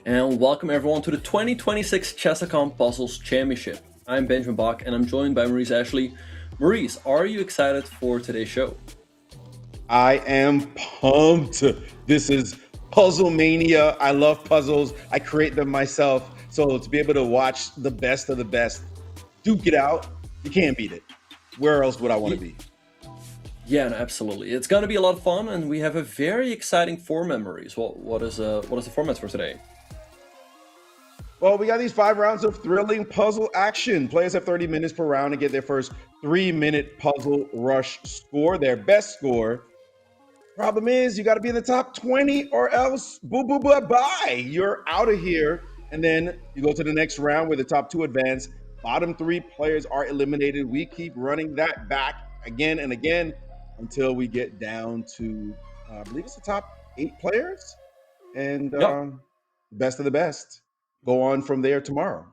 And welcome everyone to the 2026 Chess.com Puzzles Championship. I'm Benjamin Bach and I'm joined by Maurice Ashley. Maurice, are you excited for today's show? I am pumped. This is Puzzle Mania. I love puzzles. I create them myself. So to be able to watch the best of the best duke it out, you can't beat it. Where else would I want to be? Yeah, no, absolutely. It's going to be a lot of fun, and we have a very exciting format, Maurice. What is the format for today? Well, we got these 5 rounds of thrilling puzzle action. Players have 30 minutes per round to get their first 3-minute puzzle rush score, their best score. Problem is, you got to be in the top 20 or else boo boo bye bye. You're out of here. And then you go to the next round where the top two advance. Bottom three players are eliminated. We keep running that back again and again until we get down to, I believe it's the top 8 players. And Yeah, best of the best. Go on from there tomorrow.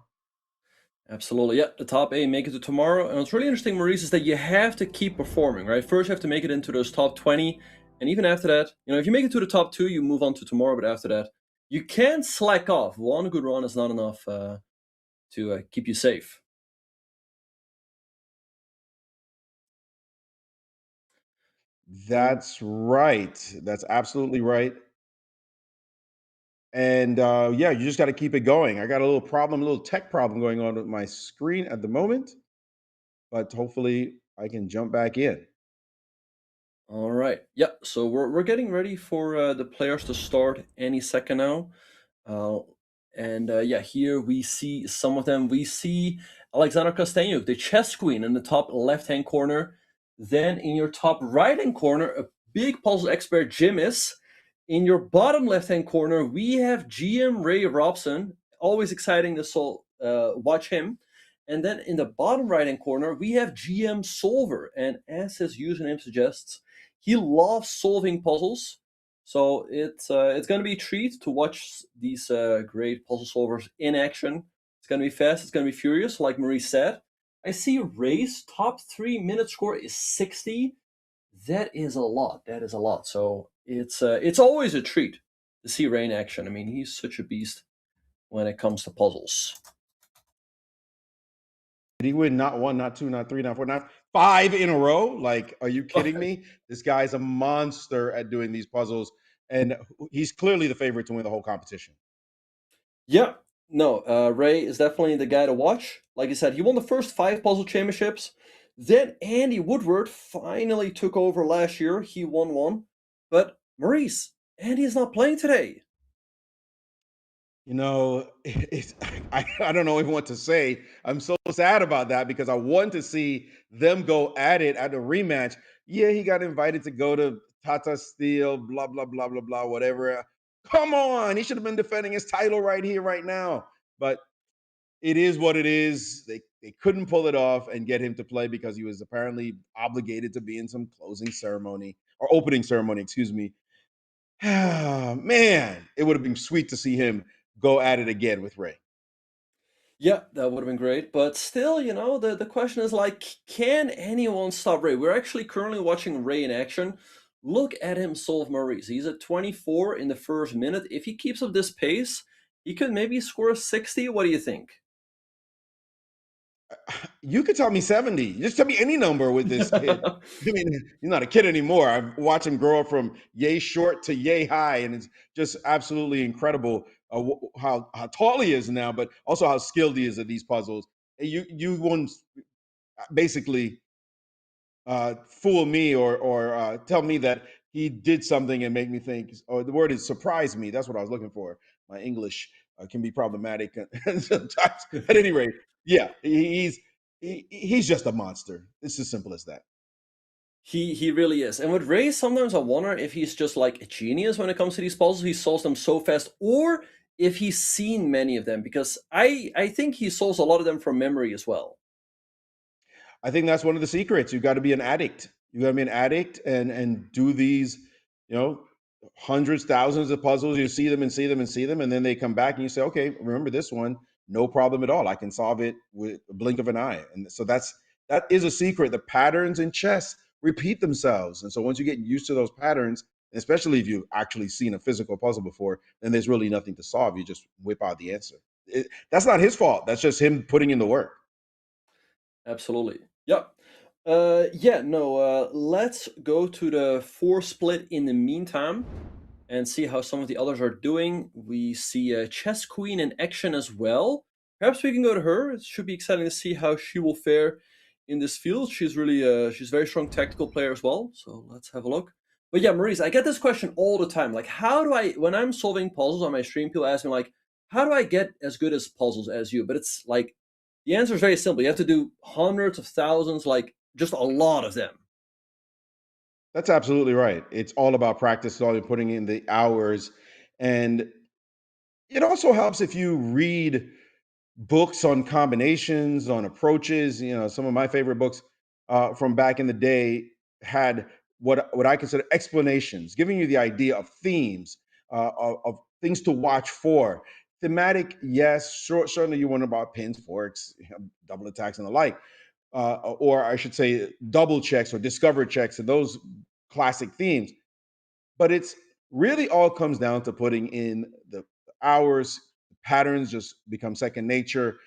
absolutely. Yeah, the top 8 make it to tomorrow. And what's really interesting, Maurice, is that you have to keep performing, right? First, you have to make it into those top 20. And even after that, if you make it to the top 2, you move on to tomorrow. But after that, you can't slack off. One good run is not enough to keep you safe. That's right. That's absolutely right. And yeah, you just got to keep it going. I got a little problem, a little tech problem going on with my screen at the moment, but hopefully I can jump back in. All right. Yeah. So we're getting ready for the players to start any second now. Uh, and yeah, here we see some of them. We see Alexander Kostenjuk, the chess queen, in the top left-hand corner. Then in your top right-hand corner, a big puzzle expert, Jim is. In your bottom left-hand corner, we have GM Ray Robson. Always exciting to watch him. And then in the bottom right-hand corner, we have GM Solver. And as his username suggests, he loves solving puzzles. So it's going to be a treat to watch these great puzzle solvers in action. It's going to be fast. It's going to be furious, like Marie said. I see Ray's top 3-minute score is 60. That is a lot. That is a lot. So it's always a treat to see Ray in action. I mean, he's such a beast when it comes to puzzles. Did he win not one, not two, not three, not four, not 5 in a row? Like, are you kidding me? This guy's a monster at doing these puzzles, and he's clearly the favorite to win the whole competition. Yeah, no, Ray is definitely the guy to watch. Like I said, he won the first 5 puzzle championships. Then Andy Woodward finally took over last year. He won one. But Maurice, Andy is not playing today. You know, I don't know even what to say. I'm so sad about that because I want to see them go at it at a rematch. Yeah, he got invited to go to Tata Steel, blah, blah, blah, blah, blah, whatever. Come on. He should have been defending his title right here, right now. But it is what it is. They couldn't pull it off and get him to play because he was apparently obligated to be in some closing ceremony or opening ceremony, excuse me. Man, it would have been sweet to see him go at it again with Ray. Yeah, that would have been great. But still, the question is like, can anyone stop Ray? We're actually currently watching Ray in action. Look at him solve Maurice. He's at 24 in the first minute. If he keeps up this pace, he could maybe score 60. What do you think? You could tell me 70. Just tell me any number with this kid. I mean, he's not a kid anymore. I've watched him grow up from yay short to yay high, and it's just absolutely incredible how tall he is now, but also how skilled he is at these puzzles. And you won't basically fool me or tell me that he did something and make me think, or the word is surprise me. That's what I was looking for. My English can be problematic sometimes. At any rate, yeah, he's just a monster. It's as simple as that. He really is. And with Ray, sometimes I wonder if he's just like a genius when it comes to these puzzles. He solves them so fast, or if he's seen many of them, because I think he solves a lot of them from memory as well. I think that's one of the secrets. You got to be an addict. You got to be an addict and do these, you know, hundreds, thousands of puzzles. You see them and see them and see them, and then they come back and you say, okay, remember this one? No problem at all. I can solve it with a blink of an eye. And so that is a secret. The patterns in chess repeat themselves, and so once you get used to those patterns, especially if you've actually seen a physical puzzle before, then there's really nothing to solve. You just whip out the answer. That's not his fault. That's just him putting in the work. Absolutely. Yeah. Yeah, no, let's go to the four split in the meantime and see how some of the others are doing. We see a chess queen in action as well. Perhaps we can go to her. It should be exciting to see how she will fare in this field. She's really she's a very strong tactical player as well. So let's have a look. But yeah, Maurice, I get this question all the time. Like, how do I, when I'm solving puzzles on my stream, people ask me like, how do I get as good as puzzles as you? But it's like the answer is very simple. You have to do hundreds of thousands, like just a lot of them. That's absolutely right. It's all about practice. It's all about putting in the hours. And it also helps if you read books on combinations, on approaches. Some of my favorite books from back in the day had what I consider explanations, giving you the idea of themes, of things to watch for. Thematic, yes, certainly you want about pins, forks, double attacks, and the like, or I should say, double checks or discover checks, and those classic themes. But it's really all comes down to putting in the hours. Patterns just become second nature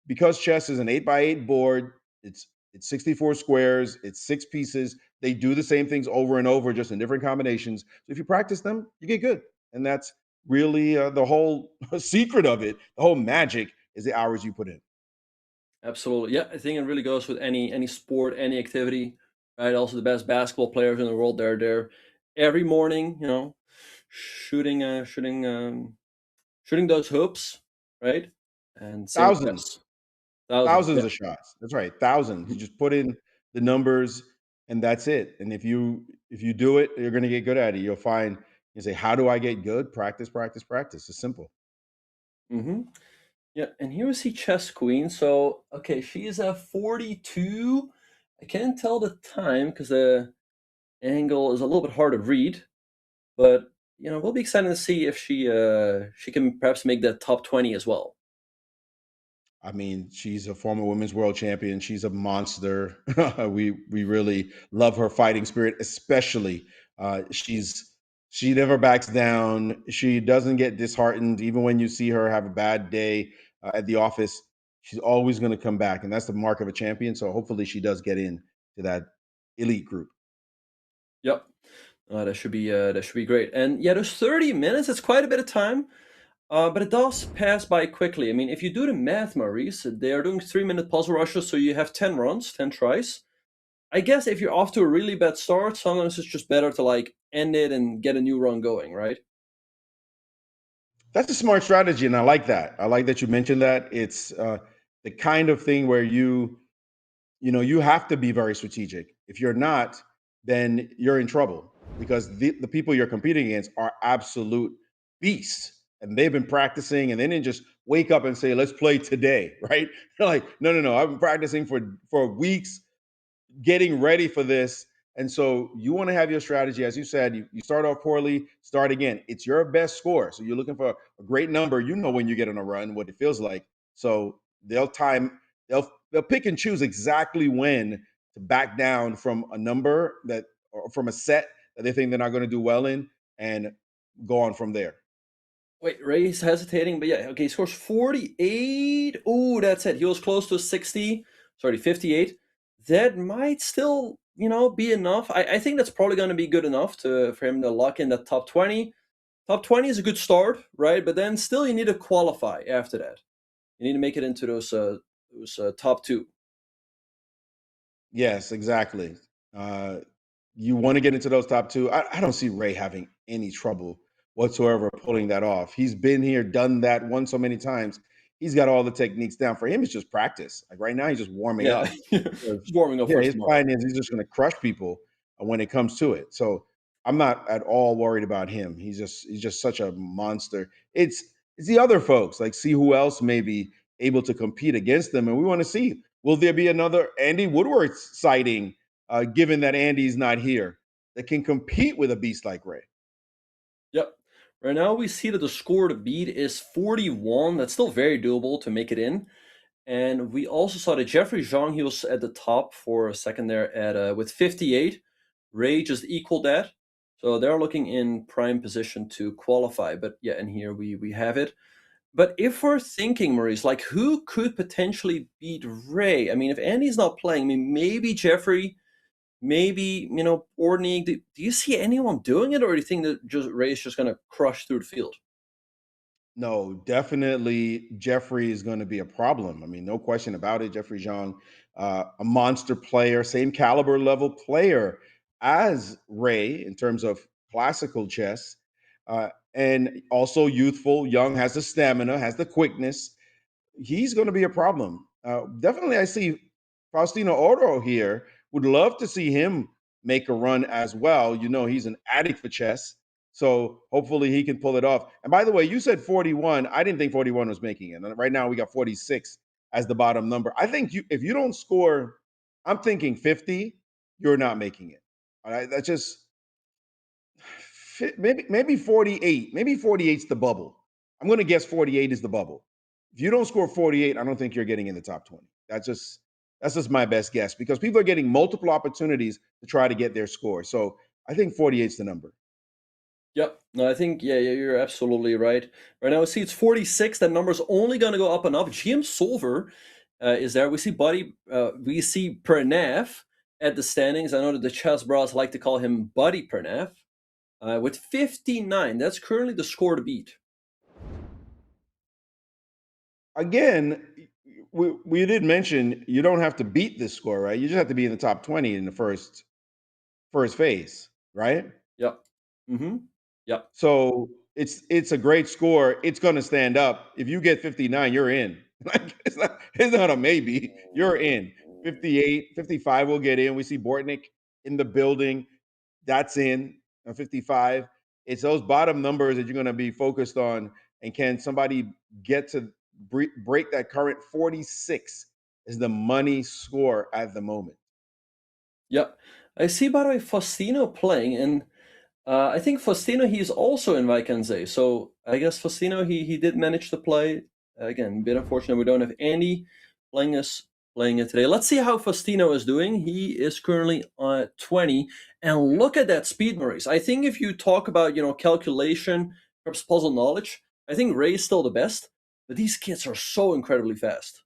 because chess is an 8 by 8 board. It's 64 squares. It's six pieces. They do the same things over and over, just in different combinations. So if you practice them, you get good, and that's really the whole secret of it. The whole magic is the hours you put in. Absolutely. Yeah, I think it really goes with any sport, any activity, right? Also the best basketball players in the world, they're there every morning, shooting those hoops, right? And same with Thousands, chess. Thousands. thousands Yeah. of shots. That's right, thousands. You just put in the numbers, and that's it. And if you do it, you're going to get good at it. You'll find you say, "How do I get good?" Practice, practice, practice. It's simple. hmm Yeah, and here we see chess queen. So okay, she is a 42. I can't tell the time because the angle is a little bit hard to read, but we'll be excited to see if she can perhaps make that top 20 as well. I mean, she's a former women's world champion. She's a monster. We really love her fighting spirit, especially. She never backs down. She doesn't get disheartened, even when you see her have a bad day at the office. She's always going to come back, and that's the mark of a champion. So hopefully, she does get in to that elite group. Yep. That should be great. And yeah, those 30 minutes, it's quite a bit of time, but it does pass by quickly. I mean, if you do the math, Maurice, they are doing 3-minute puzzle rushes, so you have 10 runs, 10 tries. I guess if you're off to a really bad start, sometimes it's just better to like end it and get a new run going, right? That's a smart strategy, and I like that. I like that you mentioned that. It's the kind of thing where you have to be very strategic. If you're not, then you're in trouble because the people you're competing against are absolute beasts, and they've been practicing, and they didn't just wake up and say, "Let's play today," right? They're like, "No, no, no, I've been practicing for weeks, getting ready for this." And so you want to have your strategy. As you said, you start off poorly, start again. It's your best score. So you're looking for a great number. You know when you get on a run, what it feels like. So they'll pick and choose exactly when to back down from a number that or from a set that they think they're not going to do well in and go on from there. Wait, Ray's hesitating, but yeah, okay, he scores 48. Oh, that's it. He was close to 60. Sorry, 58. That might still, be enough. I think that's probably going to be good enough for him to lock in the top 20. Top 20 is a good start, right? But then still you need to qualify after that. You need to make it into those top two. Yes, exactly. Uh, you want to get into those top two. I don't see Ray having any trouble whatsoever pulling that off. He's been here, done that one so many times. He's got all the techniques down. For him, it's just practice. Like right now, he's just warming Yeah. up. Just warming up Yeah, for his tomorrow. plan is he's just going to crush people when it comes to it. So I'm not at all worried about him. He's just such a monster. It's the other folks like see who else may be able to compete against them, and we want to see will there be another Andy Woodward sighting, given that Andy's not here, that can compete with a beast like Ray. Yep. Right now we see that the score to beat is 41. That's still very doable to make it in. And we also saw that Jeffrey Zhang, he was at the top for a second there at with 58. Ray just equaled that. So they're looking in prime position to qualify. But yeah, and here we have it. But if we're thinking, Maurice, like who could potentially beat Ray? I mean, if Andy's not playing, I mean, maybe Jeffrey, maybe Ordney. Do you see anyone doing it, or do you think that just Ray's just going to crush through the field? No, definitely Jeffrey is going to be a problem. I mean, no question about it. Jeffrey Zhang, a monster player, same caliber level player as Ray in terms of classical chess, and also youthful, young, has the stamina, has the quickness. He's going to be a problem. Definitely, I see Faustino Oro here. Would love to see him make a run as well. You know, he's an addict for chess. So hopefully he can pull it off. And by the way, you said 41. I didn't think 41 was making it. And right now we got 46 as the bottom number. I think if you don't score, I'm thinking 50, you're not making it. All right. That's just maybe 48. Maybe 48's the bubble. I'm going to guess 48 is the bubble. If you don't score 48, I don't think you're getting in the top 20. That's just my best guess because people are getting multiple opportunities to try to get their score. So I think 48 is the number. Yep. No, I think yeah, you're absolutely right. Right now, I see it's 46. That number's only going to go up and up. GM Solver is there. We see we see Pranav at the standings. I know that the chess bros like to call him Buddy Pranav with 59. That's currently the score to beat. Again, we did mention you don't have to beat this score, right? You just have to be in the top 20 in the first phase, right? Yep. Mm-hmm. Yep. So it's a great score. It's going to stand up. If you get 59, you're in. Like it's not a maybe. You're in. 58, 55 will get in. We see Bortnick in the building. That's in. 55. It's those bottom numbers that you're going to be focused on. And can somebody get to break that current 46 is the money score at the moment. Yep. I see, by the way, Faustino playing, and I think Faustino, he's also in Vaikanze. So I guess Faustino, he did manage to play. Again, a bit unfortunate we don't have Andy playing it today. Let's see how Faustino is doing. He is currently at 20. And look at that speed, Maurice. I think if you talk about, calculation, perhaps puzzle knowledge, I think Ray's still the best. But these kids are so incredibly fast.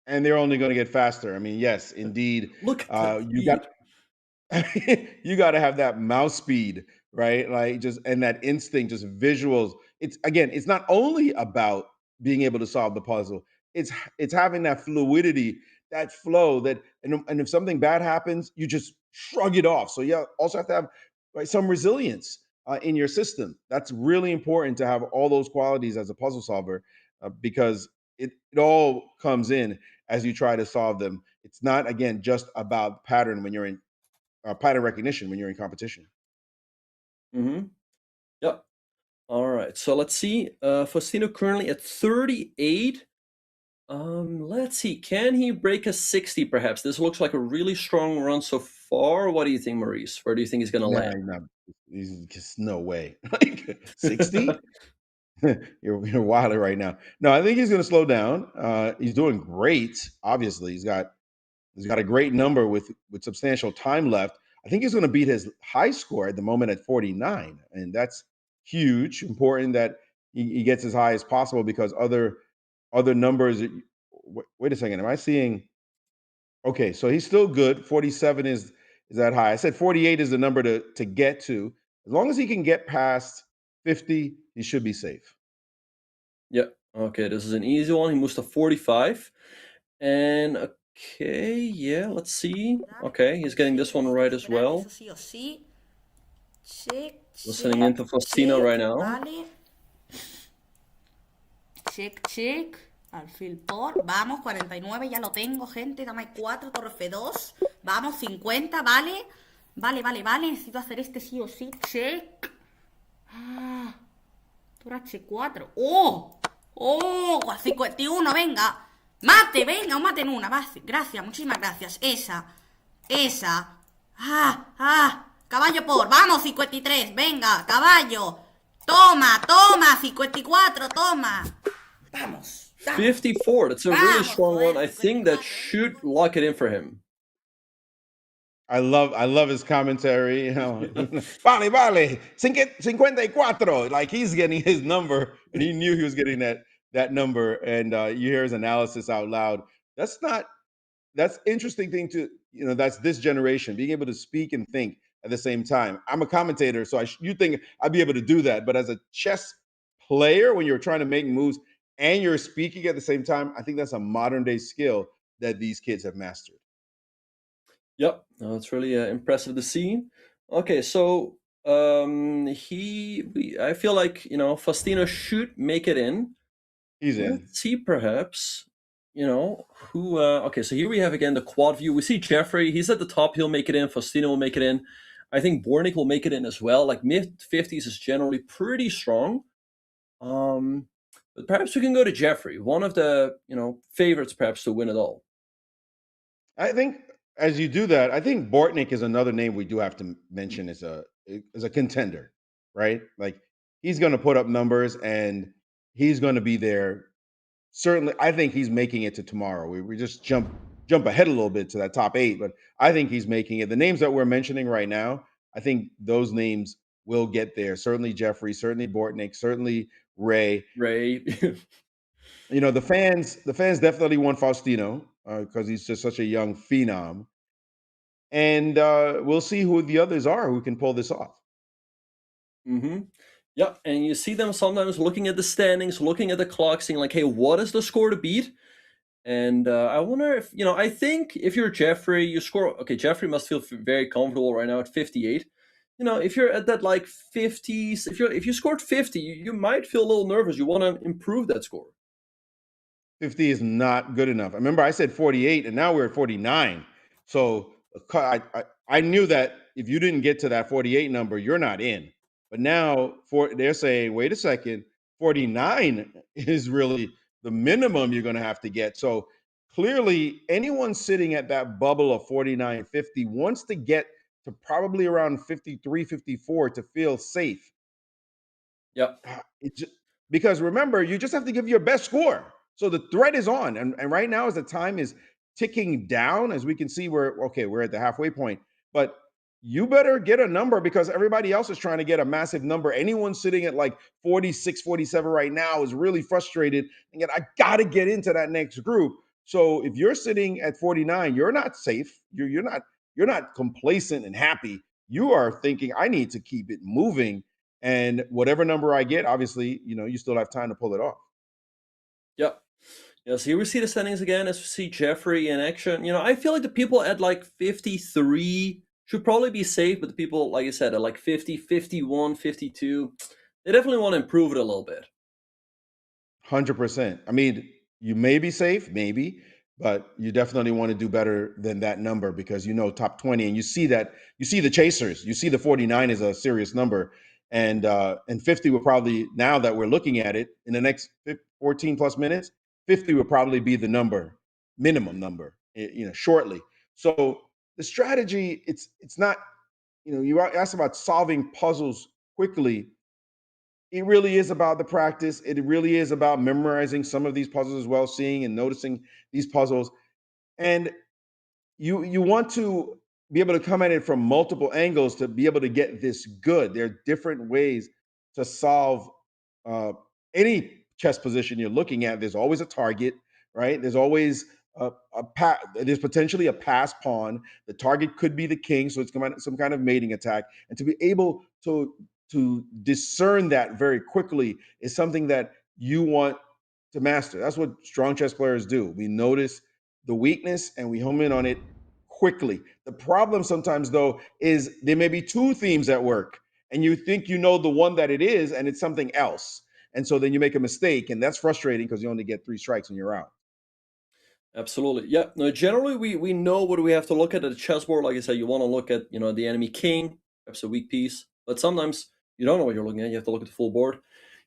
And they're only going to get faster. I mean, yes, indeed. Look at that You got speed. you got to have that mouse speed, right? Like just and that instinct, just visuals. It's not only about being able to solve the puzzle. It's having that fluidity, that flow, and if something bad happens, you just shrug it off. So you also have to have right, some resilience in your system. That's really important to have all those qualities as a puzzle solver because it all comes in as you try to solve them. It's not again just about pattern when you're in pattern recognition when you're in competition. Mm-hmm. Yep. All right. So let's see. Faustino currently at 38. Let's see. Can he break a 60 perhaps? This looks like a really strong run so far. What do you think, Maurice? Where do you think he's gonna Nah, land? he's just no way. Like 60? You're wilding right now. No, I think he's going to slow down. He's doing great. Obviously, he's got a great number with substantial time left. I think he's going to beat his high score at the moment at 49, and that's huge. Important that he gets as high as possible because other numbers. Wait a second. Am I seeing? Okay, so he's still good. 47 is that high. I said 48 is the number to get to. As long as he can get past 50, he should be safe. Yeah. Okay, this is an easy one. He moves to 45. And okay, yeah, let's see. Okay, he's getting this one right as well. Eso sí o sí. Check, Listening check, into Faustino check. right now. Vale. Check, check. Alfil por. Vamos, 49, ya lo tengo, gente. Dame 4, torre F2. Vamos, 50, vale. Vale, vale, vale. Necesito hacer este sí o sí. Check. Ah, torre H4. ¡Oh! ¡Oh! 51, venga. Mate, venga, un mate en una. Gracias, muchísimas gracias. Esa. Ah, ah. Caballo por. Vamos, 53. Venga, caballo. Toma, toma. 54, toma. Vamos. Vamos. 54. That's a really Vamos, strong one. joder. I think that 54. should lock it in for him. I love his commentary. You know, vale, 54. Like he's getting his number, and he knew he was getting that number. And you hear his analysis out loud. That's not that's interesting thing to that's this generation being able to speak and think at the same time. I'm a commentator, so you think I'd be able to do that, but as a chess player, when you're trying to make moves and you're speaking at the same time, I think that's a modern day skill that these kids have mastered. Yep, no, it's really impressive to see. Okay, so I feel like Faustino should make it in. He's in. Let's see, perhaps who. Okay, so here we have again the quad view. We see Jeffrey. He's at the top. He'll make it in. Faustino will make it in. I think Bornik will make it in as well. Like mid 50s is generally pretty strong. But perhaps we can go to Jeffrey, one of the favorites, perhaps to win it all. I think as you do that, I think Bortnik is another name we do have to mention as a contender, right? Like he's going to put up numbers and he's going to be there. Certainly, I think he's making it to tomorrow. We just jump ahead a little bit to that top 8, but I think he's making it. The names that we're mentioning right now, I think those names will get there. Certainly Jeffrey, certainly Bortnik, certainly Ray. Ray. The fans definitely want Faustino because he's just such a young phenom, and we'll see who the others are who can pull this off. Mm-hmm. Yeah, and you see them sometimes looking at the standings, looking at the clock, saying like, "Hey, what is the score to beat?" And I wonder if I think if you're Jeffrey, you score. Okay, Jeffrey must feel very comfortable right now at 58. If you're at that like 50s, if you scored 50, you might feel a little nervous. You want to improve that score. 50 is not good enough. I remember I said 48, and now we're at 49. So I knew that if you didn't get to that 48 number, you're not in. But now they're saying, wait a second, 49 is really the minimum you're going to have to get. So clearly, anyone sitting at that bubble of 49, 50 wants to get to probably around 53, 54 to feel safe. Yep. Because remember, you just have to give your best score. So the threat is on. And right now, as the time is ticking down, as we can see, we're at the halfway point. But you better get a number because everybody else is trying to get a massive number. Anyone sitting at like 46, 47 right now is really frustrated. And yet, I got to get into that next group. So if you're sitting at 49, you're not safe. You're not complacent and happy. You are thinking, I need to keep it moving, and whatever number I get, obviously, you still have time to pull it off. Yep. Yeah, so here we see the standings again as we see Jeffrey in action. I feel like the people at like 53 should probably be safe, but the people, like I said, at like 50, 51, 52, they definitely want to improve it a little bit. 100%. I mean, you may be safe, maybe, but you definitely want to do better than that number because top 20, and you see the chasers, you see the 49 is a serious number, and 50 will probably, now that we're looking at it in the next 14 plus minutes, 50 will probably be the minimum number, shortly. So the strategy, it's not, you asked about solving puzzles quickly. It really is about the practice. It really is about memorizing some of these puzzles as well, seeing and noticing these puzzles. And you want to be able to come at it from multiple angles to be able to get this good. There are different ways to solve uh, any chess position you're looking at. There's always a target, right? There's always there's potentially a pass pawn. The target could be the king, so it's some kind of mating attack. And to be able to discern that very quickly is something that you want to master. That's what strong chess players do. We notice the weakness and we home in on it quickly. The problem sometimes, though, is there may be two themes at work, and you think you know the one that it is, and it's something else. And so then you make a mistake, and that's frustrating because you only get 3 strikes and you're out. Absolutely. Yeah. No, generally we know what we have to look at the chessboard. Like I said, you want to look at, the enemy king, perhaps a weak piece. But sometimes you don't know what you're looking at. You have to look at the full board.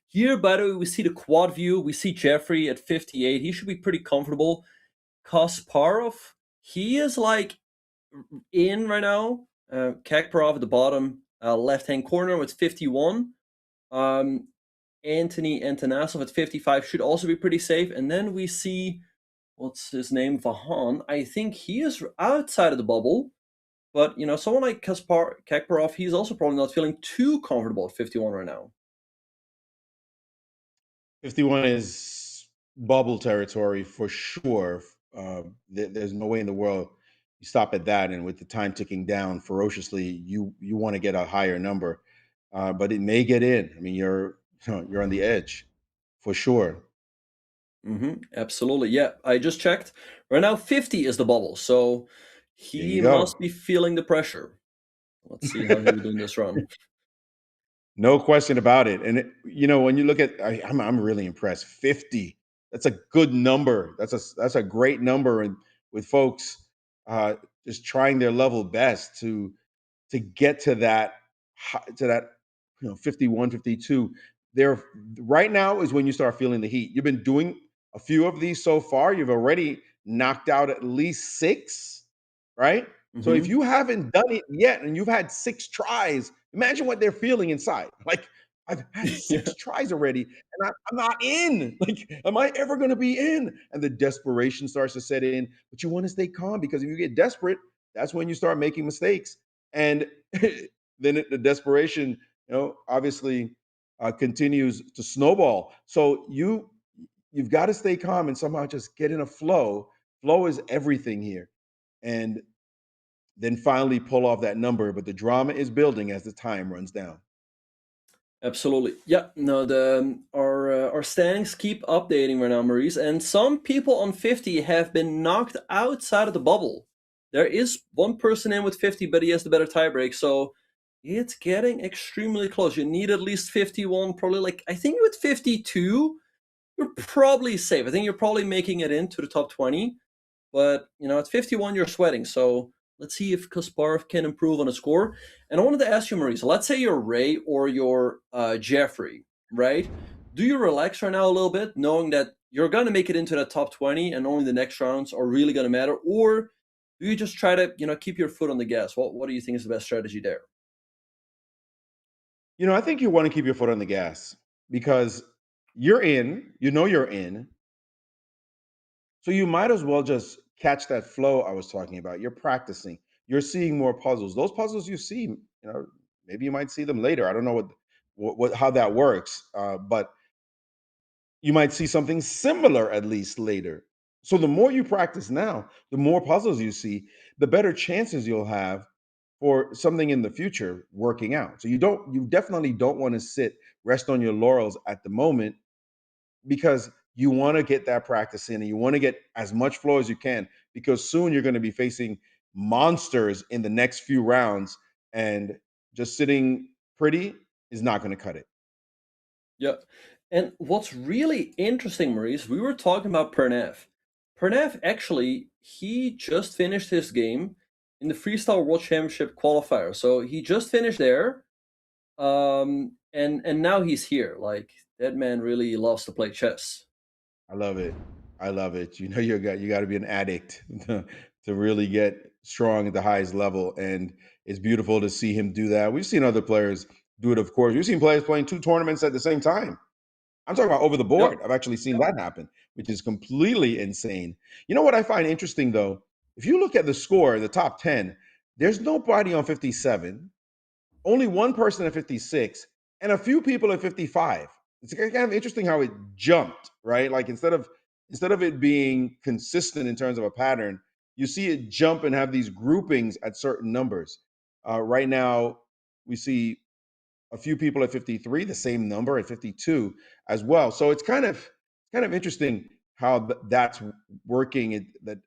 Here, by the way, we see the quad view. We see Jeffrey at 58. He should be pretty comfortable. Kasparov, he is like in right now. Kakparov at the bottom left-hand corner with 51. Anthony Antonasov at 55 should also be pretty safe. And then we see, what's his name? Vahan. I think he is outside of the bubble. But someone like Kasparov, he's also probably not feeling too comfortable at 51 right now. 51 is bubble territory for sure. There's no way in the world you stop at that. And with the time ticking down ferociously, you want to get a higher number, but it may get in. I mean, you're on the edge for sure. Absolutely. Yeah, I just checked. Right now, 50 is the bubble, so There you he go. must be feeling the pressure. Let's see how he will do in this run. No question about it. And when you look at, I'm really impressed. 50. That's a good number. That's a great number, and with folks uh, just trying their level best to get to that 51, 52. There right now is when you start feeling the heat. You've been doing a few of these so far. You've already knocked out at least six, right? So if hmm you haven't done it yet and you've had six tries, imagine what they're feeling inside. Like, I've had Yeah. six tries already and I'm not in. Like, am I ever going to be in? And the desperation starts to set in. But you want to stay calm, because if you get desperate, that's when you start making mistakes. And then the desperation, obviously continues to snowball. So you've got to stay calm and somehow just get in a flow. Flow is everything here. And then finally pull off that number. But the drama is building as the time runs down. Absolutely. Yeah. No, our standings keep updating right now, Maurice, and some people on 50 have been knocked outside of the bubble. There is one person in with 50, but he has the better tiebreak, so it's getting extremely close. You need at least 51, probably like I think with 52, you're probably safe. I think you're probably making it into the top 20. But at 51, you're sweating. So let's see if Kasparov can improve on a score. And I wanted to ask you, Maurice, let's say you're Ray or you're Jeffrey, right? Do you relax right now a little bit, knowing that you're going to make it into that top 20 and only the next rounds are really going to matter? Or do you just try to, keep your foot on the gas? What do you think is the best strategy there? I think you want to keep your foot on the gas because you're in. So you might as well just catch that flow I was talking about. You're practicing. You're seeing more puzzles. Those puzzles you see, maybe you might see them later. I don't know what how that works, but you might see something similar at least later. So the more you practice now, the more puzzles you see, the better chances you'll have for something in the future working out. So you definitely don't want to rest on your laurels at the moment, because you want to get that practice in and you want to get as much flow as you can, because soon you're going to be facing monsters in the next few rounds, and just sitting pretty is not going to cut it. Yeah. And what's really interesting, Maurice, we were talking about Pernev. Pernev actually, he just finished his game in the Freestyle World Championship qualifier. So he just finished there. And now he's here. Like that man really loves to play chess. I love it. I love it. You got to be an addict to really get strong at the highest level, and it's beautiful to see him do that. We've seen other players do it, of course. We've seen players playing two tournaments at the same time. I'm talking about over the Yep. board. I've actually seen that happen, which is completely insane. You know what I find interesting though? If you look at the score, the top 10, there's nobody on 57, only one person at 56, and a few people at 55. It's kind of interesting how it jumped, right? Like instead of it being consistent in terms of a pattern, you see it jump and have these groupings at certain numbers. Right now, we see a few people at 53, the same number at 52 as well. So it's kind of interesting how that's working. That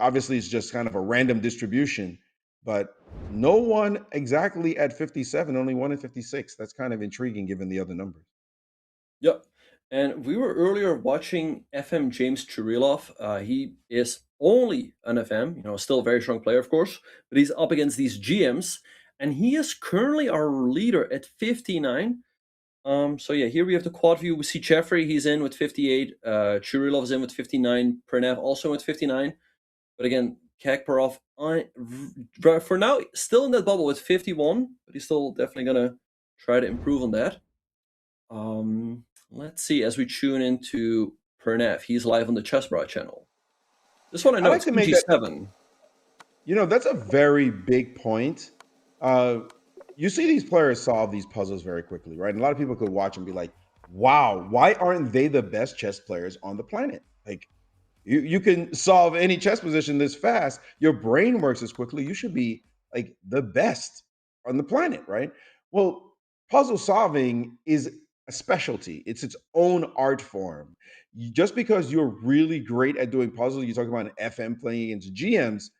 obviously it's just kind of a random distribution, but no one exactly at 57, only one at 56. That's kind of intriguing given the other numbers. Yep. And we were earlier watching FM James Churilov. He is only an FM, still a very strong player, of course, but he's up against these GMs, and he is currently our leader at 59. So yeah, here we have the quad view. We see Jeffrey, he's in with 58. Churilov is in with 59. Pernev also with 59. But again, Kakparov, for now, still in that bubble with 51, but he's still definitely gonna try to improve on that. Let's see as we tune into Pernev. He's live on the Chess channel. This one I I know like it's to make that PG7. That's a very big point. Uh, you see these players solve these puzzles very quickly, right? And a lot of people could watch and be like, "Wow, why aren't they the best chess players on the planet?" Like, you can solve any chess position this fast. Your brain works as quickly. You should be like the best on the planet, right? Well, puzzle solving is a specialty. It's its own art form. Just because you're really great at doing puzzles, you talk about an FM playing against GMs,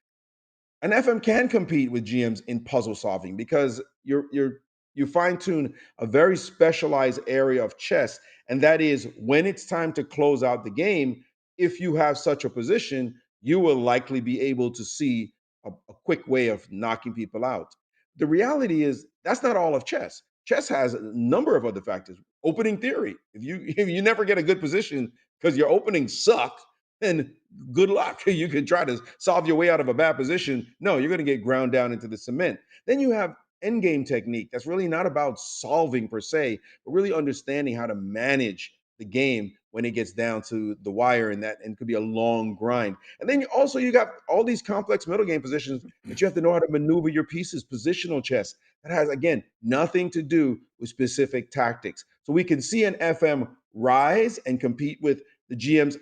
an FM can compete with GMs in puzzle solving because you fine tune a very specialized area of chess, and that is when it's time to close out the game. If you have such a position, you will likely be able to see a quick way of knocking people out. The reality is that's not all of chess. Chess has a number of other factors. Opening theory. If you never get a good position because your openings suck, then good luck. You can try to solve your way out of a bad position. No, you're going to get ground down into the cement. Then you have endgame technique. That's really not about solving per se, but really understanding how to manage the game when it gets down to the wire, and could be a long grind. And then you got all these complex middle game positions that you have to know how to maneuver your pieces, positional chess. That has again nothing to do with specific tactics. So we can see an FM rise and compete with the GMs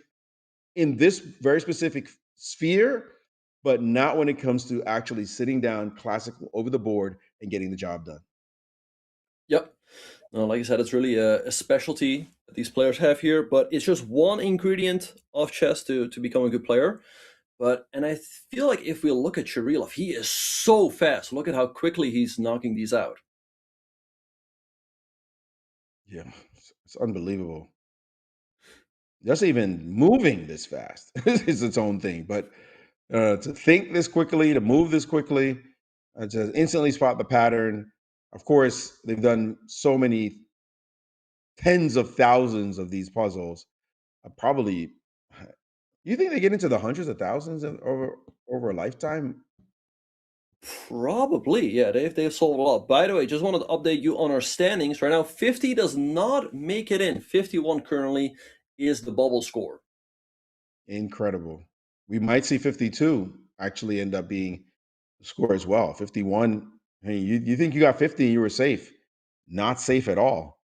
in this very specific sphere, but not when it comes to actually sitting down classical over the board and getting the job done. Yep. No, like I said, it's really a specialty that these players have here, but it's just one ingredient of chess to become a good player. But and I feel like if we look at Shirilov, he is so fast. Look at how quickly he's knocking these out. Yeah, it's unbelievable. Just even moving this fast is its own thing. But to think this quickly, to move this quickly, to instantly spot the pattern. Of course, they've done so many tens of thousands of these puzzles. Probably, you think they get into the hundreds of thousands over a lifetime? Probably, yeah. They've solved a lot. By the way, just wanted to update you on our standings. Right now, 50 does not make it in. 51 currently is the bubble score. Incredible. We might see 52 actually end up being the score as well. 51. Hey, you think you got 50 and you were safe? Not safe at all.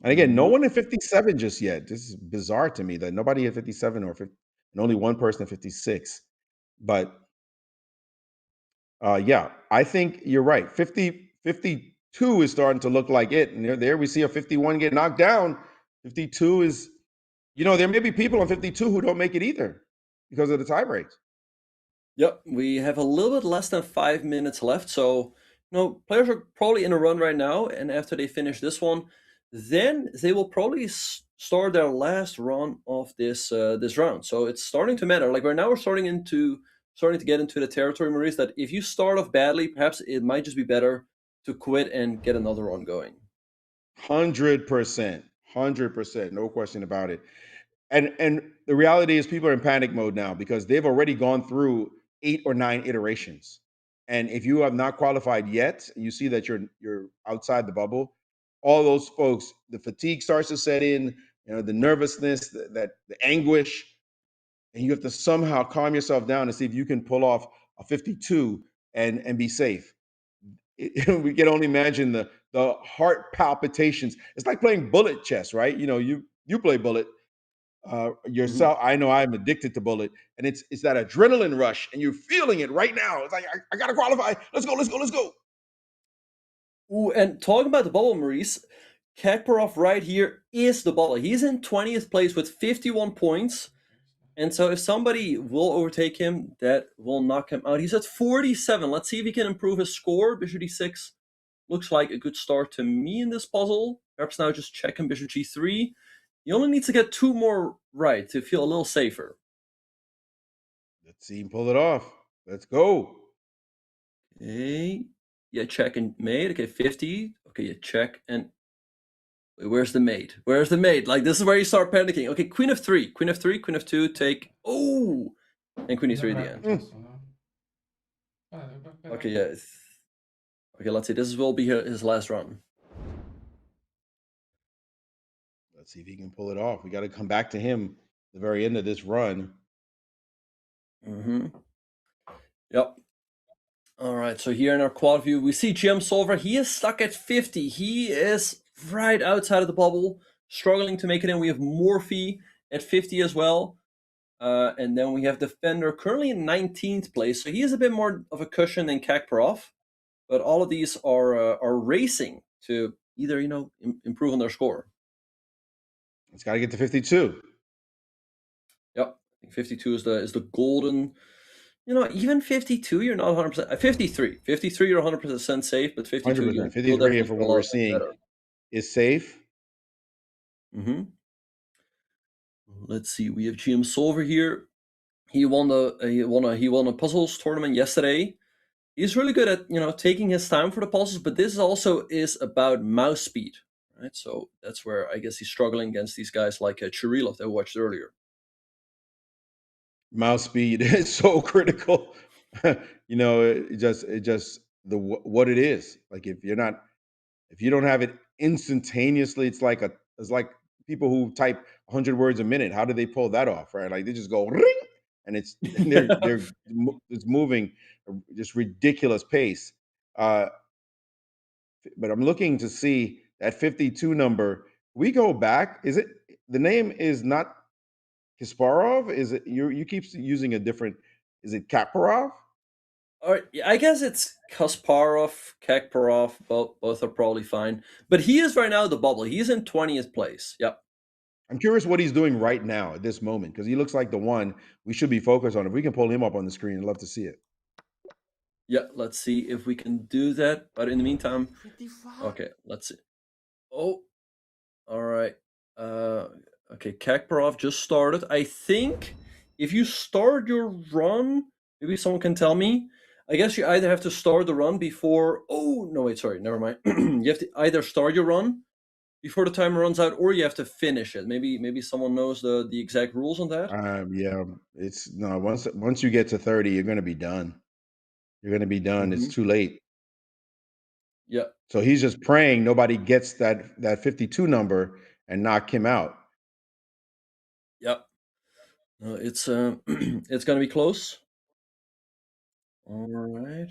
And again, no Mhm. one at 57 just yet. This is bizarre to me that nobody at 57 or 50, and only one person at 56. But yeah, I think you're right. 52 is starting to look like it. And there we see a 51 get knocked down. 52 is, there may be people on 52 who don't make it either because of the tie breaks. Yep, we have a little bit less than 5 minutes left. So, players are probably in a run right now. And after they finish this one, then they will probably start their last run of this round. So it's starting to matter. Like right now, we're starting to get into the territory, Maurice, that if you start off badly, perhaps it might just be better to quit and get another run going. 100%. 100%. No question about it. And the reality is people are in panic mode now because they've already gone through 8 or 9 iterations. And if you have not qualified yet, and you see that you're outside the bubble, all those folks, the fatigue starts to set in, the nervousness, the anguish, and you have to somehow calm yourself down and see if you can pull off a 52 and be safe. We can only imagine the heart palpitations. It's like playing bullet chess, right? You play bullet Mhm. yourself. I know I'm addicted to bullet, and it's that adrenaline rush, and you're feeling it right now. It's like I gotta qualify. Let's go, let's go, let's go. Ooh, and talking about the bubble, Maurice, Kakparov right here is the bubble. He's in 20th place with 51 points. And so if somebody will overtake him, that will knock him out. He's at 47. Let's see if he can improve his score. Bishop d6 looks like a good start to me in this puzzle. Perhaps now just check him bishop g3. He only needs to get two more right to feel a little safer. Let's see him pull it off. Let's go. Okay. Yeah, check and mate. Okay, 50. Okay, yeah, check and wait, where's the mate? Where's the mate? Like this is where you start panicking. Okay, queen of three, queen of three, queen of two, take. Oh, and queen e3 at the end. Mm. Okay, yeah. Okay, let's see. This will be his last run. Let's see if he can pull it off. We got to come back to him at the very end of this run. Hmm. Yep. All right, so here in our quad view, we see Jim Solver. He is stuck at 50. He is right outside of the bubble, struggling to make it in. We have Morphe at 50 as well. And then we have Defender currently in 19th place. So he is a bit more of a cushion than Kakparov. But all of these are racing to either, improve on their score. It's got to get to 52. Yep. I think 52 is the golden. Even 52, you're not 100%. 53. 53, you're 100% safe, but 52, 100%. you'll 53 definitely from feel what a we're lot seeing better. is safe. Hmm. Let's see. We have GM Solver here. He won a puzzles tournament yesterday. He's really good at taking his time for the puzzles, but this also is about mouse speed, right? So that's where I guess he's struggling against these guys like Churilov that we watched earlier. Mouse speed is so critical. It just what it is. Like if you don't have it instantaneously, it's like people who type 100 words a minute. How do they pull that off, right? Like they just go ring, and it's moving just ridiculous pace. Uh, but I'm looking to see that 52 number. We go back. Is it the name is not Kasparov? Is it you keep using a different? Is it Kaparov? All right, yeah, I guess it's Kasparov, Kakparov. Both are probably fine, but he is right now the bubble. He's in 20th place. Yep. I'm curious what he's doing right now at this moment because he looks like the one we should be focused on. If we can pull him up on the screen, I'd love to see it. Yeah. Let's see if we can do that. But in the meantime, okay. Let's see. Oh, all right. Uh, okay. Kakparov just started. I think if you start your run, maybe someone can tell me. I guess you either have to start the run before. Oh no! Wait, sorry. Never mind. You have to either start your run before the timer runs out, or you have to finish it. Maybe someone knows the exact rules on that. Yeah, it's no once you get to 30, you're going to be done. You're going to be done. It's Hmm. too late. Yeah. So he's just praying nobody gets that 52 number and knock him out. Yeah. It's it's gonna be close. All right.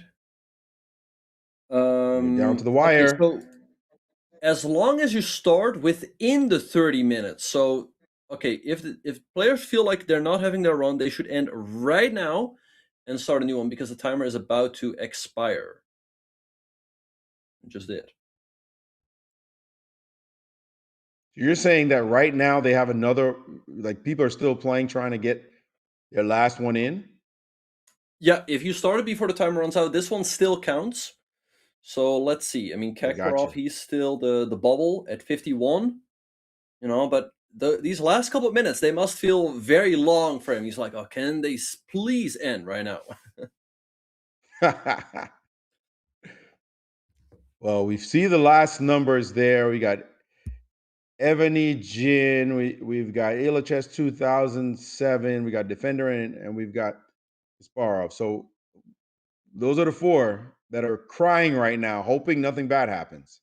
We're down to the Okay. wire. So as long as you start within the 30 minutes. So okay, if players feel like they're not having their run, they should end right now and start a new one because the timer is about to expire. Just did. You're saying that right now they have another like people are still playing trying to get their last one in? Yeah, if you started before the timer runs out, this one still counts. So let's see. I mean, I Kakarov, gotcha. he's still the bubble at 51. But these last couple of minutes, they must feel very long for him. He's like, oh, can they please end right now? Well, we see the last numbers there. We got Ebony Jin, we've got Ilachess 2007, we got Defender, and we've got Kasparov. So those are the four that are crying right now, hoping nothing bad happens.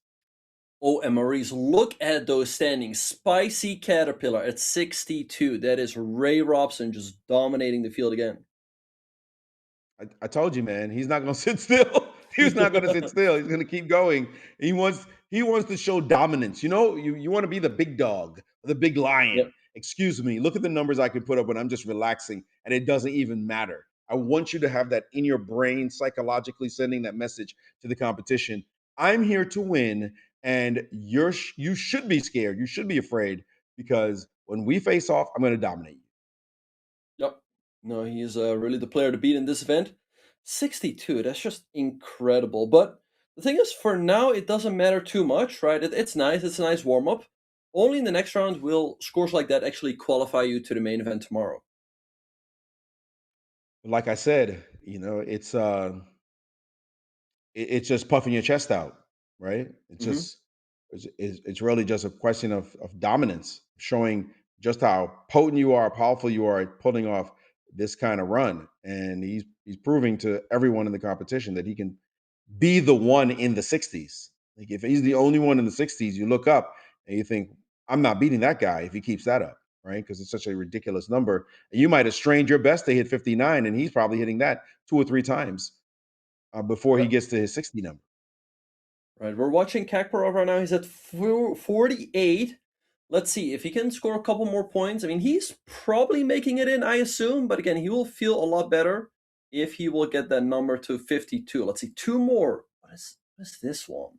Oh, and Maurice, look at those standings. Spicy Caterpillar at 62. That is Ray Robson just dominating the field again. I told you, man, he's not going to sit still. He's not going to sit still. He's going to keep going. He wants to show dominance. You want to be the big dog, the big lion. Yep. Excuse me. Look at the numbers I can put up when I'm just relaxing, and it doesn't even matter. I want you to have that in your brain, psychologically sending that message to the competition. I'm here to win, and you should be scared. You should be afraid because when we face off, I'm going to dominate you. Yep. No, he is really the player to beat in this event. 62, that's just incredible. But the thing is, for now, it doesn't matter too much, right? It's nice. It's a nice warm up. Only in the next round will scores like that actually qualify you to the main event tomorrow. Like I said, it's just puffing your chest out, right? It's Hmm. just it's really just a question of dominance, showing just how potent you are, powerful you are at pulling off this kind of run. And he's proving to everyone in the competition that he can be the one in the 60s. Like if he's the only one in the 60s, you look up and you think, I'm not beating that guy if he keeps that up. right? Because it's such a ridiculous number. You might have strained your best to hit 59, and he's probably hitting that 2 or 3 times before he Yep. gets to his 60 number. Right, we're watching Kakparov right now. He's at 48. Let's see if he can score a couple more points. I mean, he's probably making it in, I assume. But again, he will feel a lot better if he will get that number to 52. Let's see, two more. What is this one?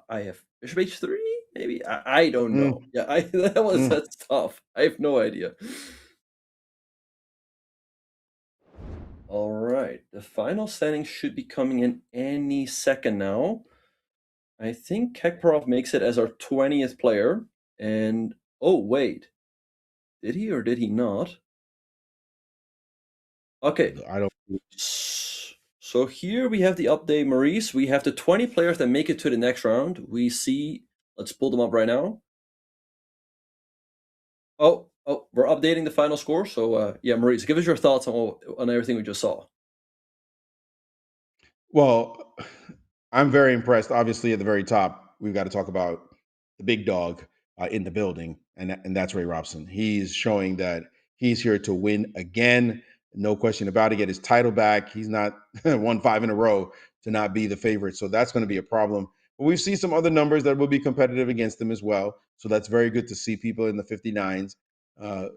I have Bishop H3, maybe? I don't Mm, know. Yeah, that's tough. I have no idea. All right, the final standing should be coming in any second now. I think Kekparov makes it as our 20th player. And oh, wait. Did he or did he not? Okay. I don't. So here we have the update, Maurice. We have the 20 players that make it to the next round. We see, let's pull them up right now. Oh, we're updating the final score. So yeah, Maurice, give us your thoughts on everything we just saw. Well, I'm very impressed. Obviously, at the very top, we've got to talk about the big dog in the building, and that's Ray Robson. He's showing that he's here to win again. No question about it. Get his title back. He's not won 5 in a row to not be the favorite, so that's going to be a problem. But we've seen some other numbers that will be competitive against him as well. So that's very good to see people in the 59s. Uh,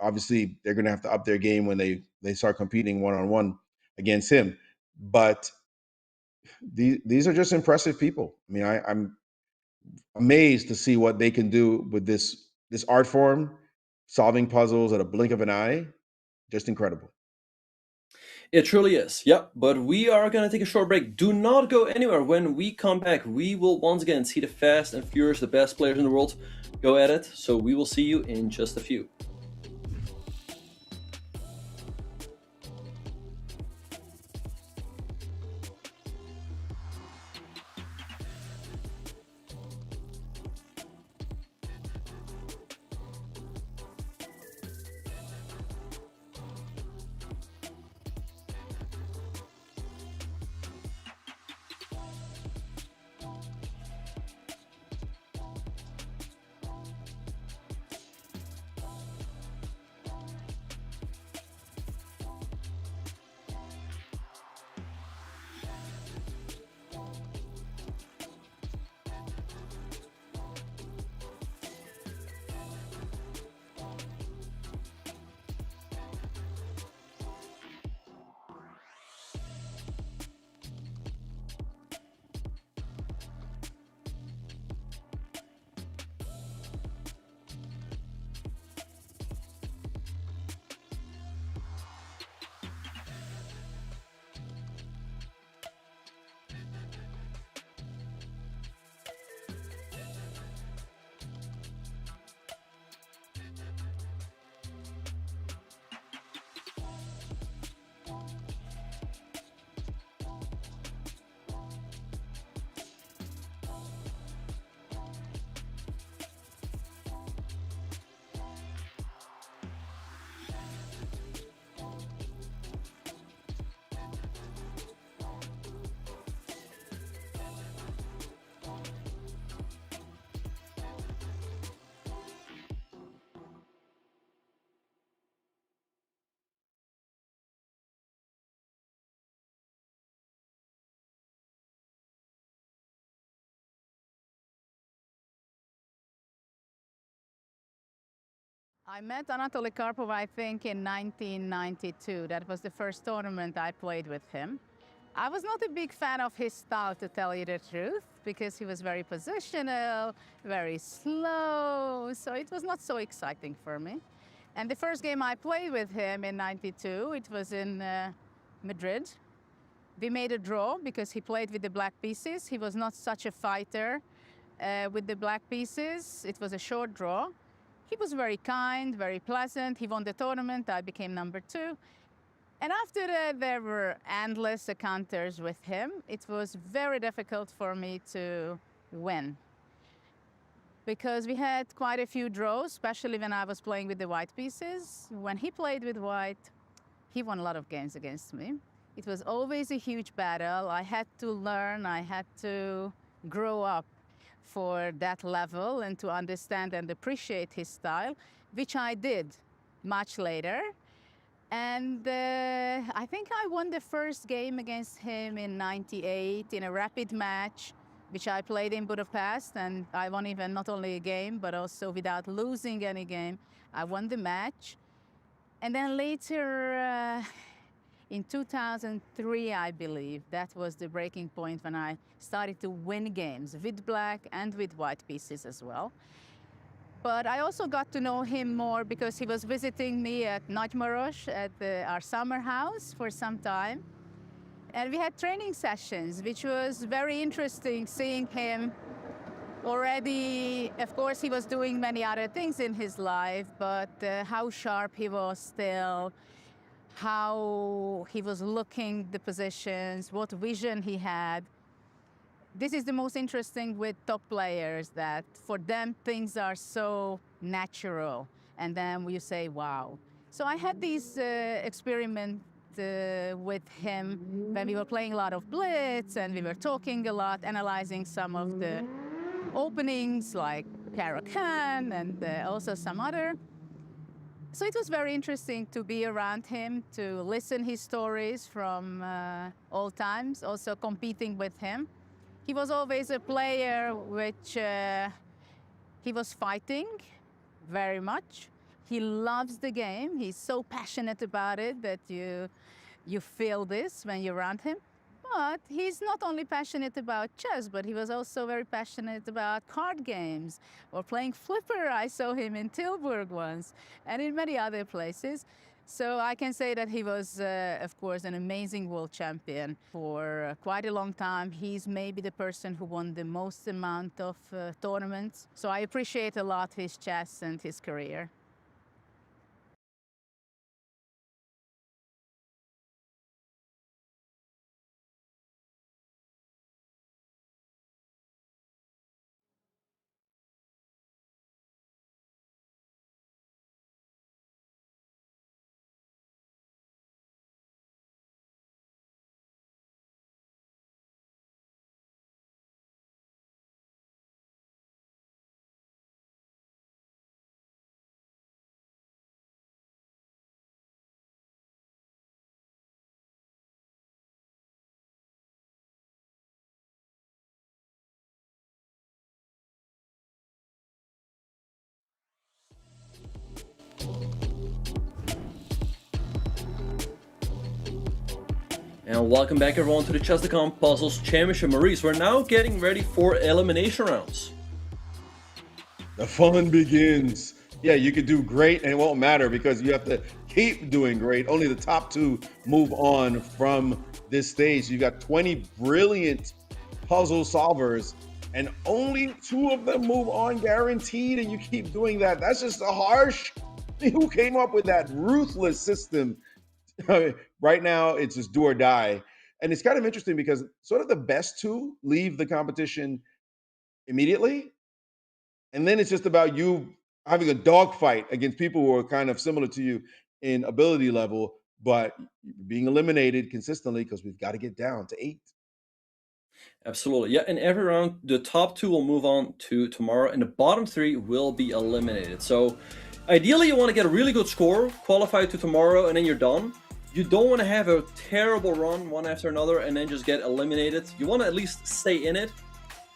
Obviously, they're going to have to up their game when they start competing one-on-one against him. But these are just impressive people. I mean, I'm amazed to see what they can do with this art form, solving puzzles at a blink of an eye. Just incredible. It truly is. Yep. But we are going to take a short break. Do not go anywhere. When we come back, we will once again see the fast and furious, the best players in the world go at it. So we will see you in just a few. I met Anatoly Karpov, I think, in 1992. That was the first tournament I played with him. I was not a big fan of his style, to tell you the truth, because he was very positional, very slow, so it was not so exciting for me. And the first game I played with him in 92, it was in Madrid. We made a draw because he played with the black pieces. He was not such a fighter with the black pieces. It was a short draw. He was very kind, very pleasant. He won the tournament. I became number 2. And after that, there were endless encounters with him. It was very difficult for me to win because we had quite a few draws, especially when I was playing with the white pieces. When he played with white, he won a lot of games against me. It was always a huge battle. I had to learn. I had to grow up. for that level and to understand and appreciate his style, which I did much later. And I think I won the first game against him in '98 in a rapid match, which I played in Budapest. And I won even not only a game, but also without losing any game. I won the match. And then later, in 2003, I believe, that was the breaking point when I started to win games with black and with white pieces as well. But I also got to know him more because he was visiting me at Nagymaros at our summer house for some time. And we had training sessions, which was very interesting seeing him already. Of course, he was doing many other things in his life, but how sharp he was still, how he was looking the positions, what vision he had. This is the most interesting with top players, that for them things are so natural, and then you say, wow. So I had these experiments with him when we were playing a lot of blitz and we were talking a lot, analyzing some of the openings like Caro-Kann and also some other. So it was very interesting to be around him, to listen his stories from old times, also competing with him. He was always a player which he was fighting very much. He loves the game. He's so passionate about it that you feel this when you're around him. But he's not only passionate about chess, but he was also very passionate about card games or playing flipper. I saw him in Tilburg once and in many other places. So I can say that he was, of course, an amazing world champion for quite a long time. He's maybe the person who won the most amount of tournaments. So I appreciate a lot his chess and his career. And welcome back everyone to the Chess.com Puzzles Championship. Maurice, we're now getting ready for elimination rounds. The fun begins. Yeah, you could do great and it won't matter because you have to keep doing great. Only the top two move on from this stage. You got 20 brilliant puzzle solvers and only 2 of them move on guaranteed, and you keep doing that. That's just a harsh. Who came up with that ruthless system? Right now, it's just do or die. And it's kind of interesting because sort of the best 2 leave the competition immediately. And then it's just about you having a dogfight against people who are kind of similar to you in ability level, but being eliminated consistently because we've got to get down to 8. Absolutely. Yeah, in every round, the top 2 will move on to tomorrow, and the bottom 3 will be eliminated. So ideally, you want to get a really good score, qualify to tomorrow, and then you're done. You don't want to have a terrible run one after another and then just get eliminated. You want to at least stay in it.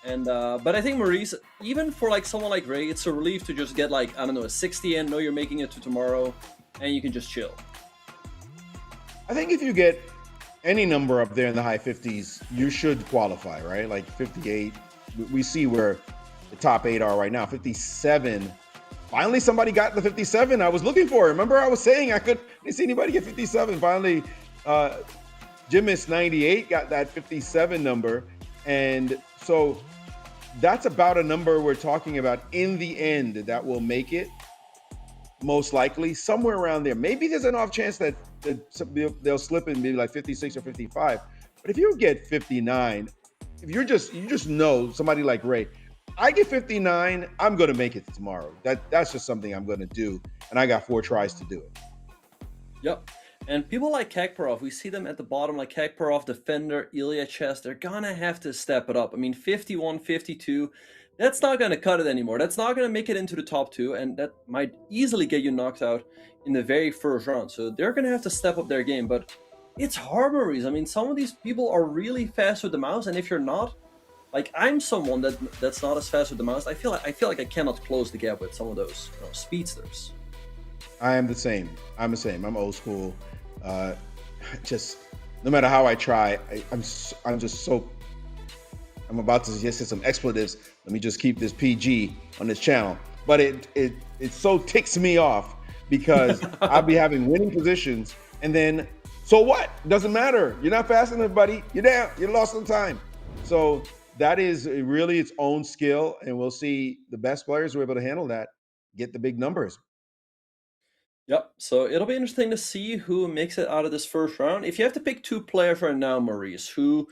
And but I think, Maurice, even for like someone like Ray, it's a relief to just get like, I don't know, a 60 in, know you're making it to tomorrow, and you can just chill. I think if you get any number up there in the high 50s, you should qualify, right? Like 58. We see where the top 8 are right now. 57. Finally, somebody got the 57 I was looking for. Remember, I was saying I didn't see anybody get 57. Finally, Jimis 98 got that 57 number. And so that's about a number we're talking about in the end that will make it, most likely, somewhere around there. Maybe there's an off chance that they'll slip in maybe like 56 or 55. But if you get 59, if you just know somebody like Ray, I get 59, I'm going to make it tomorrow. That's just something I'm going to do. And I got 4 tries to do it. Yep. And people like Kakparov, we see them at the bottom, like Kakparov, Defender, Ilya Chess, they're going to have to step it up. I mean, 51, 52, that's not going to cut it anymore. That's not going to make it into the top two, and that might easily get you knocked out in the very first round. So they're going to have to step up their game. But it's hard, Maurice. I mean, some of these people are really fast with the mouse, and if you're not, like I'm someone that's not as fast with the mouse, I feel like I cannot close the gap with some of those speedsters. I am the same. I'm the same. I'm old school. Uh, just no matter how I try, I'm just so. I'm about to just hit some expletives. Let me just keep this PG on this channel. But it so ticks me off because I'll be having winning positions, and then so what? Doesn't matter. You're not fast enough, buddy. You're down. You lost some time. So that is really its own skill, and we'll see the best players who are able to handle that get the big numbers. Yep. So it'll be interesting to see who makes it out of this first round. If you have to pick two players right now, Maurice, who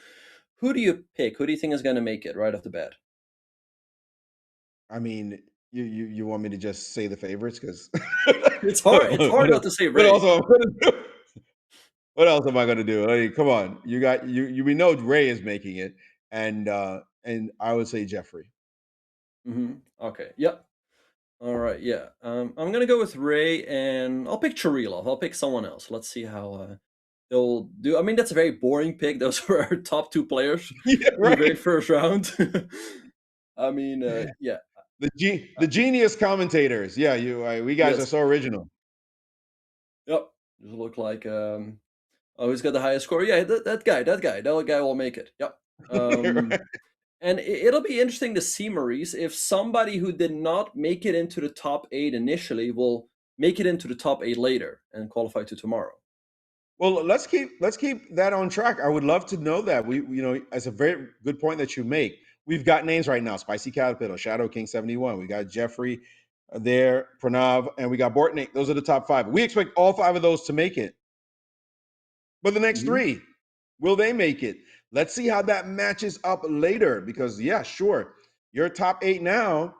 do you pick? Who do you think is going to make it right off the bat? I mean, you want me to just say the favorites because It's hard. It's hard not to say what Ray. else am I gonna do? What else am I gonna do? I mean, come on, you got you. We know Ray is making it, and I would say Jeffrey. Okay. Yep. All right. Yeah. I'm gonna go with Ray, and I'll pick Churilov. I'll pick someone else. Let's see how they'll do. I mean, that's a very boring pick. Those were our top two players Yeah, in the very right. first round. I mean, yeah. The genius commentators. Yeah, we guys are Yes. so original. Yep. Just look like oh, who's got the highest score? Yeah, that guy will make it. Yep. Right. And it'll be interesting to see, Maurice, if somebody who did not make it into the top 8 initially will make it into the top 8 later and qualify to tomorrow. Well, let's keep that on track. I would love to know that. As a very good point that you make. We've got names right now: Spicy Caterpillar, Shadow King 71. We got Jeffrey there, Pranav, and we got Bortnik. Those are the top 5. We expect all 5 of those to make it. But the next Mhm. 3, will they make it? Let's see how that matches up later. Because yeah, sure, you're top 8 now,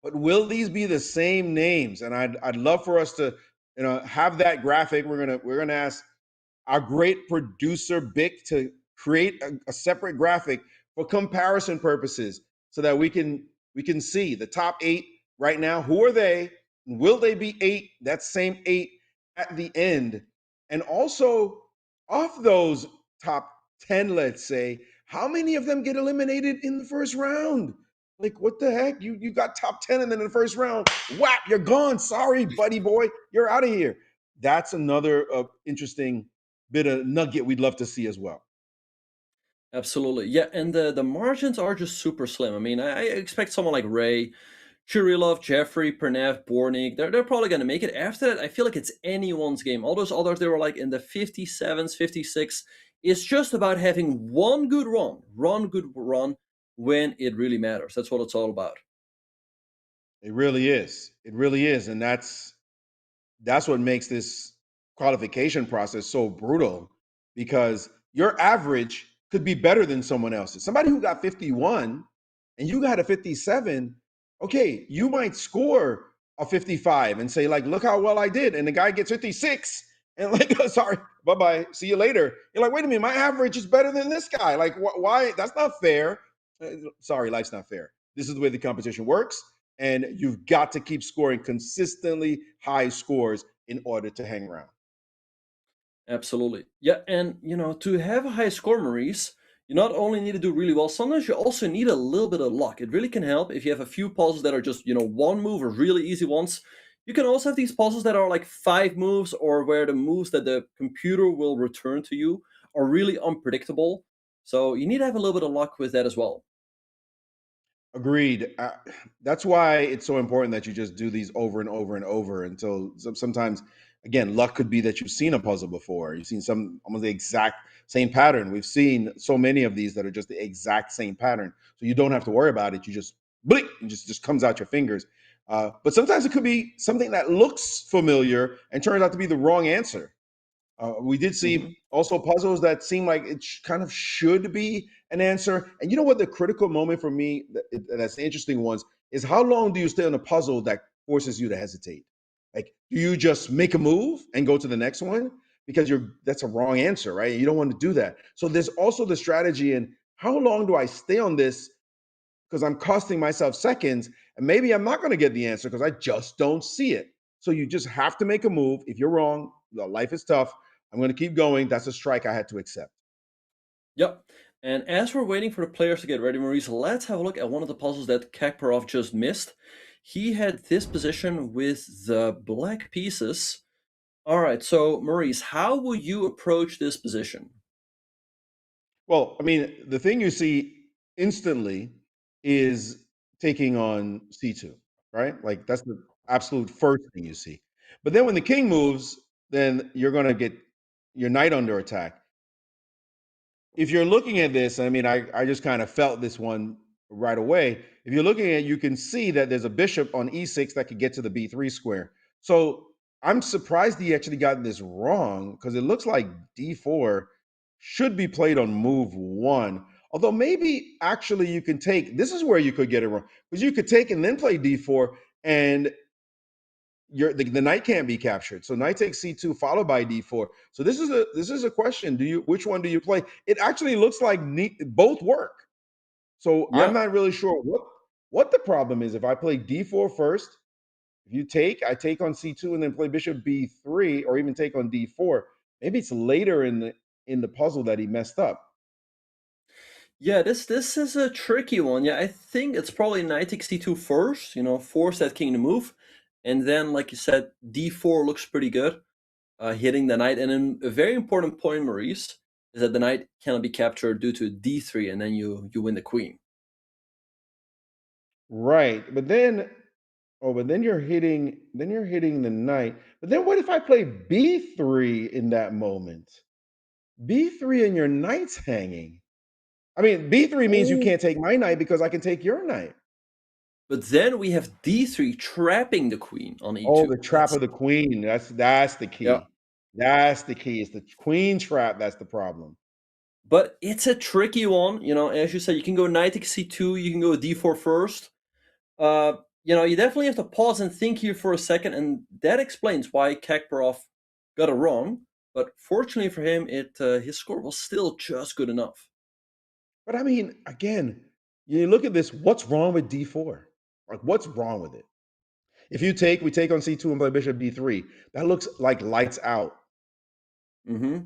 but will these be the same names? And I'd love for us to have that graphic. We're gonna ask our great producer Bick to create a separate graphic for comparison purposes so that we can see the top 8 right now. Who are they? Will they be 8? That same 8 at the end. And also, of those top 10, let's say, how many of them get eliminated in the first round? Like, what the heck? You got top 10, and then in the first round, whap, you're gone. Sorry, buddy boy, you're out of here. That's another interesting bit of nugget we'd love to see as well. Absolutely. Yeah, and the margins are just super slim. I mean, I expect someone like Ray, Churilov, Jeffrey, Pernev, Bornik, they're probably going to make it. After that, I feel like it's anyone's game. All those others, they were like in the 57s, 56. It's just about having one good run when it really matters. That's what it's all about. It really is. It really is, and that's what makes this qualification process so brutal because your average could be better than someone else's. Somebody who got 51 and you got a 57, okay, you might score a 55 and say, like, look how well I did. And the guy gets 56 and like, sorry, bye-bye, see you later. You're like, wait a minute, my average is better than this guy. Like, why? That's not fair. Sorry, life's not fair. This is the way the competition works, and you've got to keep scoring consistently high scores in order to hang around. Absolutely. Yeah, and to have a high score, Maurice, you not only need to do really well, sometimes you also need a little bit of luck. It really can help if you have a few puzzles that are just, one move or really easy ones. You can also have these puzzles that are like 5 moves, or where the moves that the computer will return to you are really unpredictable. So you need to have a little bit of luck with that as well. Agreed. That's why it's so important that you just do these over and over and over until sometimes, again, luck could be that you've seen a puzzle before. You've seen some almost the exact same pattern. We've seen so many of these that are just the exact same pattern. So you don't have to worry about it. You just blink, and just comes out your fingers. But sometimes it could be something that looks familiar and turns out to be the wrong answer. We did hmm see also puzzles that seem like it kind of should be an answer. And you know what? The critical moment for me, that's the interesting ones, is how long do you stay on a puzzle that forces you to hesitate? Like, do you just make a move and go to the next one? Because that's a wrong answer, right? You don't want to do that. So there's also the strategy in how long do I stay on this because I'm costing myself seconds, and maybe I'm not going to get the answer because I just don't see it. So you just have to make a move. If you're wrong, life is tough. I'm going to keep going. That's a strike I had to accept. Yep. And as we're waiting for the players to get ready, Maurice, let's have a look at one of the puzzles that Kasparov just missed. He had this position with the black pieces. All right, so Maurice, how will you approach this position? Well, I mean, the thing you see instantly is taking on C2, right? Like that's the absolute first thing you see. But then when the king moves, then you're going to get your knight under attack. If you're looking at this, I mean, I just kind of felt this one right away. If you're looking at it, you can see that there's a bishop on e6 that could get to the b3 square. So I'm surprised he actually got this wrong because it looks like d4 should be played on move one. Although maybe actually you can take, this is where you could get it wrong because you could take and then play d4 and the knight can't be captured. So knight takes c2 followed by d4. So this is a question. Which one do you play? It actually looks like both work. So I'm Yeah. not really sure what the problem is. If I play d4 first, if you take, I take on c2 and then play bishop b3 or even take on d4. Maybe it's later in the puzzle that he messed up. Yeah, this is a tricky one. Yeah, I think it's probably knight takes c2 first, force that king to move. And then, like you said, d4 looks pretty good, hitting the knight. And then a very important point, Maurice, is that the knight cannot be captured due to d3, and then you win the queen. Right. But then you're hitting the knight. But then what if I play b3 in that moment? B3 and your knight's hanging. I mean, B3 means you Oh. can't take my knight because I can take your knight. But then we have d3 trapping the queen on Oh, e2. the trap of the queen. That's the Yeah. key. That's the key. It's the queen trap that's the problem. But it's a tricky one. As you said, you can go knight takes c2, you can go d4 first. Uh, you definitely have to pause and think here for a second, and that explains why Kasparov got it wrong. But fortunately for him, his score was still just good enough. But I mean, again, you look at this, what's wrong with D4? Like, what's wrong with it? If we take on C2 and play bishop D3. That looks like lights out. hmm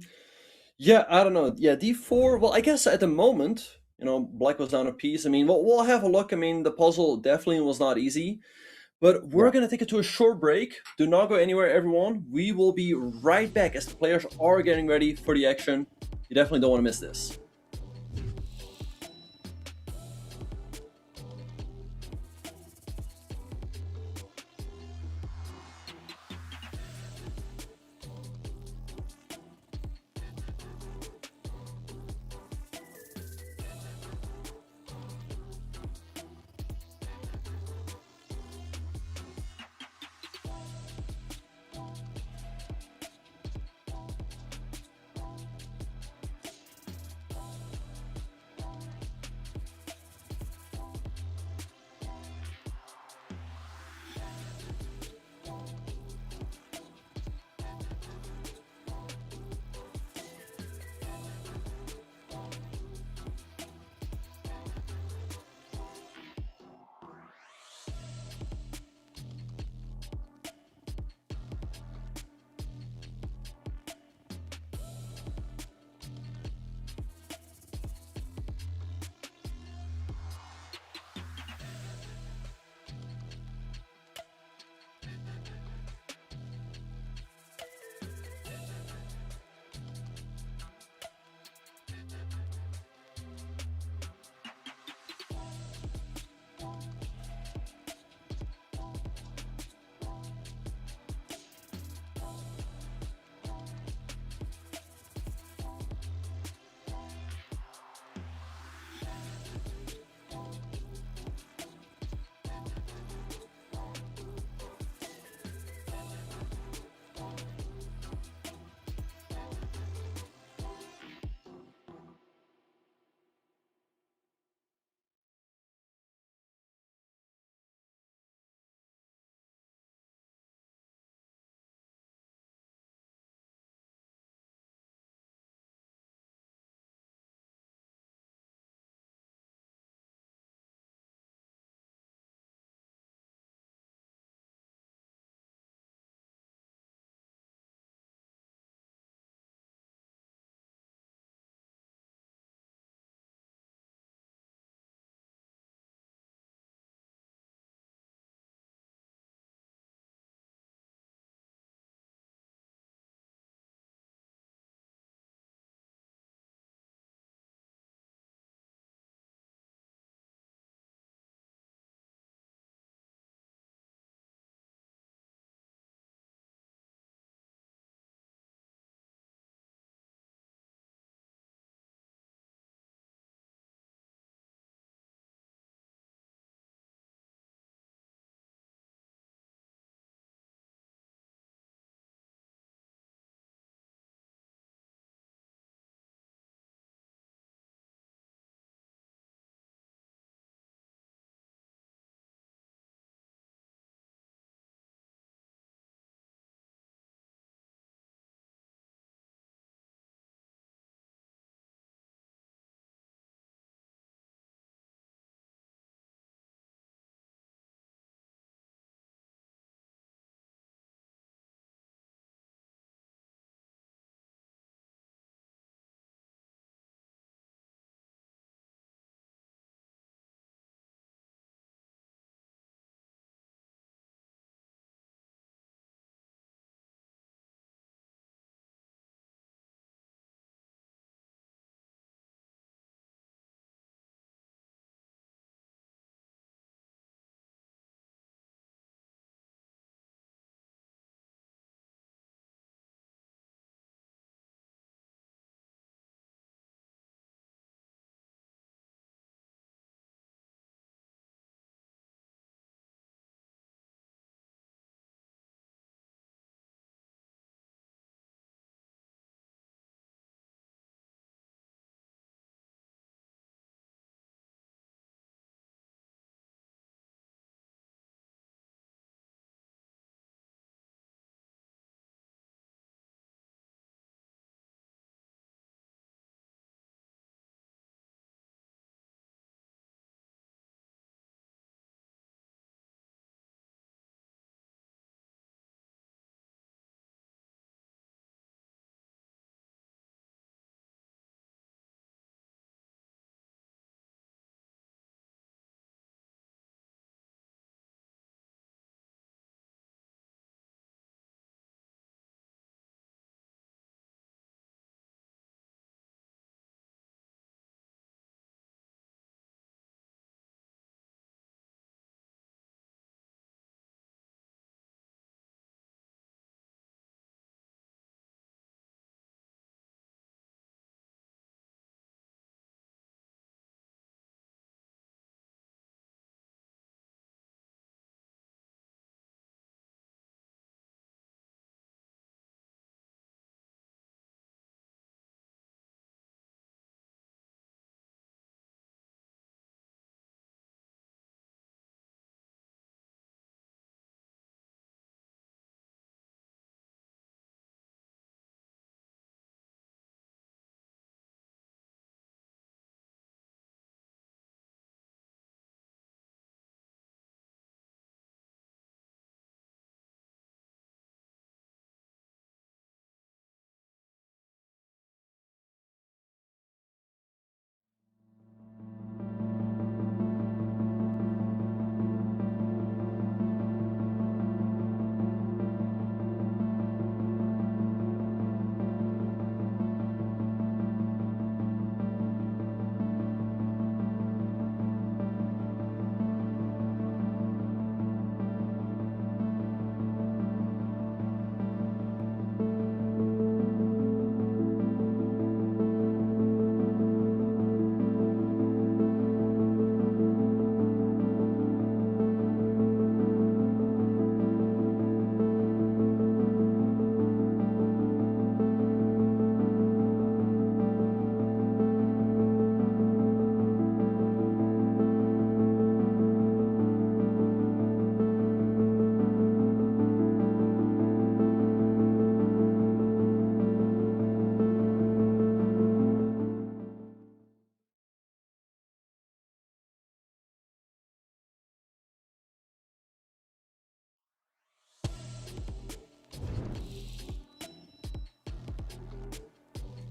Yeah, I don't know. Yeah, d4. Well, I guess at the moment, black was down a piece. I mean, we'll have a look. I mean, the puzzle definitely was not easy. But we're Yeah. going to take it to a short break. Do not go anywhere, everyone. We will be right back as the players are getting ready for the action. You definitely don't want to miss this.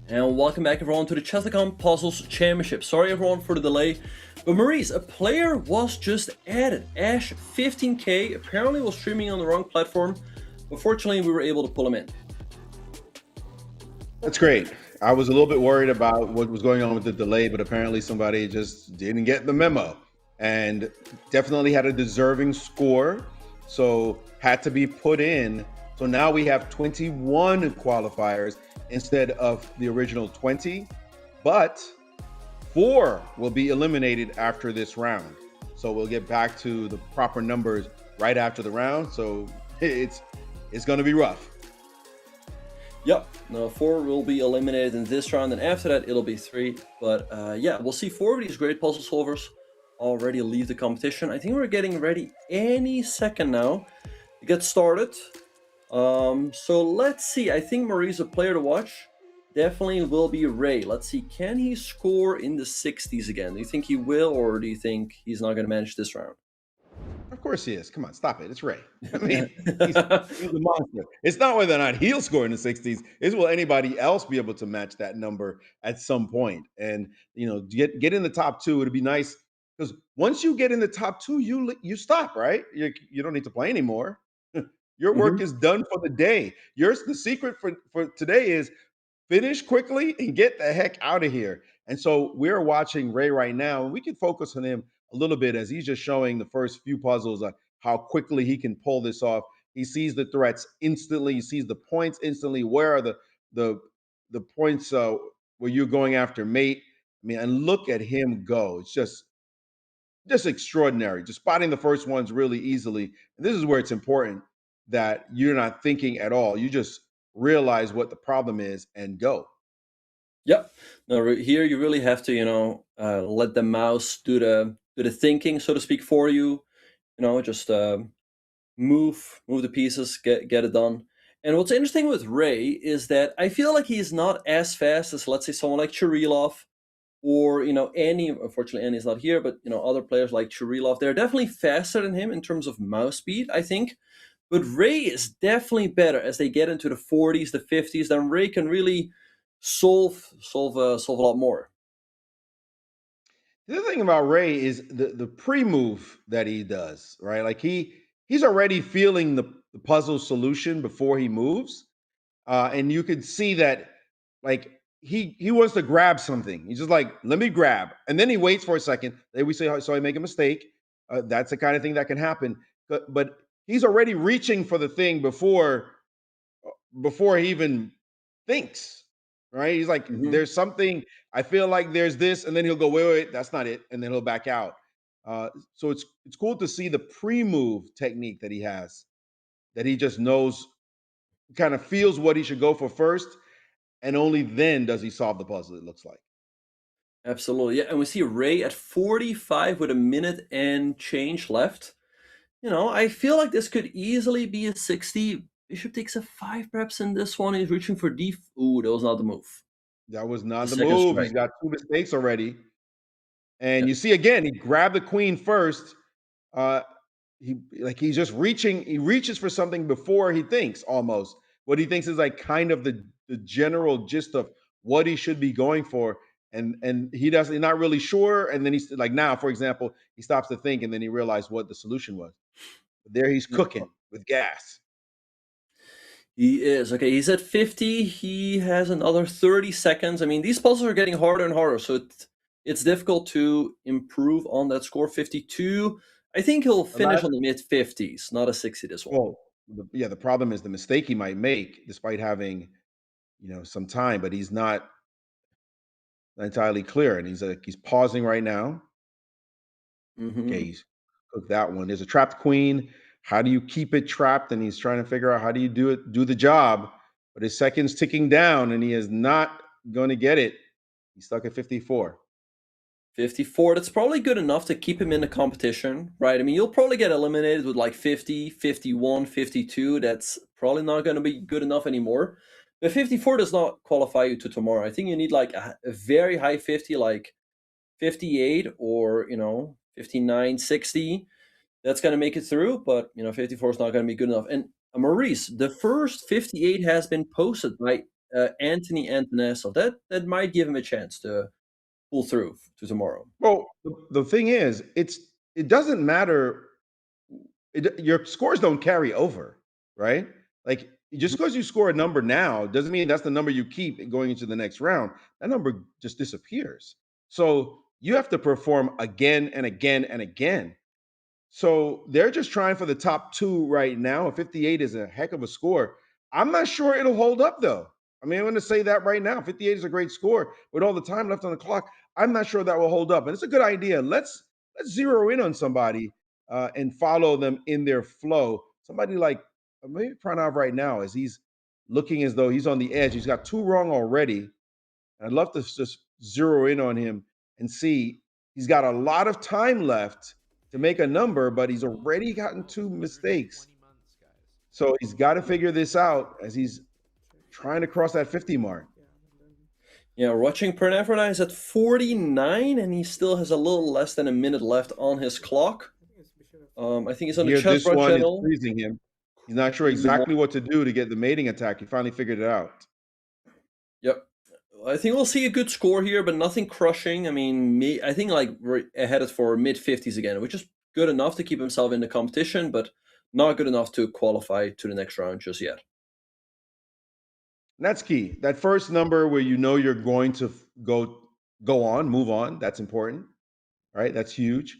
And welcome back everyone to the Chess.com Puzzles Championship. Sorry everyone for the delay, but Maurice, a player was just added. Ash 15k apparently was streaming on the wrong platform, but fortunately we were able to pull him in. That's great. I was a little bit worried about what was going on with the delay, but apparently somebody just didn't get the memo and definitely had a deserving score. So had to be put in. So now we have 21 qualifiers instead of the original 20, but 4 will be eliminated after this round. So we'll get back to the proper numbers right after the round. So it's going to be rough. Yep, no, 4 will be eliminated in this round, and after that it'll be 3. But yeah, we'll see 4 of these great puzzle solvers already leave the competition. I think we're getting ready any second now to get started. So let's see. I think Marie's a player to watch. Definitely will be Ray. Let's see, can he score in the 60s again? Do you think he will, or do you think he's not going to manage this round? Of course he is. Come on, stop it. It's Ray. I mean, he's a monster. It's not whether or not he'll score in the 60s. It's will anybody else be able to match that number at some point. And get in the top 2. It'd be nice because once you get in the top 2, you stop, right? You don't need to play anymore. Your work is done for the day. The secret for today is finish quickly and get the heck out of here. And so we're watching Ray right now, and we can focus on him a little bit as he's just showing the first few puzzles how quickly he can pull this off. He sees the threats instantly. He sees the points instantly. Where are the points where you're going after mate? I mean, and look at him go. It's just extraordinary. Just spotting the first ones really easily. And this is where it's important that you're not thinking at all. You just realize what the problem is and go. Yep. No, here you really have to, let the mouse do the thinking, so to speak, for you. Just move the pieces, get it done. And what's interesting with Ray is that I feel like he's not as fast as, let's say, someone like Churilov or Annie. Unfortunately, Annie's not here, but other players like Churilov, they're definitely faster than him in terms of mouse speed, I think. But Ray is definitely better as they get into the 40s, the 50s. Then Ray can really solve a lot more. The other thing about Ray is the pre-move that he does, right? Like he's already feeling the puzzle solution before he moves. And you can see that like he wants to grab something. He's just like, let me grab. And then he waits for a second. Then we say, so I make a mistake. That's the kind of thing that can happen. But he's already reaching for the thing before he even thinks, right? He's like, Hmm. there's something, I feel like there's this, and then he'll go, wait, that's not it, and then he'll back out. So it's cool to see the pre-move technique that he has, that he just knows, kind of feels what he should go for first, and only then does he solve the puzzle, it looks like. Absolutely. Yeah. And we see Ray at 45 with a minute and change left. I feel like this could easily be a 60. Bishop takes a 5 perhaps in this one. He's reaching for d. Ooh, that was not the move. That was The not the second move. He's strike. got 2 mistakes already. And Yeah. you see again, he grabbed the queen first. Uh, he's just reaching. He reaches for something before he thinks. Almost what he thinks is like kind of the general gist of what he should be going for, and he doesn't. He's not really sure. And then he's like, now, for example, he stops to think, and then he realized what the solution was. There he's Yeah. cooking with gas. He is. Okay, he's at 50. He has another 30 seconds. I mean, these puzzles are getting harder and harder, so it's difficult to improve on that score. 52. I think he'll The finish last, on the mid 50s, not a 60 this one. well, the problem is the mistake he might make, despite having some time, but he's not entirely clear, and he's pausing right now. Okay, Hmm. he's cooked that one. There's a trapped queen. How do you keep it trapped? And he's trying to figure out how do you do the job. But his second's ticking down, and he is not going to get it. He's stuck at 54. 54, that's probably good enough to keep him in the competition, right? I mean, you'll probably get eliminated with like 50, 51, 52. That's probably not going to be good enough anymore. But 54 does not qualify you to tomorrow. I think you need like a very high 50, like 58 or, 59, 60. That's going to make it through, but, 54 is not going to be good enough. And Maurice, the first 58 has been posted by Anthony Antonesov. That might give him a chance to pull through to tomorrow. Well, the thing is, it doesn't matter. Your scores don't carry over, right? Like just because you score a number now doesn't mean that's the number you keep going into the next round. That number just disappears. So you have to perform again and again and again. So they're just trying for the top two right now. 58 is a heck of a score. I'm not sure it'll hold up though. I mean, I'm going to say that right now. 58 is a great score with all the time left on the clock. I'm not sure that will hold up, and it's a good idea. Let's zero in on somebody and follow them in their flow. Somebody like maybe Pranav right now, as he's looking as though he's on the edge. He's got two wrong already. I'd love to just zero in on him and see. He's got a lot of time left to make a number, but he's already gotten two mistakes. So he's got to figure this out as he's trying to cross that 50 mark. Yeah, watching Pranav right now is at 49, and he still has a little less than a minute left on his clock. I think he's on the Here, Chess this one is channel. freezing him. He's not sure exactly what to do to get the mating attack. He finally figured it out. Yep. I think we'll see a good score here, but nothing crushing. I mean, I think like we're headed for mid 50s again, which is good enough to keep himself in the competition, but not good enough to qualify to the next round just yet. And that's key. That first number where you know you're going to go on, move on. That's important, right? That's huge.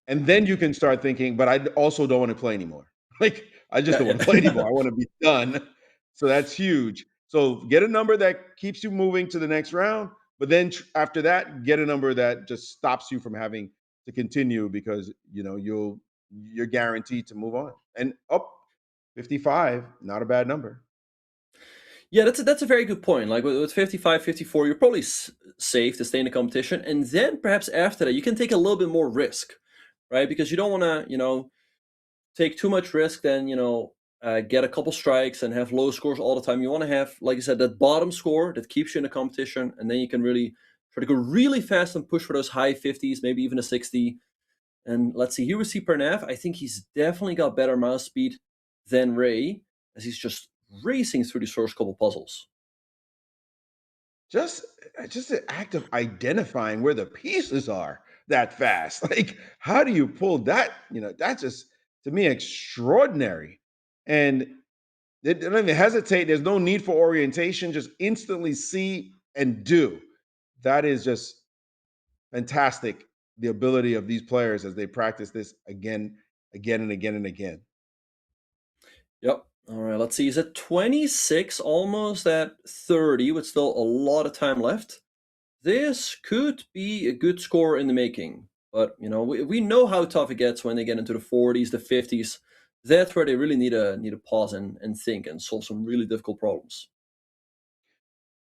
And then you can start thinking, but I also don't want to play anymore. Like I just don't want to play anymore. I want to be done. So that's huge. So get a number that keeps you moving to the next round, but then after that, get a number that just stops you from having to continue because you know you're guaranteed to move on. And 55, not a bad number. Yeah, that's a very good point. Like with 55, 54, you're probably safe to stay in the competition, and then perhaps after that, you can take a little bit more risk, right? Because you don't want to, take too much risk, then get a couple strikes and have low scores all the time. You want to have, like you said, that bottom score that keeps you in the competition, and then you can really try to go really fast and push for those high 50s, maybe even a 60. And let's see, here we see Pranav. I think he's definitely got better mouse speed than Ray, as he's just racing through these first couple puzzles. Just the act of identifying where the pieces are that fast. Like, how do you pull that? That's just to me extraordinary. And they don't even hesitate. There's no need for orientation. Just instantly see and do. That is just fantastic. The ability of these players as they practice this again, again, and again and again. Yep. All right, let's see. He's at 26, almost at 30, with still a lot of time left. This could be a good score in the making, but we know how tough it gets when they get into the 40s, the 50s. That's where they really need to pause and think and solve some really difficult problems.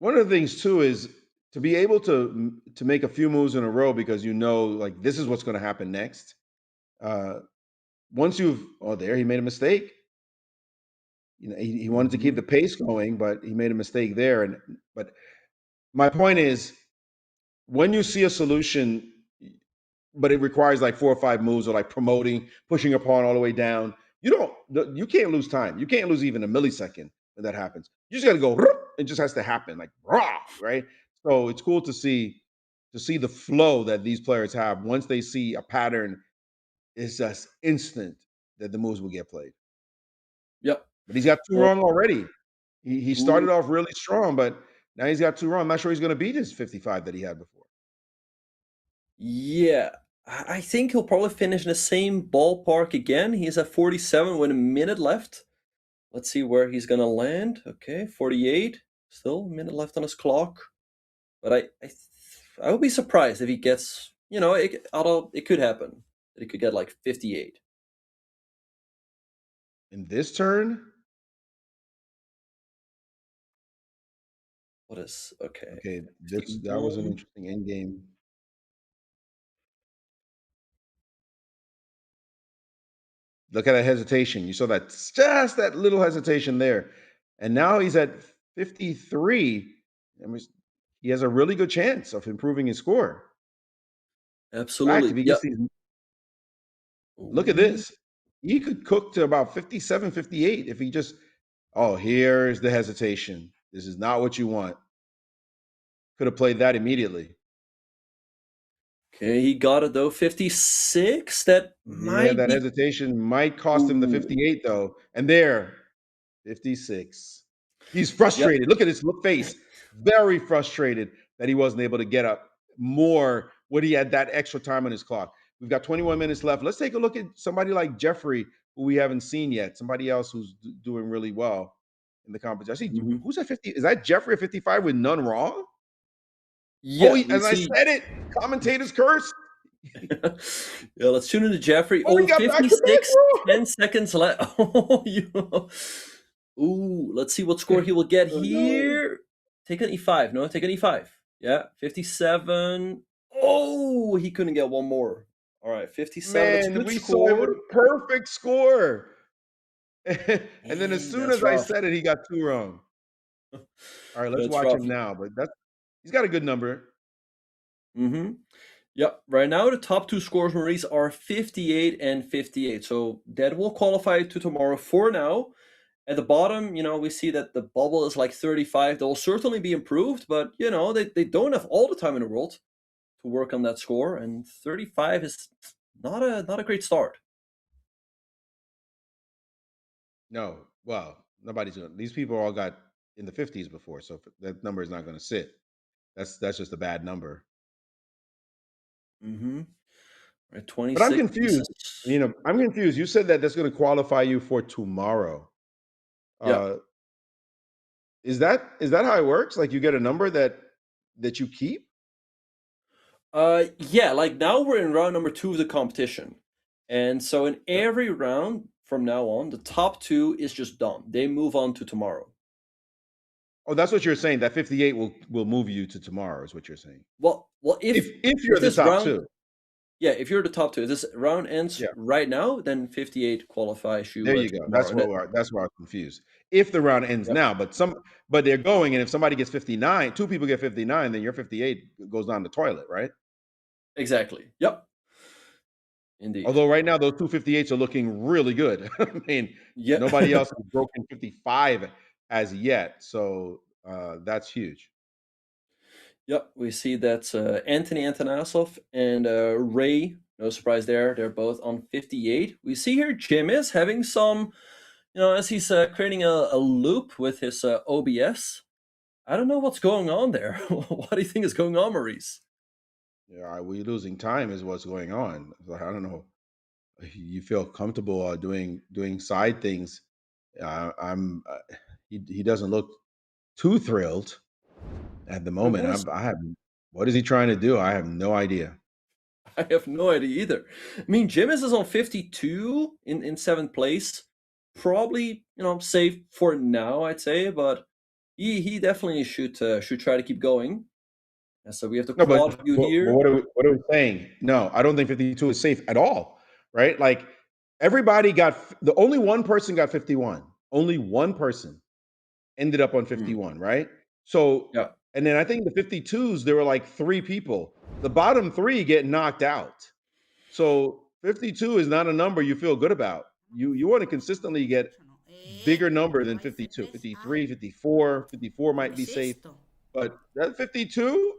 One of the things too is to be able to make a few moves in a row because like this is what's going to happen next. Once there he made a mistake. He wanted to keep the pace going, but he made a mistake there. But my point is, when you see a solution, but it requires like 4 or 5 moves, or like pushing a pawn all the way down, you can't lose time. You can't lose even a millisecond when that happens. You just got to go. It just has to happen, like raw, right? So it's cool to see the flow that these players have. Once they see a pattern, it's just instant that the moves will get played. Yep. But he's got 2 wrong already. He started off really strong, but now he's got 2 wrong. I'm not sure he's going to beat his 55 that he had before. Yeah, I think he'll probably finish in the same ballpark again. He's at 47 with a minute left. Let's see where he's going to land. Okay, 48. Still a minute left on his clock. But I would be surprised if he gets, it could happen that he could get like 58. In this turn? What is, okay. Okay, that was an interesting end game. Look at that hesitation. You saw just that little hesitation there. And now he's at 53. I mean, he has a really good chance of improving his score. Absolutely. If he gets these, look at this. He could cook to about 57, 58 if he just, here's the hesitation. This is not what you want. Could have played that immediately. Okay, he got it though. 56. That Yeah, might that be. hesitation might cost him the Ooh. 58 though. And there, 56. He's Yep. frustrated. Look at his face. Very frustrated that he wasn't able to get up more when he had that extra time on his clock. We've got 21 minutes left. Let's take a look at somebody like Jeffrey, who we haven't seen yet. Somebody else who's doing really well in the competition. I see Mhm. who's at 50. Is that Jeffrey at 55 with none wrong? Oh, Yeah, we and I see. said it. Commentators curse. Yeah, let's tune into Jeffrey. Oh, Oh, we got back to back 56, 10 seconds left. Oh, Ooh, let's see what score he will get Oh no. here. Take an E5. No, take an E5. Yeah, 57. Oh, he couldn't get one more. All right, 57. That's a Man, good we saw it with score. a perfect score. And then as Dang, soon that's as I rough. said it, he got two wrong. All right, let's That's watch rough. him now. But he's got a good number. Mm-hmm. Yep. Right now, the top two scores, Maurice, are 58 and 58. So that will qualify to tomorrow for now. At the bottom, we see that the bubble is like 35. They'll certainly be improved, but, they don't have all the time in the world to work on that score. And 35 is not a great start. No, well, nobody's gonna. These people all got in the 50s before, so that number is not going to sit. That's just a bad number. Mm-hmm. Right, But I'm 26 confused. pieces. I'm confused. You said that that's going to qualify you for tomorrow. Yeah. Uh, is that how it works? Like you get a number that you keep? Yeah, like now we're in round number 2 of the competition. And so in Yeah. every round from now on, the top 2 is just done. They move on to tomorrow. Oh, that's what you're saying. That 58 will move you to tomorrow. Is what you're saying. Well, If if you're the this top round, two. yeah, if you're the top 2, if this round ends Yeah. right now, then 58 qualifies There you you to go. tomorrow. And That's where I was confused. If the round ends yep, now, but they're going, and if somebody gets 59, two people get 59, then your 58 goes down the toilet, right? exactly. Yep, indeed. Although right now those two 58s are looking really good. I mean, Yeah. nobody else has broken 55 as yet, so that's huge. Yep, we see that Anthony Antonasov and Ray, no surprise there, they're both on 58. We see here Jim is having some, as he's creating a loop with his OBS. I don't know what's going on there. What do you think is going on, Maurice? Yeah, we losing time is what's going on. So I don't know. You feel comfortable doing side things. I'm. He doesn't look too thrilled at the Wait, moment. I have. What is he trying to do? I have no idea. I have no idea either. I mean, Jim is on 52 in seventh place. Probably, safe for now, I'd say, but he definitely should try to keep going. And so we have the No, but, quad view but here. what are we saying? No, I don't think 52 is safe at all. Right? Like everybody got the only one person got 51. Only one person ended up on Hmm. 51, right? So, Yeah, and then I think the 52s, there were like three people. The bottom three get knocked out. So 52 is not a number you feel good about. You want to consistently get bigger number than No hay 52. C3. 53, Ay, 54, 54 ¿dónde might be es safe. esto? But that 52,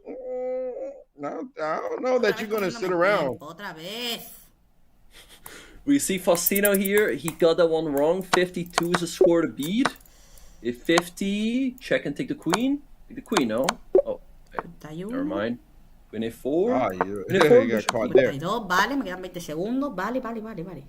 no, I don't know Otra that vez you're gonna cogiéndome sit el around. tiempo, otra vez. we see Faustino here. He got that one wrong. 52 is a score to beat. If 50, check and take the queen. Take the queen, no? Oh, okay, never 51. mind. Queen A4. You, Queen A4, you got bishop caught E4. there. 52, vale, me quedan 20 segundos. Vale, vale, vale, vale.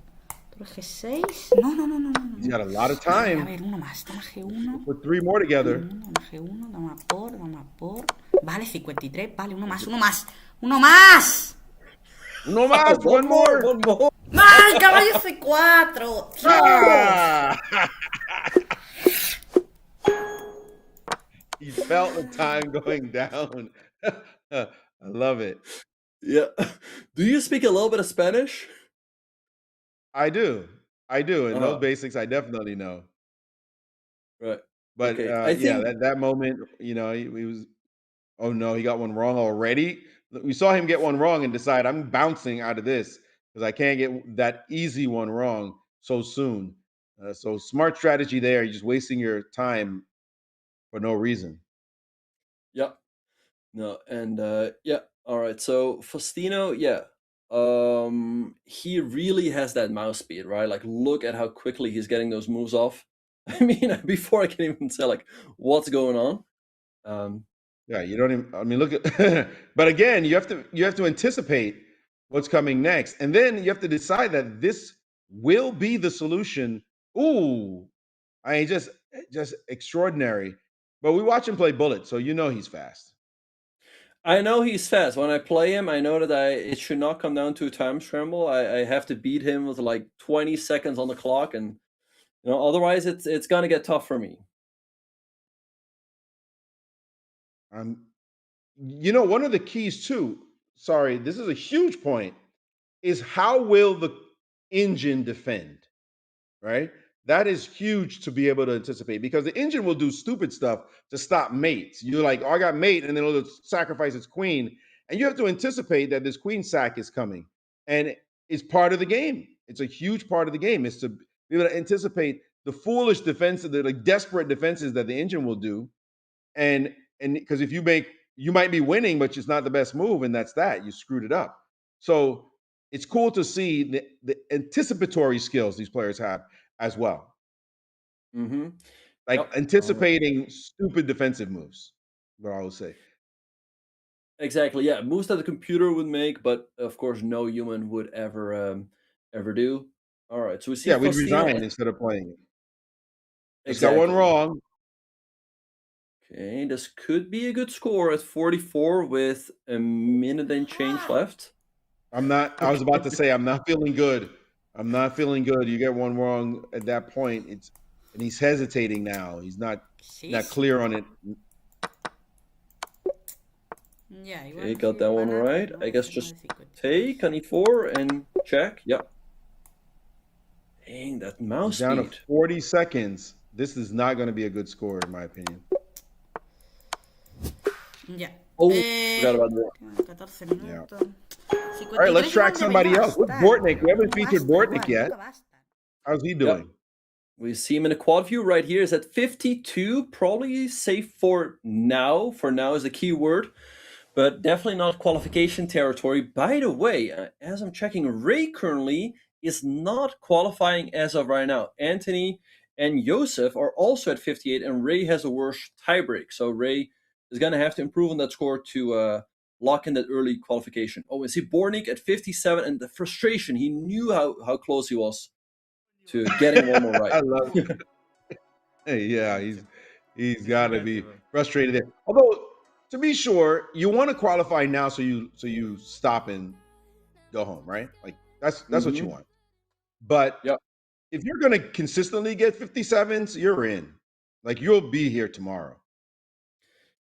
Torre G6. No, no, no, no, no, He's no. got a lot of Vale, a time. ver, uno más. Dama G1. Put three more together. Dama G1, dama por, dama por. Vale, 53. Vale, uno más, uno más. ¡Uno más! No más, one more. One more. ¡Ay, caballo C4! ¡Dios! Ah! He felt the time going down. I love it. Yeah. Do you speak a little bit of Spanish? I do. I do. And those Uh-huh. basics I definitely know. Right. But Okay. I yeah, think that moment, he was, oh no, he got one wrong already. We saw him get one wrong and decide I'm bouncing out of this because I can't get that easy one wrong so soon. So smart strategy there. You're just wasting your time for no reason. Yeah. No, and yeah. All right. So Faustino, yeah. He really has that mouse speed, right? Like look at how quickly he's getting those moves off. I mean, before I can even say like what's going on. Um, Yeah, you don't even. I mean, look at. But again, you have to anticipate what's coming next, and then you have to decide that this will be the solution. Ooh, I mean, just extraordinary. But we watch him play Bullet, so you know he's fast. I know he's fast. When I play him, I know that it should not come down to a time scramble. I have to beat him with like 20 seconds on the clock, and otherwise it's gonna get tough for me. Um, one of the keys too. Sorry, this is a huge point. Is how will the engine defend? Right? That is huge to be able to anticipate because the engine will do stupid stuff to stop mates. You're like, oh, I got mate, and then it'll sacrifice its queen. And you have to anticipate that this queen sack is coming. And it's part of the game. It's a huge part of the game, is to be able to anticipate the foolish defenses, the like desperate defenses that the engine will do. And because if you might be winning, but it's not the best move, and that's that. You screwed it up. So it's cool to see the anticipatory skills these players have as well, Mm-hmm. like Yep. anticipating stupid defensive moves. What I would say. Exactly. Yeah, moves that the computer would make, but of course no human would ever do. All right. So we see Yeah, we'd Faustino. resign instead of playing it. Just got one Exactly. wrong. Okay, this could be a good score at 44 with a minute and change left. I'm not. I was about to say I'm not feeling good. I'm not feeling good. You get one wrong at that point. And he's hesitating now. He's not clear on it. Ya, igual Okay, no got sirve that para one nada, right. pero I vamos a guess hacer just 9.56. take on e4 and check. Yep. Dang, that mouse He's down to speed. 40 seconds. This is not going to be a good score, in my opinion. Ya. Oh, forgot about that. 14 Yeah. minutos. All right, let's 53 track igual somebody debería else. What's bastar, Bortnick? We pero haven't no featured basta Bortnick igual, yet. nunca basta. How's he Yep. doing? We see him in a quad view right here. Is at 52. Probably safe for now. For now is the key word, but definitely not qualification territory. By the way, as I'm checking, Ray currently is not qualifying as of right now. Anthony and Joseph are also at 58, and Ray has a worse tiebreak. So Ray is going to have to improve on that score to lock in that early qualification. Oh, we see Bornik at 57, and the frustration. He knew how close he was to getting one more right. I love it. Hey, yeah, he's got to be frustrated there. Although, to be sure, you want to qualify now, so you stop and go home, right? Like that's what you Mm-hmm. want. But Yep. if you're going to consistently get 57s, you're in. Like you'll be here tomorrow.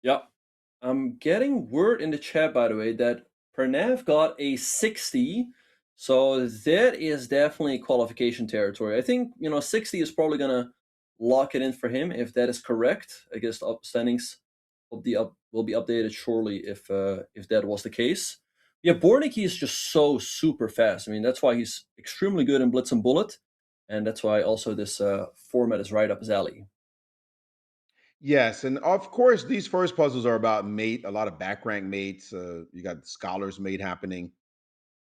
Yep. I'm getting word in the chat, by the way, that Pranav got a 60. So that is definitely qualification territory. I think, 60 is probably going to lock it in for him if that is correct. I guess the standings will be updated shortly if that was the case. Yeah, Bornicki is just so super fast. I mean, that's why he's extremely good in Blitz and Bullet. And that's why also this format is right up his alley. Yes, and of course, these first puzzles are about mate, a lot of back rank mates. You got scholars mate happening.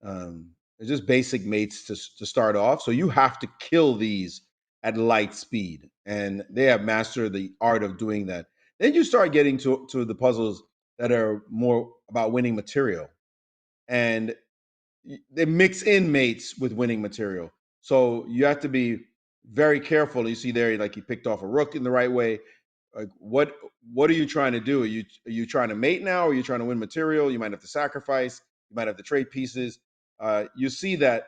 They're just basic mates to start off. So you have to kill these at light speed, and they have mastered the art of doing that. Then you start getting to the puzzles that are more about winning material, and they mix in mates with winning material. So you have to be very careful. You see there, like he picked off a rook in the right way. Like what are you trying to do? Are you trying to mate now, or are you trying to win material? You might have to sacrifice. You might have to trade pieces. You see that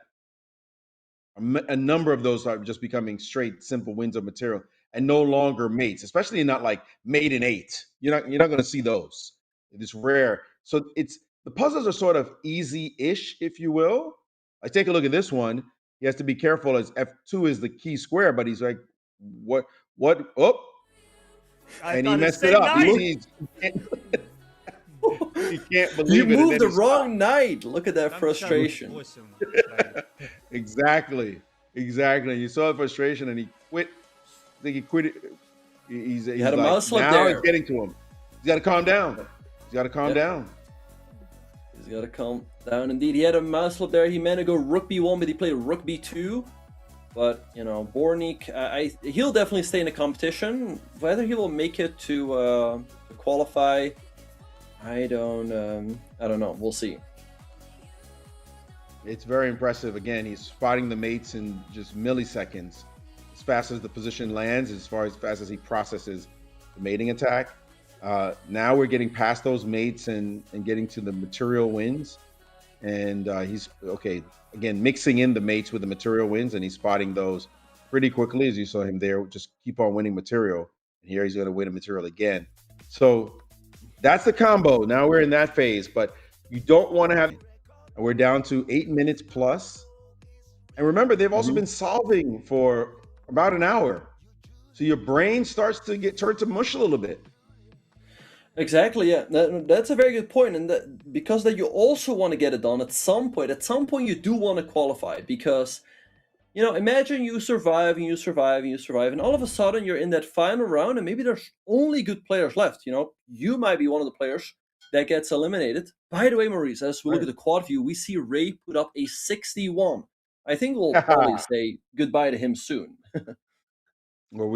a number of those are just becoming straight, simple wins of material and no longer mates, especially not like mate in 8. You're not going to see those. It's rare. So the puzzles are sort of easy-ish, if you will. Like take a look at this one. He has to be careful as F2 is the key square, but he's like, what? Oh, and he messed it up. You see, he can't You believe it. moved the wrong knight. Look at that Там frustration. 58. Exactly. You saw the frustration, and he quit. I think he quit it. He had He's a like, mouse slip now it's there. getting to him. He's got to calm down. He's got to calm Yep. down. He's got to calm down. Indeed, he had a mouse slip there. He meant to go rook b1, but he played rook b2. But Bornik, he'll definitely stay in the competition. Whether he will make it to qualify, I don't know. We'll see. It's very impressive. Again, he's spotting the mates in just milliseconds. As fast as the position lands, as fast as he processes the mating attack. Now we're getting past those mates and getting to the material wins. And he's okay again mixing in the mates with the material wins, and he's spotting those pretty quickly, as you saw him there. Just keep on winning material, and here he's going to win a material again. So that's the combo. Now we're in that phase, but you don't want to have. We're down to 8 minutes plus, and remember they've also been solving for about an hour, so your brain starts to get turned to mush a little bit. Exactly, yeah. That's a very good point, and because that you also want to get it done at some point. At some point, you do want to qualify because, imagine you survive and you survive and you survive, and all of a sudden you're in that final round, and maybe there's only good players left. You might be one of the players that gets eliminated. By the way, Maurice, as we look at the quad view, we see Ray put up a 61. I think we'll probably say goodbye to him soon. Were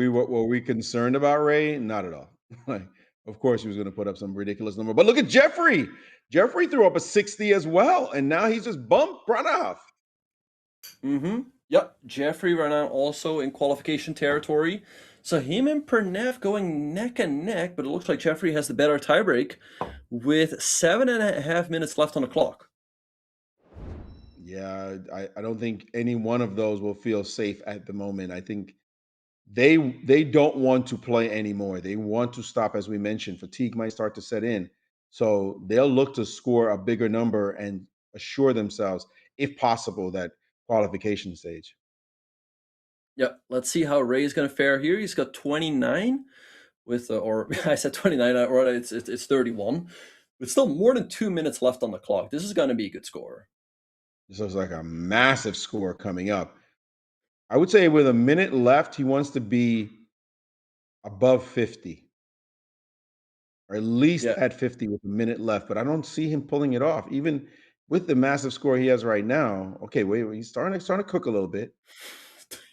we concerned about Ray? Not at all. Like, of course, he was going to put up some ridiculous number. But look at Jeffrey. Jeffrey threw up a 60 as well, and now he's just bumped Pranav. Yep, Jeffrey Renan also in qualification territory. So him and Pranav going neck and neck, but it looks like Jeffrey has the better tiebreak with 7.5 minutes left on the clock. Yeah, I don't think any one of those will feel safe at the moment. I think they don't want to play anymore. They want to stop, as we mentioned. Fatigue might start to set in, so they'll look to score a bigger number and assure themselves, if possible, that qualification stage. Yep, let's see how Ray's going to fare here. He's got 29 with, or I said 29, or it's 31, with still more than 2 minutes left on the clock. This is going to be a good score. This looks like a massive score coming up. I would say with a minute left, he wants to be above 50, or at least Yeah. at 50 with a minute left. But I don't see him pulling it off, even with the massive score he has right now. Okay, wait, he's starting to cook a little bit.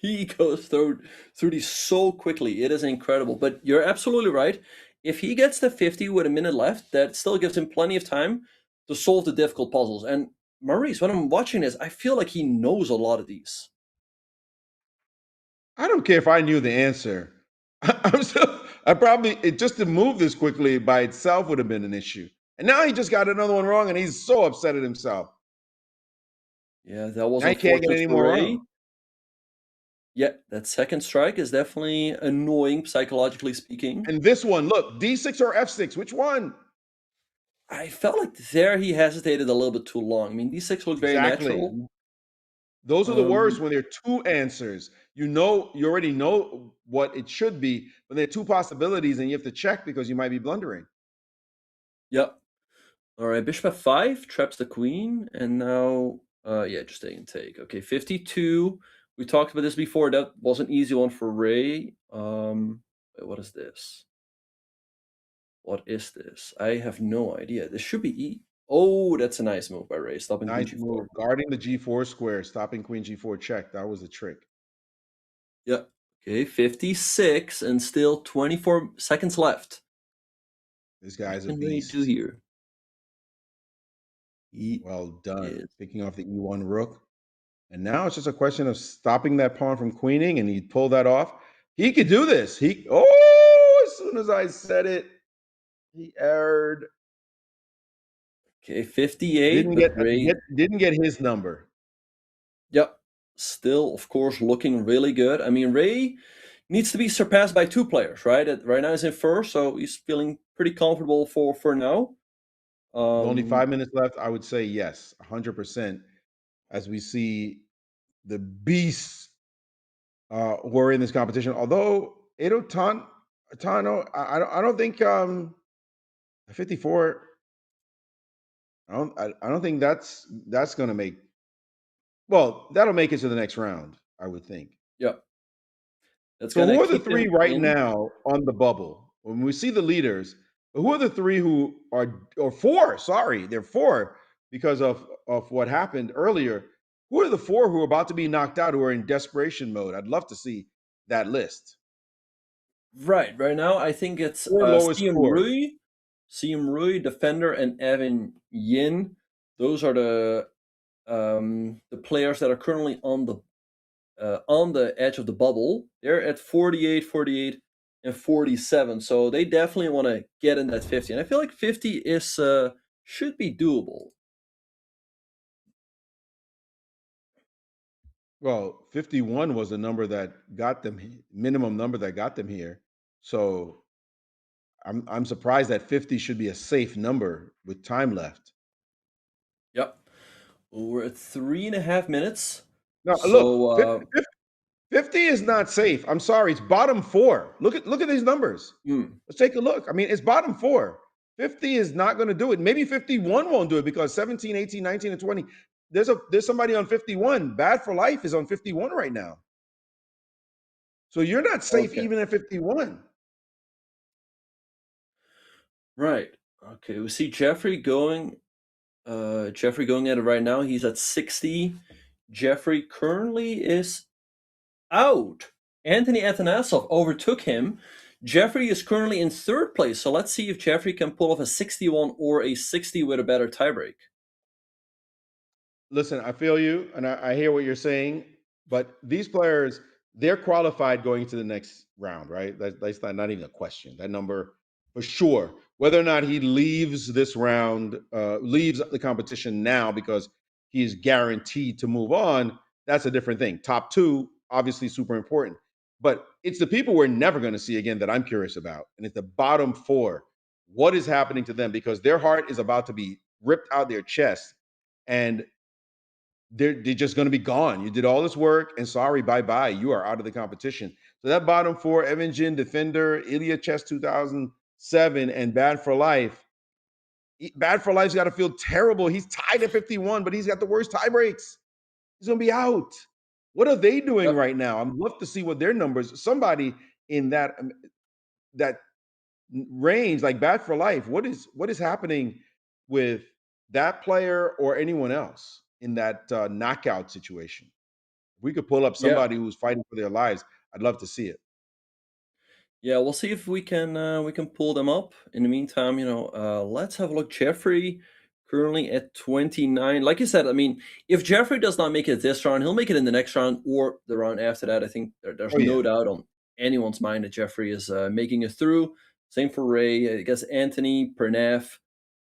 He goes through these so quickly. It is incredible. But you're absolutely right. If he gets to 50 with a minute left, that still gives him plenty of time to solve the difficult puzzles. And Maurice, when I'm watching this, I feel like he knows a lot of these. I don't care if I knew the answer. I probably just to move this quickly by itself would have been an issue. And now he just got another one wrong, and he's so upset at himself. Yeah, that was Now he can't get unfortunate any for more Ray. wrong. Yeah, that second strike is definitely annoying, psychologically speaking. And this one, look, D6 or F6, which one? I felt like there he hesitated a little bit too long. I mean, D6 looked very Exactly. natural. Those are the worst when there are two answers. You already know what it should be, but there are two possibilities, and you have to check because you might be blundering. Yep. All right, bishop f5 traps the queen, and now, yeah, just take and take. Okay, 52. We talked about this before. That was an easy one for Ray. What is this? What is this? I have no idea. This should be E. Oh, that's a nice move by Ray. Stopping queen Nice g4. move. Guarding the G4 square, stopping queen G4 check. That was a trick. Yeah. Okay, 56, and still 24 seconds left. This guy's a What can Ray do beast. here? Well done. Picking off the E1 rook. And now it's just a question of stopping that pawn from queening, and he pulled that off. He could do this. As soon as I said it, he erred. Okay, 58, but Ray... Didn't get his number. Yep. Still, of course, looking really good. I mean, Ray needs to be surpassed by two players, right? Right now he's in first, so he's feeling pretty comfortable for now. With only 5 minutes left, I would say yes, 100%. As we see the beasts who are in this competition. Although Edo Tano, I don't think 54. I don't think that's going to make. Well, that'll make it to the next round, I would think. Yep. That's So gonna who are the keep three him right in. now on the bubble? When we see the leaders, who are the three who are, or four? Sorry, they're four because of what happened earlier. Who are the four who are about to be knocked out who are in desperation mode? I'd love to see that list. Right now I think it's Four lowest CM score. Rui, Defender, and Evan Yin. Those are the players that are currently on the edge of the bubble. They're at 48, 48, and 47. So they definitely want to get in that 50. And I feel like 50 is should be doable. Well, 51 was the number that got them minimum number that got them here. So I'm surprised that 50 should be a safe number with time left. Yep. We're at 3.5 minutes. Now, So look, 50 is not safe. I'm sorry, it's bottom four. Look at these numbers. hmm, Let's take a look. I mean, it's bottom four. 50 is not going to do it. Maybe 51 won't do it because 17, 18, 19, and 20. There's somebody on 51. Bad for Life is on 51 right now. So you're not safe okay. even at 51. Right. Okay. We see Jeffrey going at it right now. He's at 60. Jeffrey currently is out. Anthony Atanasov overtook him. Jeffrey is currently in third place, so let's see if Jeffrey can pull off a 61 or a 60 with a better tiebreak. Listen, I feel you, and I hear what you're saying, but these players, they're qualified going to the next round, right? That's not even a question. That number for sure. Whether or not he leaves this round, leaves the competition now because he is guaranteed to move on, that's a different thing. Top two, obviously super important. But it's the people we're never going to see again that I'm curious about. And it's the bottom four. What is happening to them? Because their heart is about to be ripped out their chest. And they're just going to be gone. You did all this work, and sorry, bye bye. You are out of the competition. So that bottom four: Evan Jin, Defender, Ilya Chess 2007, and Bad for Life. Bad for Life's got to feel terrible. He's tied at 51, but he's got the worst tie breaks. He's going to be out. What are they doing Yep. right now? I'd love to see what their numbers. Somebody in that range, like Bad for Life. What is happening with that player or anyone else in that knockout situation? If we could pull up Yeah. somebody who's fighting for their lives, I'd love to see it. Yeah, we'll see if we can pull them up. In the meantime, let's have a look. Jeffrey currently at 29. Like you said, I mean, if Jeffrey does not make it this round, he'll make it in the next round or the round after that. I think there's Oh yeah, no doubt on anyone's mind that Jeffrey is making it through. Same for Ray. I guess Anthony, Pranav,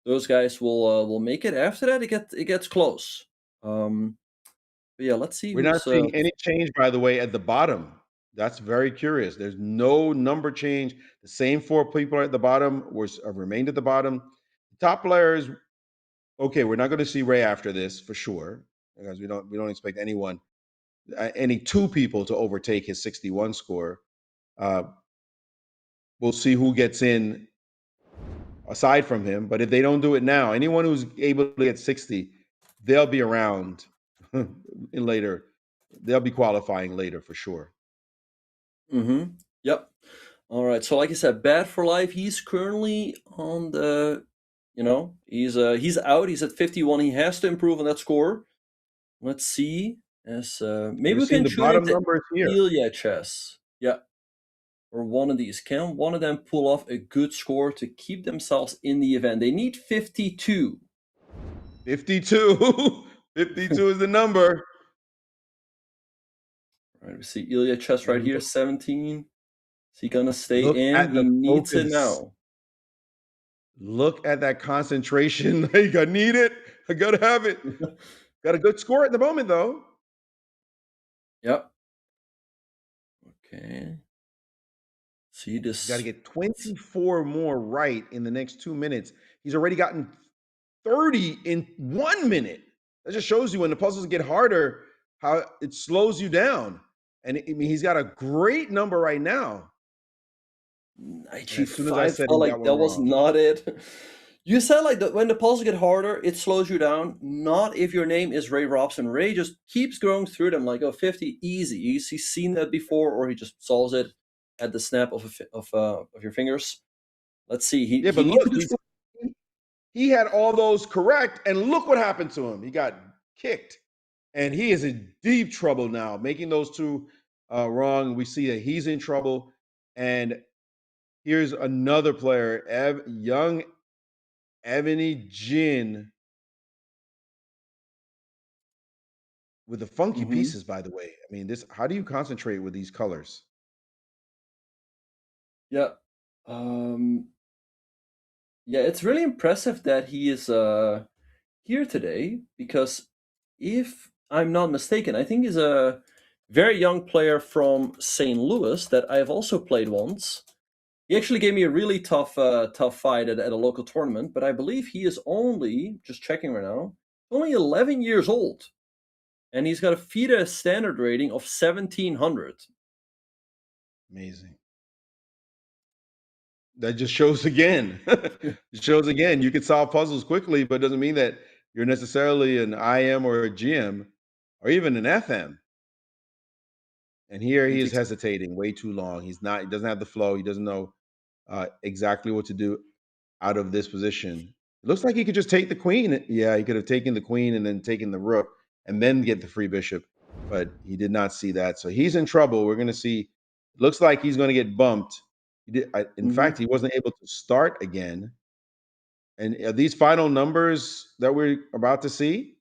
those guys will make it. After that, it gets close. But yeah, let's see we're not who's seeing any change, by the way, at the bottom. That's very curious. There's no number change. The same four people at the bottom have remained at the bottom. The top players, okay, we're not going to see Ray after this for sure because we don't expect any two people to overtake his 61 score. Uh, we'll see who gets in aside from him. But if they don't do it now, anyone who's able to get 60, they'll be around in later. They'll be qualifying later for sure. Yep. All right. So like I said, Bad for Life, he's currently on the he's out. He's at 51. He has to improve on that score. Let's see. As maybe We're we seeing can the tune bottom into numbers here. Ilya Chess. Yeah. Or one of these. Can one of them pull off a good score to keep themselves in the event? They need 52. 52. 52 is the number. All right, we see Ilya Chess right And here, 17. Is he gonna stay look in? at He the needs it focus. now. Look at that concentration. Like, I need it. I gotta have it. Got a good score at the moment, though. Yep. Okay. See He's got to this. get 24 more right in the next 2 minutes. He's already gotten 30 in 1 minute. That just shows you when the puzzles get harder, how it slows you down. And I mean, he's got a great number right now. Knight And as soon as I g5 said felt he got like one that was wrong, not it. You said like when the puzzles get harder, it slows you down. Not if your name is Ray Robson. Ray just keeps going through them like, oh, 50, easy. He's seen that before, or he just solves it at the snap of your fingers. Let's see. He Yeah, he but needs to look, do. he had all those correct, and look what happened to him. He got kicked, and he is in deep trouble now, making those two wrong. We see that he's in trouble, and here's another player, young Ebony Jin, with the funky Mhm. pieces. By the way, I mean this. How do you concentrate with these colors? Yeah. Um, yeah, it's really impressive that he is here today because if I'm not mistaken, I think he's a very young player from St. Louis that I've also played once. He actually gave me a really tough fight at a local tournament, but I believe he is only, just checking right now, only 11 years old. And he's got a FIDE standard rating of 1700. Amazing. That just shows again. It shows again you can solve puzzles quickly, but it doesn't mean that you're necessarily an IM or a GM or even an FM. And here he is Indeed. hesitating way too long. He doesn't have the flow. He doesn't know exactly what to do out of this position. It looks like he could just take the queen. Yeah, he could have taken the queen and then taken the rook and then get the free bishop, but he did not see that. So he's in trouble. We're going to see. It looks like he's going to get bumped. In Mhm. fact, he wasn't able to start again. And are these final numbers that we're about to see?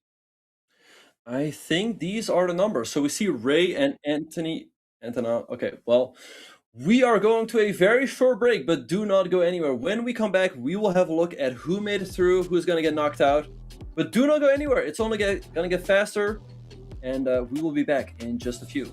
I think these are the numbers. So we see Ray and Antona. Okay, well, we are going to a very short break, but do not go anywhere. When we come back, we will have a look at who made it through, who's going to get knocked out. But do not go anywhere. It's only going to get faster, and we will be back in just a few.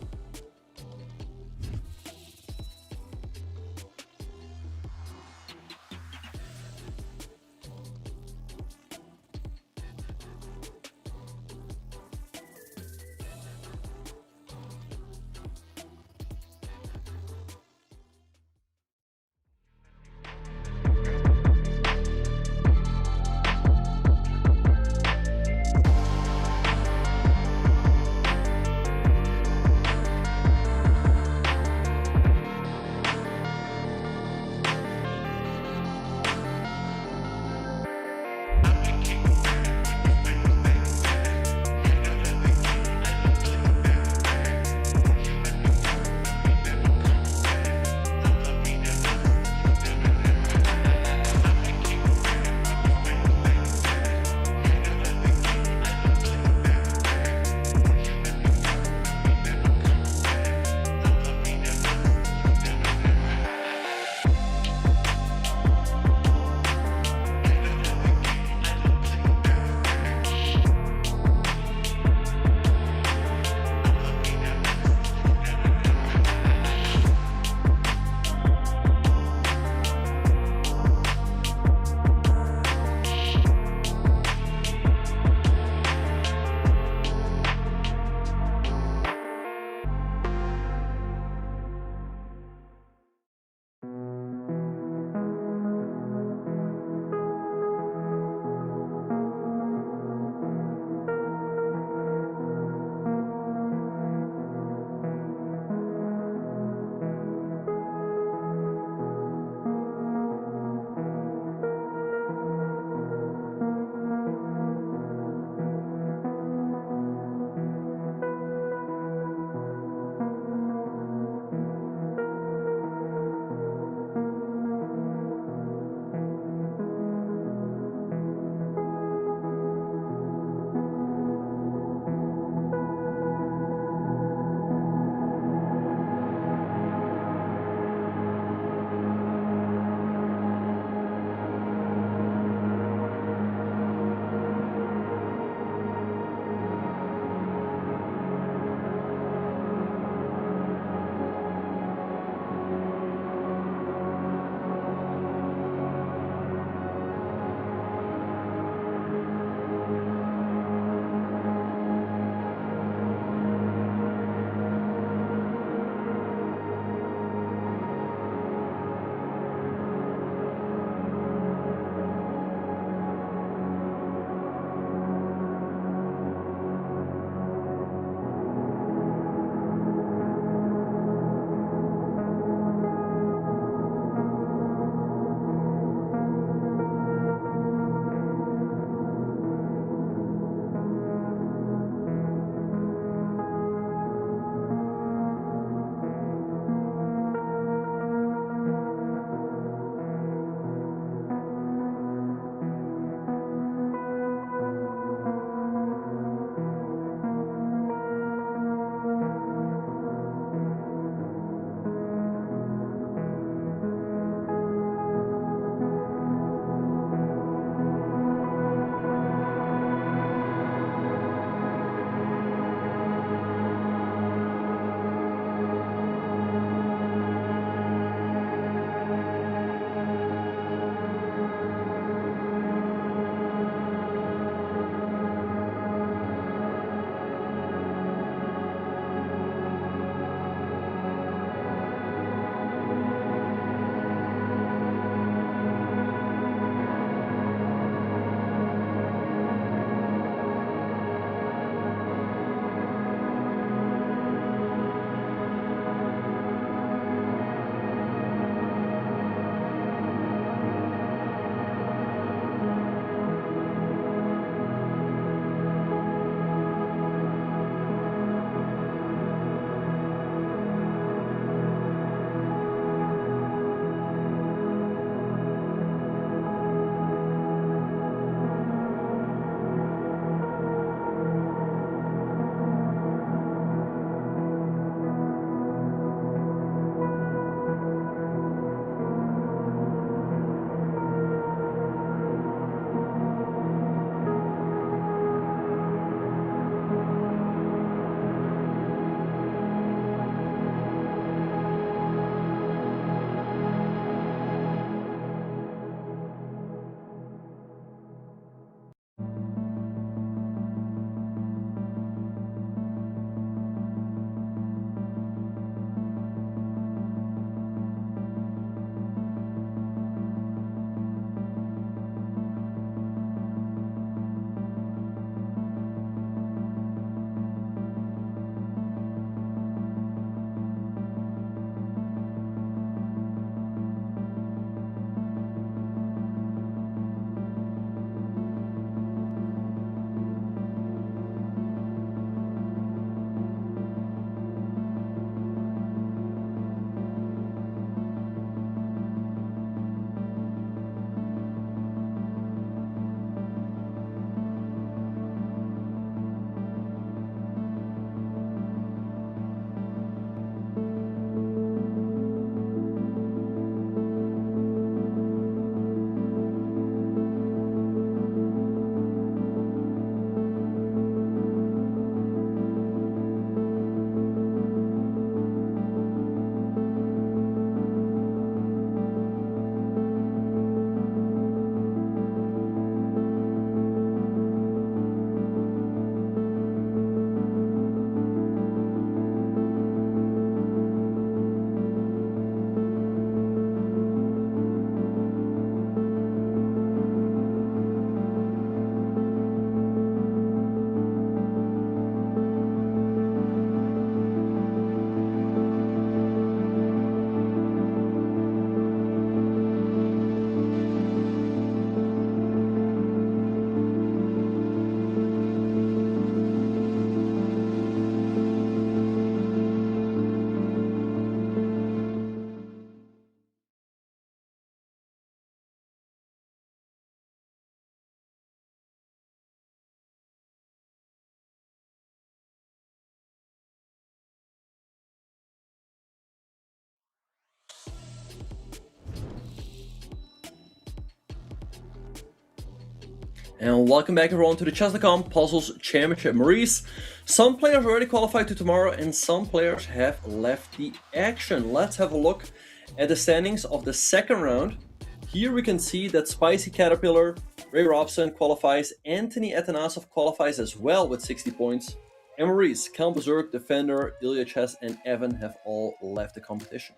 And welcome back everyone to the Chess.com Puzzles Championship. Maurice, some players already qualified to tomorrow and some players have left the action. Let's have a look at the standings of the second round. Here we can see that Spicy Caterpillar, Ray Robson qualifies, Anthony Atanasov qualifies as well with 60 points, and Maurice, Count Berserk, Defender, Ilya Chess, and Evan have all left the competition.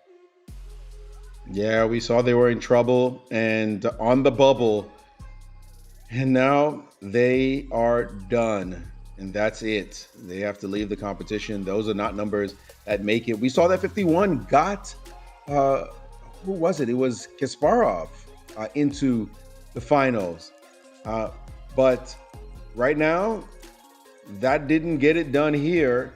Yeah, we saw they were in trouble and on the bubble. And now they are done. And that's it. They have to leave the competition. Those are not numbers that make it. We saw that 51 got, who was it? It was Kasparov into the finals. But right now, that didn't get it done here.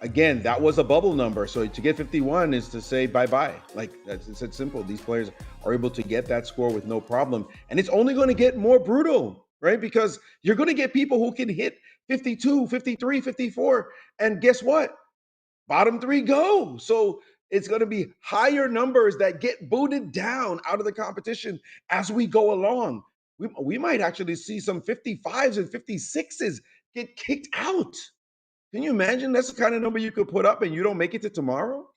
Again, that was a bubble number. So to get 51 is to say bye-bye. Like, it's that simple. These players are able to get that score with no problem. And it's only going to get more brutal, right? Because you're going to get people who can hit 52, 53, 54. And guess what? Bottom three go. So it's going to be higher numbers that get booted down out of the competition as we go along. We might actually see some 55s and 56s get kicked out. Can you imagine that's the kind of number you could put up and you don't make it to tomorrow?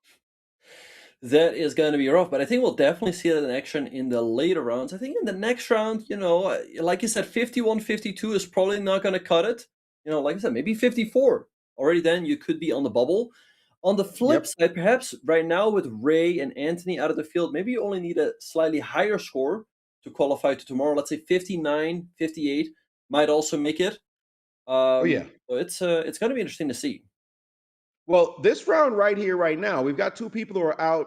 That is going to be rough, but I think we'll definitely see that in action in the later rounds. I think in the next round, like you said, 51, 52 is probably not going to cut it. Like I said, maybe 54. Already then you could be on the bubble. On the flip side, perhaps right now with Ray and Anthony out of the field, maybe you only need a slightly higher score to qualify to tomorrow. Let's say 59, 58 might also make it. Oh yeah. So it's going to be interesting to see. Well, this round right here, right now, we've got two people who are out.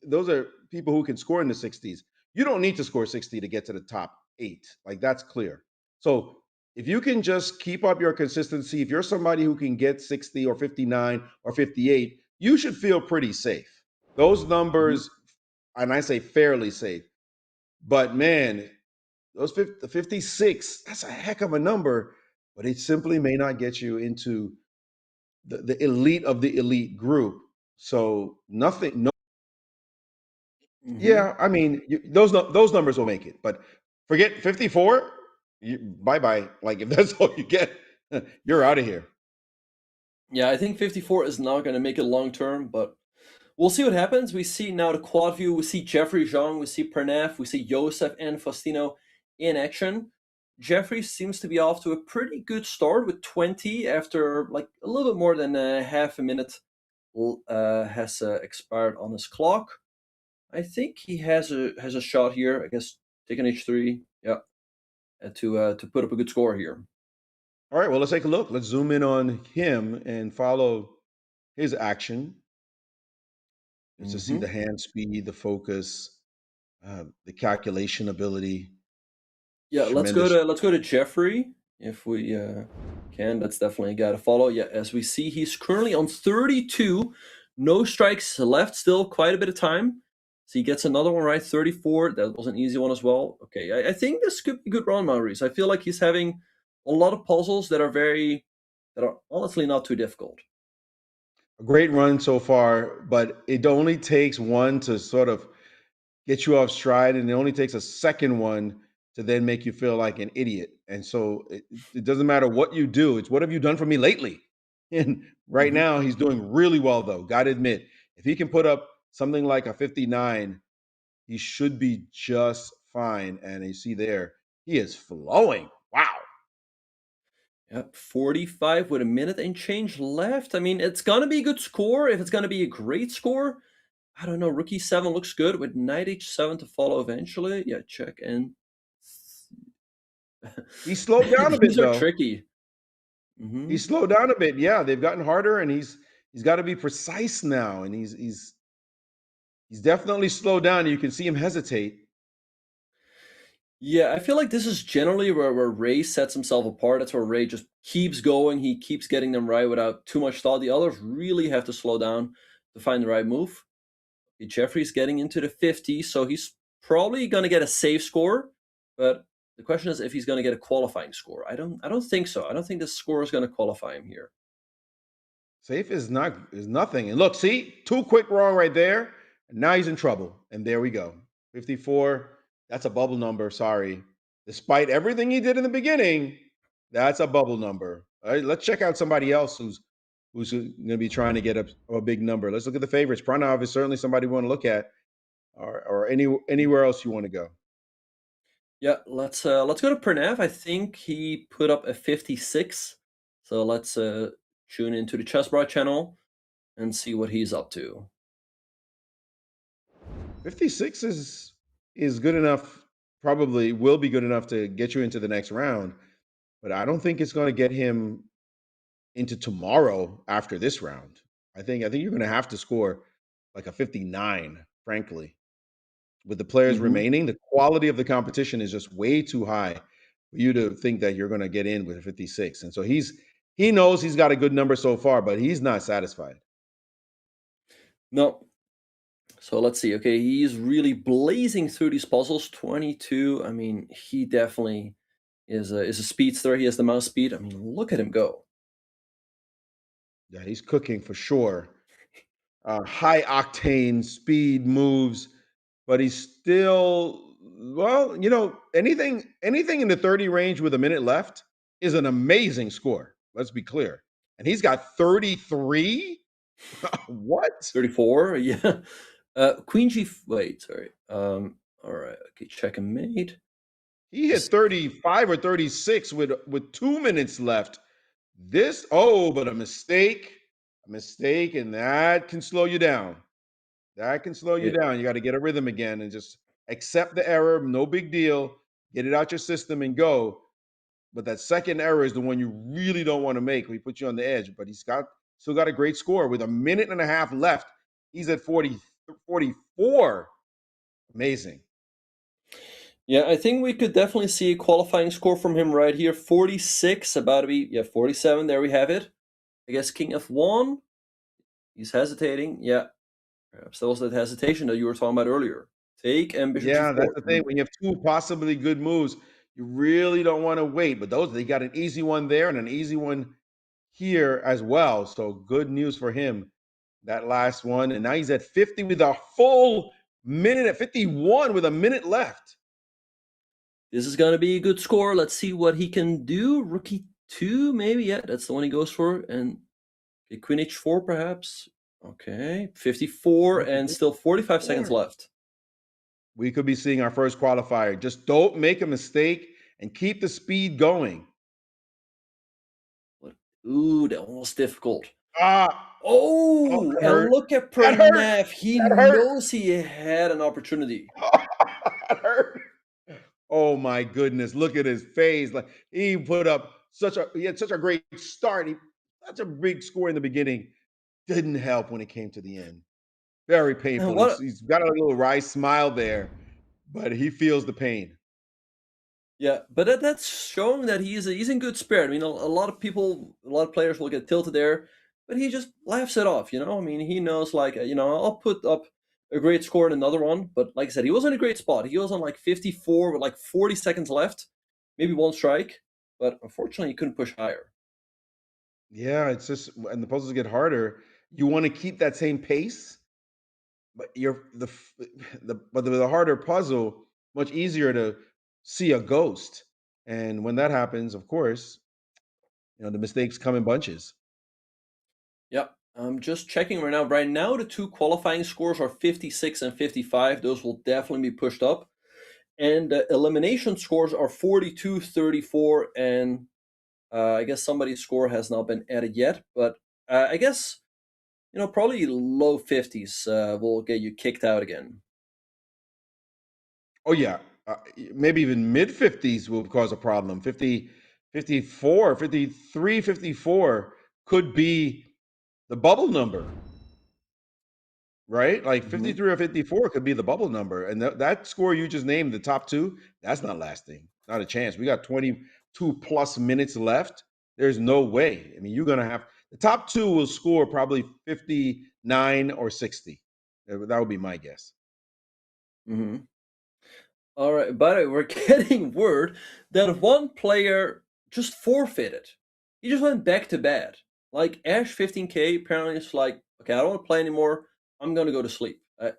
Those are people who can score in the 60s. You don't need to score 60 to get to the top 8. Like, that's clear. So if you can just keep up your consistency, if you're somebody who can get 60 or 59 or 58, you should feel pretty safe. Those numbers, and I say fairly safe, but man, those 56, that's a heck of a number, but it simply may not get you into the elite of the elite group. So nothing, no, Mm-hmm. yeah, I mean, those numbers will make it, but forget 54. Bye bye. Like, if that's all you get, you're out of here. Yeah, I think 54 is not going to make it long term, but we'll see what happens. We see now the quad view. We see Jeffrey Zhang, we see Pranav, we see Josef and Faustino in action. Jeffrey seems to be off to a pretty good start with 20 after like a little bit more than half a minute has expired on his clock. I think he has a shot here. I guess take an h3, yeah, to put up a good score here. All right, well, let's take a look. Let's zoom in on him and follow his action. Just to see Mm-hmm. the hand speed, the focus, the calculation ability. Yeah, Tremendous. let's go to Jeffrey if we can. That's definitely a guy to follow. Yeah, as we see, he's currently on 32, no strikes left, still quite a bit of time. So he gets another one right, 34. That was an easy one as well. Okay, I think this could be a good round, Maurice. I feel like he's having a lot of puzzles that are honestly not too difficult. A great run so far, but it only takes one to sort of get you off stride, and it only takes a second one to then make you feel like an idiot. And so it doesn't matter what you do; it's what have you done for me lately? And right Mm-hmm. now, he's doing really well, though. Got to admit, if he can put up something like a 59, he should be just fine. And you see there, he is flowing. Wow. Yep, 45 with a minute and change left. I mean, it's gonna be a good score. If it's gonna be a great score, I don't know. Rook e7 looks good with knight h7 to follow eventually. Yeah, check and He slowed down a bit, these are though. tricky. He Hmm. slowed down a bit. Yeah, they've gotten harder, and he's got to be precise now, and he's definitely slowed down. You can see him hesitate. Yeah, I feel like this is generally where Ray sets himself apart. That's where Ray just keeps going. He keeps getting them right without too much thought. The others really have to slow down to find the right move. Okay, Jeffrey's getting into the 50s, so he's probably going to get a safe score. But the question is if he's going to get a qualifying score. I don't think so. I don't think this score is going to qualify him here. Safe is nothing. And look, see, two quick wrong right there. And now he's in trouble. And there we go. 54. That's a bubble number. Sorry. Despite everything he did in the beginning, that's a bubble number. All right, let's check out somebody else who's going to be trying to get a big number. Let's look at the favorites. Pranav is certainly somebody we want to look at, or anywhere else you want to go. Yeah, let's go to Pranav. I think he put up a 56. So let's tune into the Chess Broad channel and see what he's up to. 56 is good enough. Probably will be good enough to get you into the next round, but I don't think it's going to get him into tomorrow after this round. I think you're going to have to score like a 59, frankly. With the players Hmm. remaining, the quality of the competition is just way too high for you to think that you're going to get in with a 56. And so he knows he's got a good number so far, but he's not satisfied. No. So let's see. Okay, he's really blazing through these puzzles. 22. I mean, he definitely is a speedster. He has the mouse speed. I mean, look at him go. Yeah, he's cooking for sure. High octane speed moves, but he's still well. Anything in the 30 range with a minute left is an amazing score. Let's be clear. And he's got 33. What? 34. Yeah. Queen G. Wait, sorry. All right. Okay, check and mate. He hit 35 or 36 with 2 minutes left. But a mistake, and that can slow you down. That can slow you Yeah. down. You got to get a rhythm again and just accept the error. No big deal. Get it out your system and go. But that second error is the one you really don't want to make. We put you on the edge. But still got a great score with a minute and a half left. He's at 44. Amazing. Yeah, I think we could definitely see a qualifying score from him right here. 46, about to be, 47. There we have it. I guess King F1. He's hesitating. Yeah, perhaps that was that hesitation that you were talking about earlier. Take and Bishop Yeah, that's G4. the thing. When you have two possibly good moves, you really don't want to wait. But they got an easy one there and an easy one here as well. So good news for him. That last one. And now he's at 50 with a full minute, at 51 with a minute left. This is going to be a good score. Let's see what he can do. Rookie 2, maybe. Yeah, that's the one he goes for. And okay, Queen H4, perhaps. Okay, 54 and still 45 seconds left. We could be seeing our first qualifier. Just don't make a mistake and keep the speed going. Ooh, that one was difficult. Ah, oh, Oh, that and hurt. look at That hurt. Pranav. He That hurt. knows he had an opportunity. That hurt. Oh my goodness! Look at his face. Like he had such a great start. Such a big score in the beginning. Didn't help when it came to the end. Very And painful. what? He's got a little wry smile there, but he feels the pain. Yeah, but that's showing that he's in good spirit. I mean, a lot of people, a lot of players will get tilted there, but he just laughs it off. I mean, he knows like I'll put up a great score in another one. But like I said, he was in a great spot. He was on like 54 with like 40 seconds left, maybe one strike, but unfortunately, he couldn't push higher. Yeah, it's just and the puzzles get harder. You want to keep that same pace, but the harder puzzle, much easier to see a ghost. And when that happens, of course, the mistakes come in bunches. Yep. I'm just checking right now. Right now, the two qualifying scores are 56 and 55. Those will definitely be pushed up. And the elimination scores are 42, 34, and I guess somebody's score has not been added yet. But I guess, probably low 50s will get you kicked out again. Oh yeah, maybe even mid 50s will cause a problem. 50, 54, 53, 54 could be the bubble number, right? Like Hmm. 53 or 54 could be the bubble number. And that score you just named, the top two, that's not lasting. Not a chance. We got 22 plus minutes left. There's no way. I mean, you're going to have the top two will score probably 59 or 60. That would be my guess. Hmm. All right. By the way, we're getting word that one player just forfeited. He just went back to bed. Like Ash 15K apparently is like, okay, I don't want to play anymore. I'm going to go to sleep. I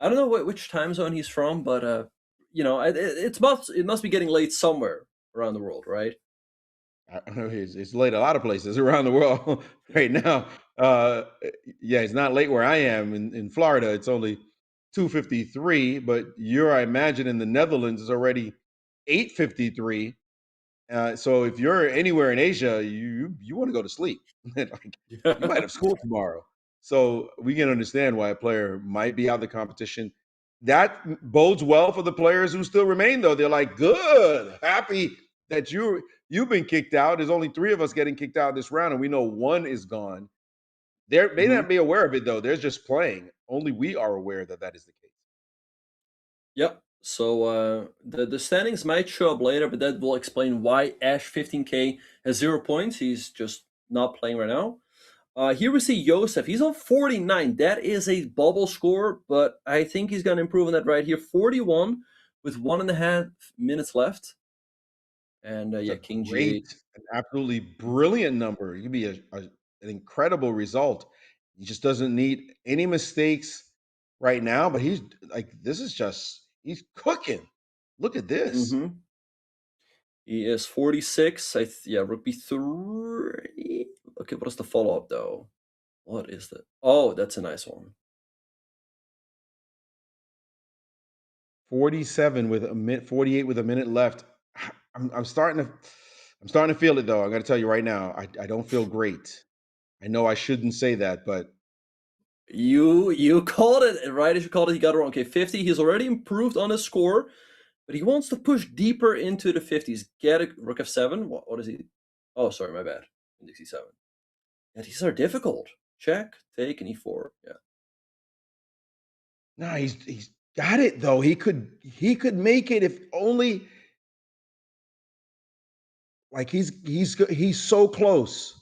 don't know which time zone he's from, but it must be getting late somewhere around the world, right? I don't know. It's late a lot of places around the world right now. Yeah, it's not late where I am in Florida. It's only 2:53, but I imagine, in the Netherlands is already 8:53. So if you're anywhere in Asia, you want to go to sleep. Like, you might have school tomorrow. So we can understand why a player might be out of the competition. That bodes well for the players who still remain, though. They're like, good, happy that you've been kicked out. There's only 3 of us getting kicked out this round, and we know 1 is gone. They may Mhm. not be aware of it, though. They're just playing. Only we are aware that that is the case. Yep. So the standings might show up later, but that will explain why Ash 15K has 0 points. He's just not playing right now. Here we see Josef. He's on 49. That is a bubble score, but I think he's going to improve on that right here. 41 with 1.5 minutes left. And That's yeah, a King great, G8. an absolutely brilliant number. It could be an incredible result. He just doesn't need any mistakes right now. But he's like, this is just, he's cooking. Look at this. Mm-hmm. He is 46. Yeah, Rook B3. Okay, what is the follow-up though? What is that? Oh, that's a nice one. 47 with a minute, 48 with a minute left. I'm starting to feel it, though. I'm going to tell you right now. I don't feel great. I know I shouldn't say that, but You called it right as you called it. He got it wrong. Okay, 50. He's already improved on his score, but he wants to push deeper into the 50s. Get a Rook F7. What is he? Oh, sorry, my bad. Index E7. Yeah, these are difficult. Check, take, and E4. Yeah. no, he's got it though. He could make it if only. Like, he's so close.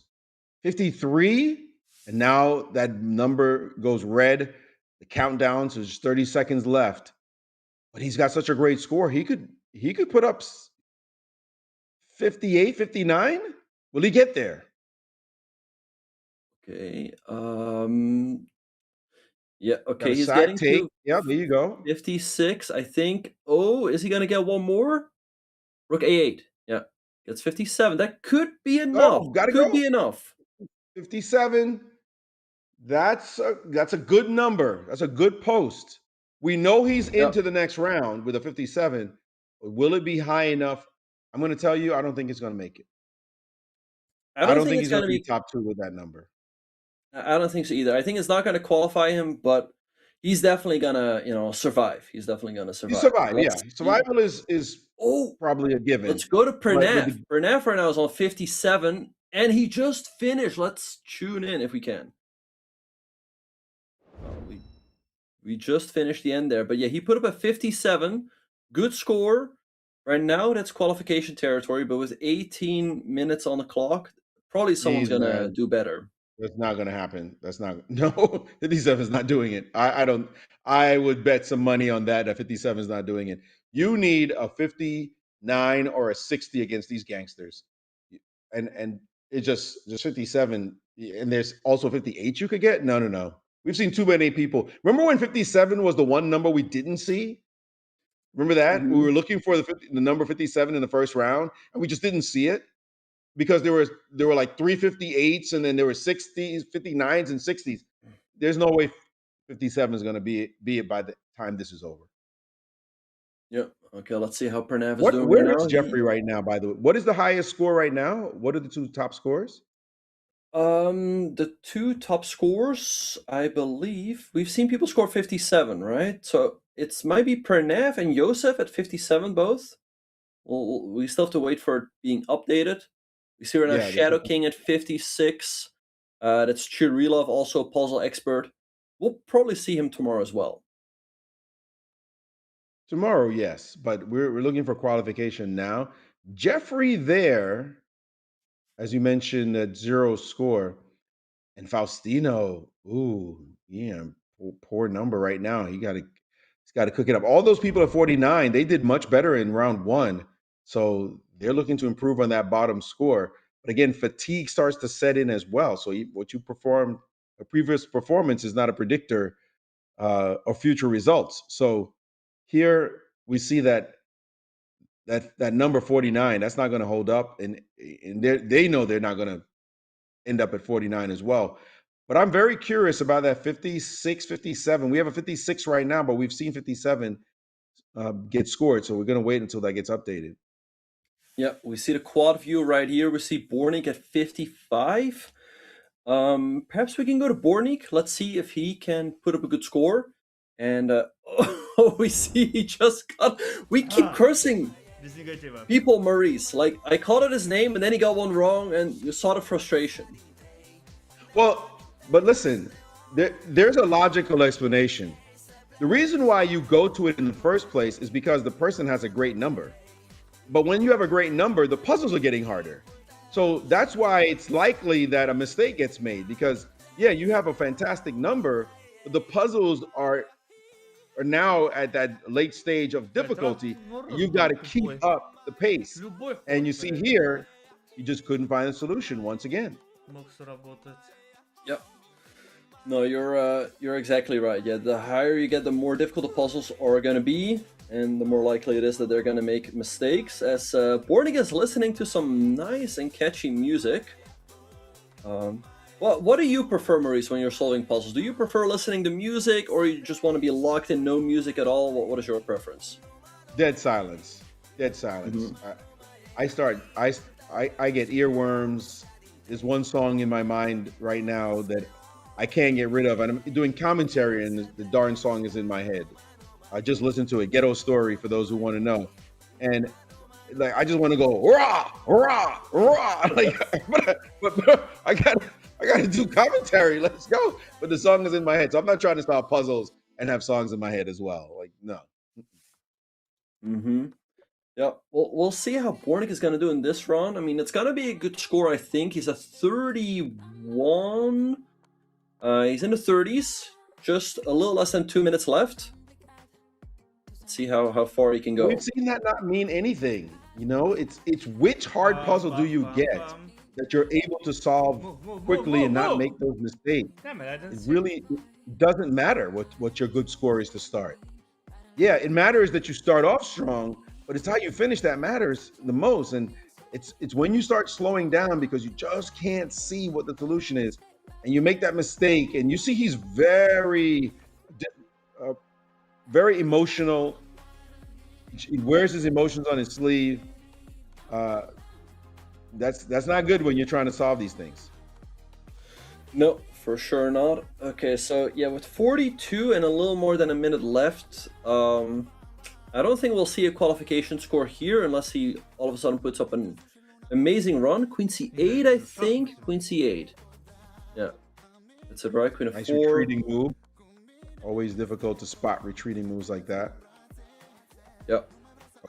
53, and now that number goes red. The countdown, so there's 30 seconds left. But he's got such a great score. He could put up 58, 59. Will he get there? Okay. Yeah. Got Okay. a He's sack getting take. to Yeah, there you go. 56, I think. Oh, is he gonna get one more? Rook A8. Yeah. Gets 57. That could be enough. Oh, gotta Could go. be enough. 57. That's a good number. That's a good post. We know he's Yeah. into the next round with a 57. But will it be high enough? I'm going to tell you, I don't think it's going to make it. I I don't don't think think it's he's going gonna to be be. top 2 with that number. I don't think so either. I think it's not gonna qualify him, but he's definitely gonna, survive. He's definitely gonna He survive. survived, yeah. Let's see. Survival is Oh, probably a given. let's go to But with Pranav. the Pranav right now is on 57, and he just finished. Let's tune in if we can. We just finished the end there, but yeah, he put up a 57. Good score. Right now, that's qualification territory, but with 18 minutes on the clock, probably someone's geez, gonna man, do better. that's not going to happen. That's not no. 57 is not doing it. I don't. I would bet some money on that. That 57 is not doing it. You need a 59 or a 60 against these gangsters, and it just 57. And there's also 58 you could get. No, no, no. We've seen too many people. Remember when 57 was the one number we didn't see? Remember that we Hmm. were looking for the number 57 in the first round, and we just didn't see it because there were like 358s, and then there were 60s, 59s, and 60s. There's no way 57 is going to be it by the time this is over. Yeah. Okay, let's see how Pranav is What doing right Where is now. Jeffrey right now, by the way? What is the highest score right now? What are the 2 top scores? The 2 top scores, I believe, we've seen people score 57, right? So it's might be Pranav and Josef at 57 both. We still have to wait for it being updated. We see right now Yeah, Shadow King at 56. That's Chirilov, also a puzzle expert. We'll probably see him tomorrow as well. tomorrow, yes, but we're looking for qualification now. Jeffrey there, as you mentioned, at 0 score. And Faustino, ooh, yeah, poor number right now. He's got to cook it up. All those people at 49, they did much better in round 1. So they're looking to improve on that bottom score. But again, fatigue starts to set in as well. So what you performed, a previous performance is not a predictor of future results. So here we see that number 49, that's not going to hold up, and they know they're not going to end up at 49 as well. But I'm very curious about that 56, 57. We have a 56 right now, but we've seen 57 get scored, so we're going to wait until that gets updated. Yeah, we see the quad view right here. We see Bornik at 55. Perhaps we can go to Bornik. Let's see if he can put up a good score. And oh, we see he just got. We keep cursing people, Maurice. Like, I called out his name and then he got one wrong, and you saw the frustration. Well, but listen, there's a logical explanation. The reason why you go to it in the first place is because the person has a great number. But when you have a great number, the puzzles are getting harder. So that's why it's likely that a mistake gets made, because yeah, you have a fantastic number, but the puzzles are now at that late stage of difficulty. You've got to keep up the pace. And you see here, you just couldn't find a solution once again. Yep. No, you're exactly right. Yeah, the higher you get, the more difficult the puzzles are going to be, and the more likely it is that they're going to make mistakes. As Bornig is listening to some nice and catchy music. Well, what do you prefer, Maurice, when you're solving puzzles? Do you prefer listening to music, or you just want to be locked in no music at all? What is your preference? Dead silence. Dead silence. I get earworms. There's one song in my mind right now that I can't get rid of, and I'm doing commentary, and the darn song is in my head. I just listened to it, Ghetto Story, for those who want to know, and like I just want to go rah rah rah, like, but I got to do commentary. Let's go. But the song is in my head, so I'm not trying to solve puzzles and have songs in my head as well. Like, no. Mm-hmm. Yeah, well, we'll see how Bornik is going to do in this run. I mean, it's going to be a good score, I think. He's at 31. He's in the 30s. Just a little less than 2 minutes left. Let's see how far he can go. We've seen that not mean anything. You know, it's which hard puzzle do you get that you're able to solve quickly and not make those mistakes. It really doesn't matter what your good score is to start. Yeah, it matters that you start off strong, but it's how you finish that matters the most. And it's when you start slowing down because you just can't see what the solution is, and you make that mistake, and you see he's very emotional. He wears his emotions on his sleeve. That's not good when you're trying to solve these things. No, for sure not. Okay, so yeah, with 42 and a little more than a minute left, I don't think we'll see a qualification score here unless he all of a sudden puts up an amazing run. Queen c8, I think. Queen c8. Yeah, that's it, right? Queen of nice 4. Retreating move. Always difficult to spot retreating moves like that. Yep.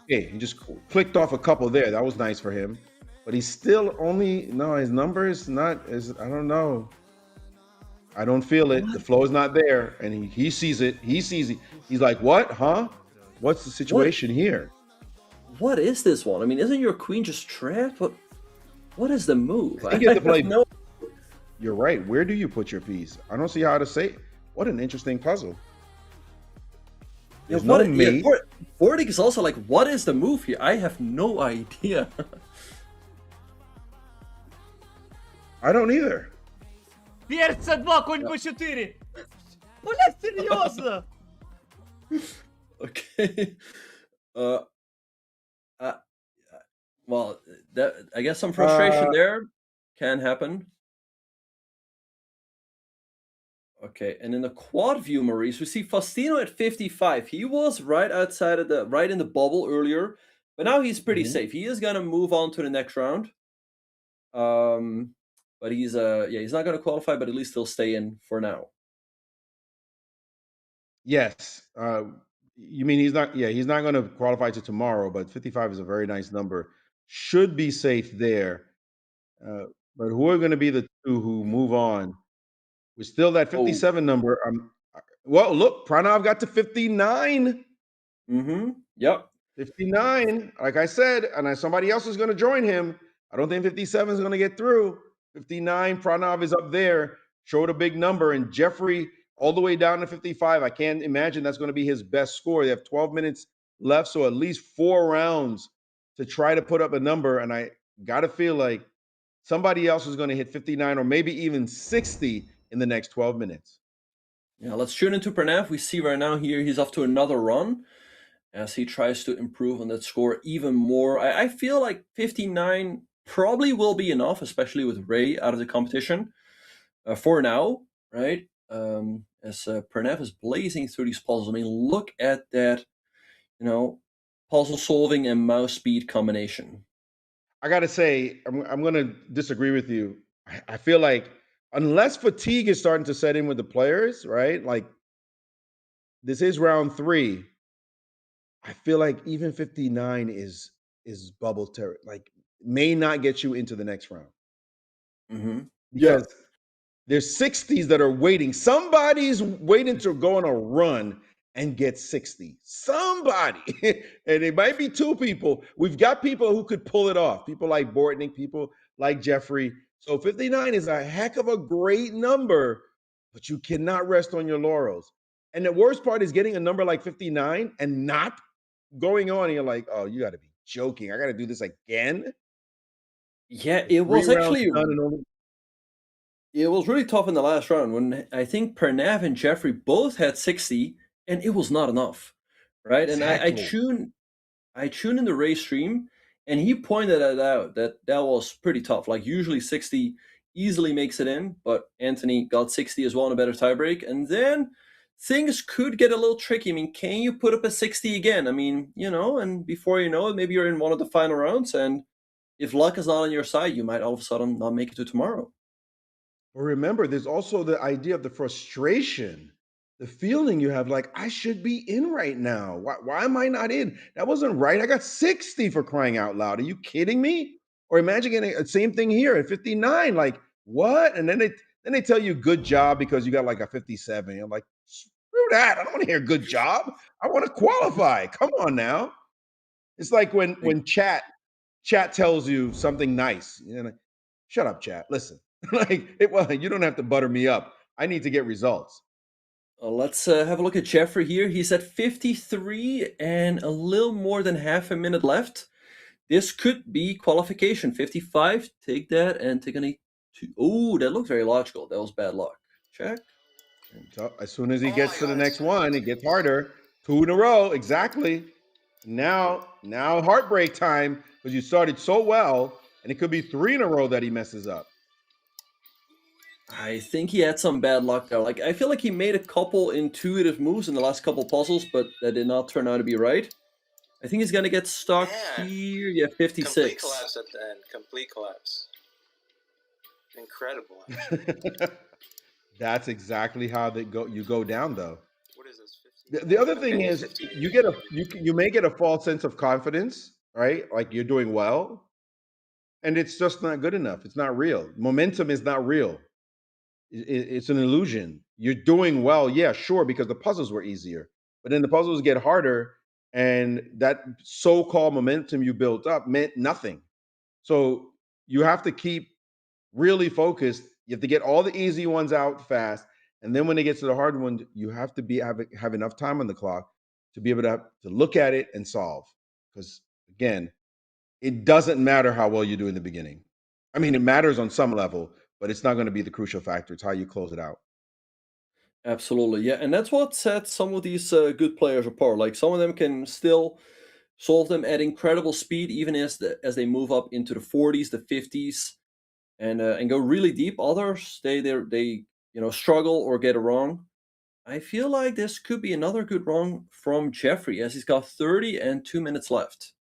Okay, he just clicked off a couple there. That was nice for him. But he's still his number is not, I don't know. I don't feel it. The flow is not there. And he sees it. He sees it. He's like, what? Huh? What's the situation here? What is this one? I mean, isn't your queen just trapped? What is the move? I think you have to play. No. You're right. Where do you put your piece? I don't see how to say it. What an interesting puzzle. Yeah, Bornik is also like, what is the move here? I have no idea. I don't either. Перца 2, конь b4. Блядь, серьезно? Okay. Well, I guess some frustration there can happen. Okay, and in the quad view, Maurice, we see Faustino at 55. He was right outside of right in the bubble earlier, but now he's pretty safe. He is gonna move on to the next round. But he's not gonna qualify, but at least he'll stay in for now. Yes. You mean he's not going to qualify to tomorrow, but 55 is a very nice number. Should be safe there. But who are going to be the two who move on? We're still that 57 number. Well, look, Pranav got to 59. Yep. 59. Like I said, and somebody else is going to join him. I don't think 57 is going to get through. 59, Pranav is up there, showed a big number, and Jeffrey all the way down to 55. I can't imagine that's going to be his best score. They have 12 minutes left, so at least 4 rounds to try to put up a number. And I gotta feel like somebody else is going to hit 59 or maybe even 60 in the next 12 minutes. Yeah, let's tune into Pranav. We see right now here he's off to another run as he tries to improve on that score even more. I feel like 59 probably will be enough, especially with Ray out of the competition for now, right? As Pranav is blazing through these puzzles. I mean, look at that, puzzle solving and mouse speed combination. I got to say, I'm going to disagree with you. I feel like unless fatigue is starting to set in with the players, right? Like this is round 3. I feel like even 59 is bubble terror. Like may not get you into the next round Yeah. because there's 60s that are waiting. Somebody's waiting to go on a run and get 60. Somebody. And it might be 2 people. We've got people who could pull it off. People like Bortnick, people like Jeffrey. So 59 is a heck of a great number, but you cannot rest on your laurels. And the worst part is getting a number like 59 and not going on. And you're like, oh, you got to be joking. I got to do this again. Yeah, it 3 was rounds actually done and only it was really tough in the last round when I think Pranav and Jeffrey both had 60 and it was not enough. Right. And exactly. I tuned in the Ray stream and he pointed that out that was pretty tough. Like usually 60 easily makes it in, but Anthony got 60 as well in a better tiebreak. And then things could get a little tricky. I mean, can you put up a 60 again? I mean, and before you know it, maybe you're in one of the final rounds. And if luck is not on your side, you might all of a sudden not make it to tomorrow. But remember, there's also the idea of the frustration, the feeling you have like, I should be in right now. Why am I not in? That wasn't right. I got 60 for crying out loud. Are you kidding me? Or imagine getting the same thing here at 59. Like, what? And then they tell you good job because you got like a 57. You're like, screw that. I don't want to hear good job. I want to qualify. Come on now. It's like when chat tells you something nice. Like, shut up, chat. Listen, well, you don't have to butter me up. I need to get results. Let's have a look at Jeffrey here. He's at 53 and a little more than half a minute left. This could be qualification. 55, take that and take an 2. Oh, that looked very logical. That was bad luck. Check. So as soon as he gets to the next one, it gets harder. 2 in a row, exactly. Now heartbreak time because you started so well, and it could be 3 in a row that he messes up. I think he had some bad luck there. Like I feel like he made a couple intuitive moves in the last couple puzzles, but that did not turn out to be right. I think he's gonna get stuck here. Yeah, 56. Complete collapse at the end. Complete collapse. Incredible. That's exactly how they go. You go down though. What is this? The other thing is you may get a false sense of confidence, right? Like you're doing well, and it's just not good enough. It's not real. Momentum is not real. It's an illusion. You're doing well, yeah, sure, because the puzzles were easier, but then the puzzles get harder, and that so-called momentum you built up meant nothing. So you have to keep really focused. You have to get all the easy ones out fast, and then when it gets to the hard ones, you have to have enough time on the clock to be able to look at it and solve. Because again, it doesn't matter how well you do in the beginning. I mean, it matters on some level, but it's not going to be the crucial factor. It's how you close it out. Absolutely, yeah, and that's what sets some of these good players apart. Like some of them can still solve them at incredible speed, even as they move up into the 40s, the 50s, and go really deep. Others they struggle or get it wrong. I feel like this could be another good run from Jeffrey, as he's got 30 and 2 minutes left.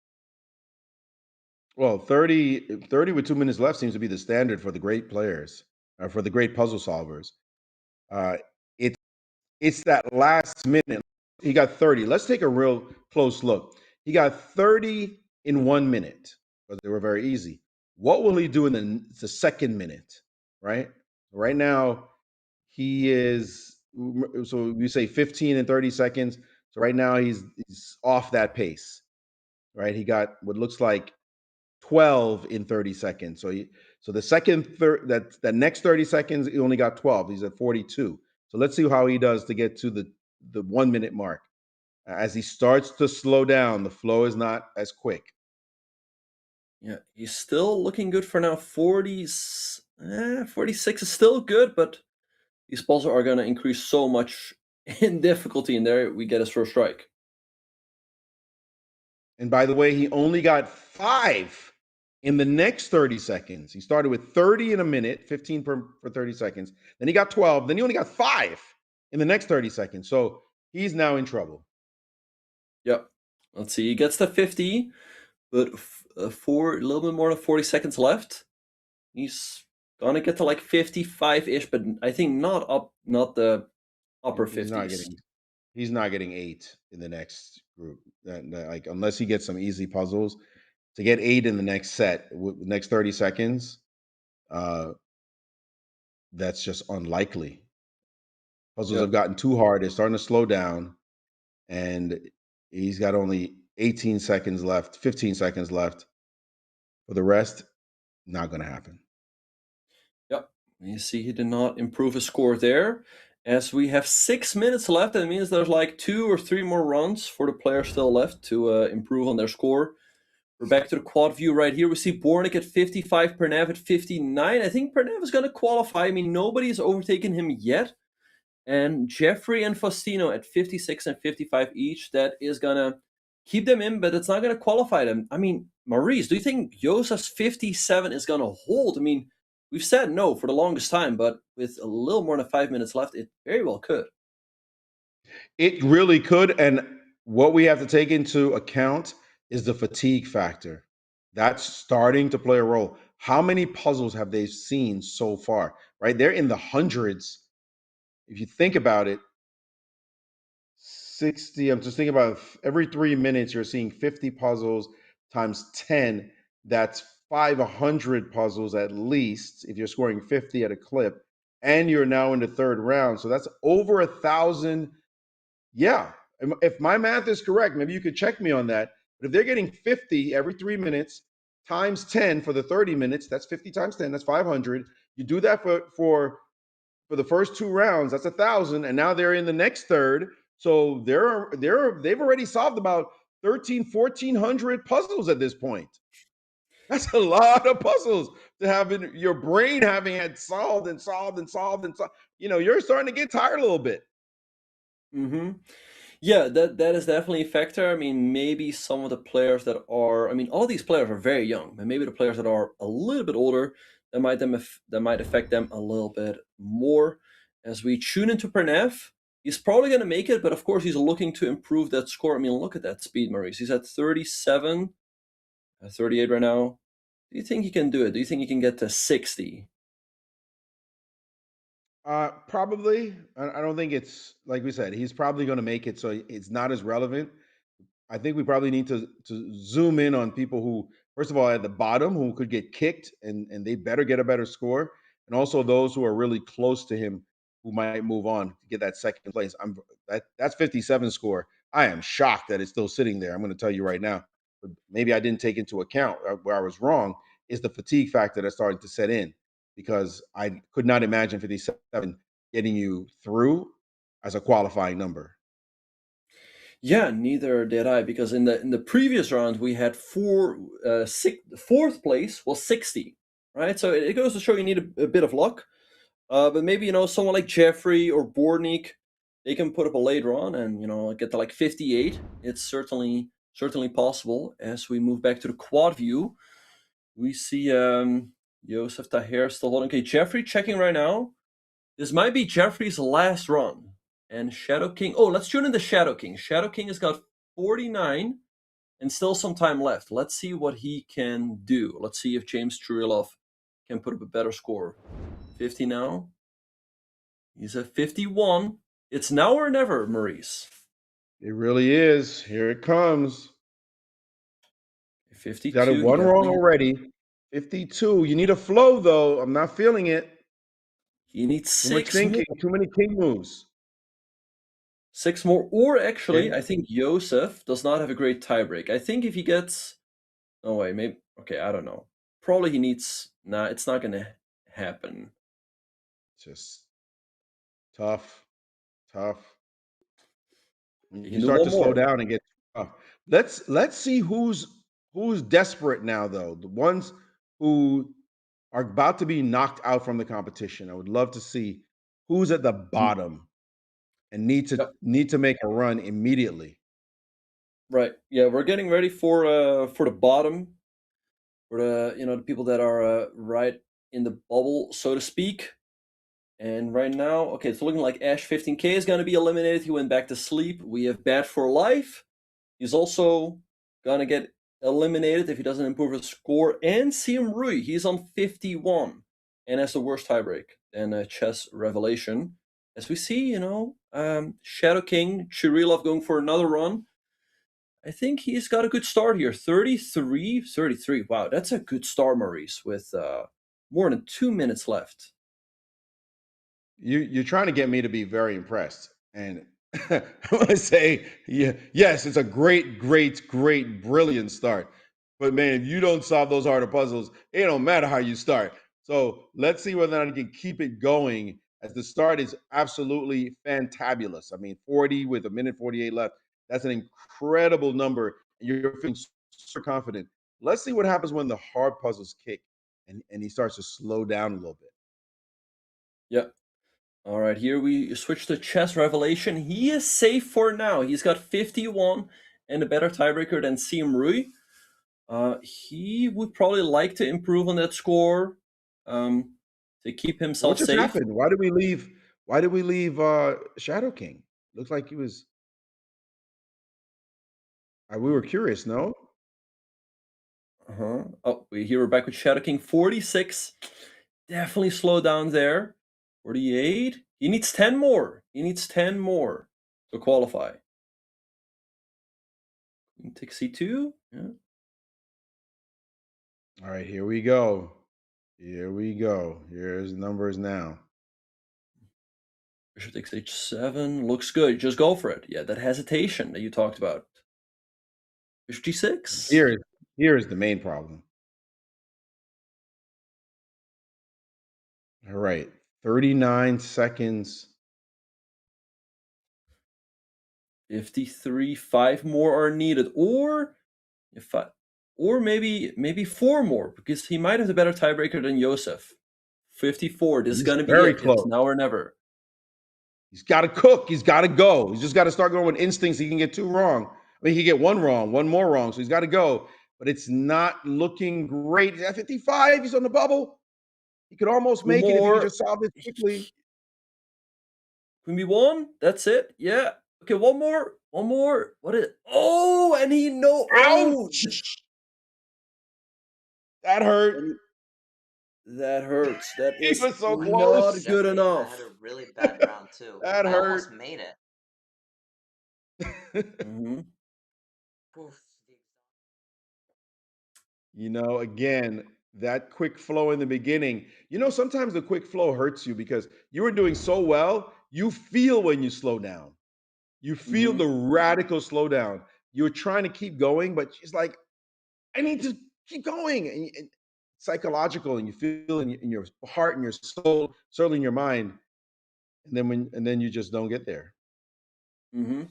Well, 30 with 2 minutes left seems to be the standard for the great players, for the great puzzle solvers. Uh, it's that last minute. He got 30. Let's take a real close look. He got 30 in 1 minute because they were very easy. What will he do in the second minute? Right? Right now, he is, so we say 15 and 30 seconds. So right now he's off that pace. Right? He got what looks like 12 in 30 seconds. So the second that next 30 seconds, he only got 12. He's at 42. So let's see how he does to get to the 1 minute mark. As he starts to slow down, the flow is not as quick. Yeah, he's still looking good for now. 46 is still good, but these puzzles are going to increase so much in difficulty, and there we get his first strike. And by the way, he only got 5 in the next 30 seconds. He started with 30 in a minute, 15 for 30 seconds. Then he got 12. Then he only got 5 in the next 30 seconds. So he's now in trouble. Yep. Let's see. He gets to 50, but for a little bit more than 40 seconds left. He's gonna get to like 55-ish, but I think not the upper He's not 50s. he's not getting 8 in the next group. Like unless he gets some easy puzzles, to get 8 in the next set, next 30 seconds, that's just unlikely. Puzzles Yeah. have gotten too hard. They're starting to slow down, and he's got only 18 seconds left, 15 seconds left. For the rest, not going to happen. Yep. You see he did not improve his score there. As we have 6 minutes left, that means there's like 2 or 3 more runs for the players still left to improve on their score. We're back to the quad view right here. We see Bornik at 55, Pernev at 59. I think Pernev is going to qualify. I mean, nobody has overtaken him yet. And Jeffrey and Faustino at 56 and 55 each. That is going to keep them in, but it's not going to qualify them. I mean, Maurice, do you think Josef's 57 is going to hold? I mean, we've said no for the longest time, but with a little more than 5 minutes left, it very well could. It really could. And what we have to take into account is the fatigue factor. That's starting to play a role. How many puzzles have they seen so far? Right? They're in the hundreds. If you think about it, 60, I'm just thinking about every 3 minutes, you're seeing 50 puzzles times 10. That's 500 puzzles at least if you're scoring 50 at a clip. And you're now in the third round. So that's over 1,000. Yeah. If my math is correct, maybe you could check me on that. But if they're getting 50 every 3 minutes times 10 for the 30 minutes, that's 50 times 10, that's 500. You do that for the first 2 rounds, that's 1,000. And now they're in the next third. So they've already solved about 1,400 puzzles at this point. That's a lot of puzzles to have in your brain having had solved and solved and solved and solved. You're starting to get tired a little bit. Mm-hmm. Yeah, that is definitely a factor. I mean, maybe some of the players that are, I mean, all these players are very young, and maybe the players that are a little bit older, that might affect them a little bit more. As we tune into Pernev, he's probably going to make it, but of course he's looking to improve that score. I mean, look at that speed, Maurice. He's at 37, 38 right now. Do you think he can do it? Do you think he can get to 60? Probably. I don't think it's like we said. He's probably going to make it, so it's not as relevant. I think we probably need to zoom in on people who, first of all, at the bottom who could get kicked, and they better get a better score, and also those who are really close to him who might move on to get that second place. That's 57 score. I am shocked that it's still sitting there. I'm going to tell you right now. But maybe I didn't take into account where I was wrong is the fatigue factor that's starting to set in because I could not imagine 57 getting you through as a qualifying number. Yeah, neither did I, because in the previous round we had fourth place was 60, right? So it goes to show you need a bit of luck. But maybe someone like Jeffrey or Bornik, they can put up a later on and get to like 58. It's certainly possible. As we move back to the quad view, we see Josef Tahir still holding. Okay, Jeffrey checking right now. This might be Jeffrey's last run. And Shadow King. Oh, let's tune in the Shadow King. Shadow King has got 49 and still some time left. Let's see what he can do. Let's see if James Churilov can put up a better score. 50 now. He's at 51. It's now or never, Maurice. It really is. Here it comes. 52. Got it one wrong already. 52. You need a flow, though. I'm not feeling it. He needs Too much 6 thinking. more. Too many king moves. 6 more. Or actually, Okay. I think Josef does not have a great tiebreak. I think if he gets... No way, maybe... Okay, I don't know. Probably he needs... Nah, it's not going to happen. Just tough. You You can do start one to slow more. down and get tough. Let's see who's desperate now though. The ones who are about to be knocked out from the competition. I would love to see who's at the Mhm. bottom and Yep. need to make a run immediately. Right. Yeah, we're getting ready for the bottom, for the people that are right in the bubble, so to speak. And right now, okay, it's looking like Ash 15K is gonna be eliminated. He went back to sleep. We have Bad for Life. He's also gonna get eliminated if he doesn't improve his score. And Siem Rui, he's on 51 and has the worst tiebreak. And Chess Revelation. As we see, Shadow King, Chirilov going for another run. I think he's got a good start here. 33. Wow, that's a good start, Maurice, with more than 2 minutes left. You're trying to get me to be very impressed, and I want to say, yeah, yes, it's a great, brilliant start. But man, if you don't solve those harder puzzles, it don't matter how you start. So let's see whether or not you can keep it going. As the start is absolutely fantabulous. I mean, 40 with a minute 48 left. That's an incredible number. You're feeling super confident. Let's see what happens when the hard puzzles kick and he starts to slow down a little bit. Yep. All right, here we switch to Chess Revelation. He is safe for now. He's got 51 and a better tiebreaker than Siem Rui. He would probably like to improve on that score to keep What himself just safe. happened? Why did we leave? Why did we leave Shadow King? Looks like he was. We were curious. No, Uh-huh. Oh, here we're back with Shadow King 46. Definitely slow down there. 48. He needs 10 more. He needs 10 more to qualify. Take C2. Yeah. all right. Here we go. Here we go. Here's numbers now. Bishop takes H7. Looks good. Just go for it. Yeah, that hesitation that you talked about. Bishop G6. Here is the main problem. All right, 39 seconds. 53. 5 more are needed. Or maybe 4 more, because he might have the better tiebreaker than Joseph. 54. This is He's gonna be very it. It's close. now or never. He's got to cook. He's got to go. He's just got to start going with instincts. He can get two wrong. I mean, he can get one wrong, one more wrong. So he's got to go. But it's not looking great. He's at 55. He's on the bubble. He could almost 2 make it if he could more. just solve this quickly. Can be one. That's it. Yeah. Okay, one more. One more. What is it? Oh, and he know. Oh, Ouch! That hurt. that hurts. That He is was so not close. good Definitely enough. had a really bad round too. That I hurt. almost made it. Hmm. Oof. Again, that quick flow in the beginning. Sometimes the quick flow hurts you because you were doing so well, you feel when you slow down. You feel Hmm. the radical slowdown. You're trying to keep going, but she's like, I need to keep going. And psychological, and you feel in your heart and your soul, certainly in your mind. And then you just don't get there. Hmm.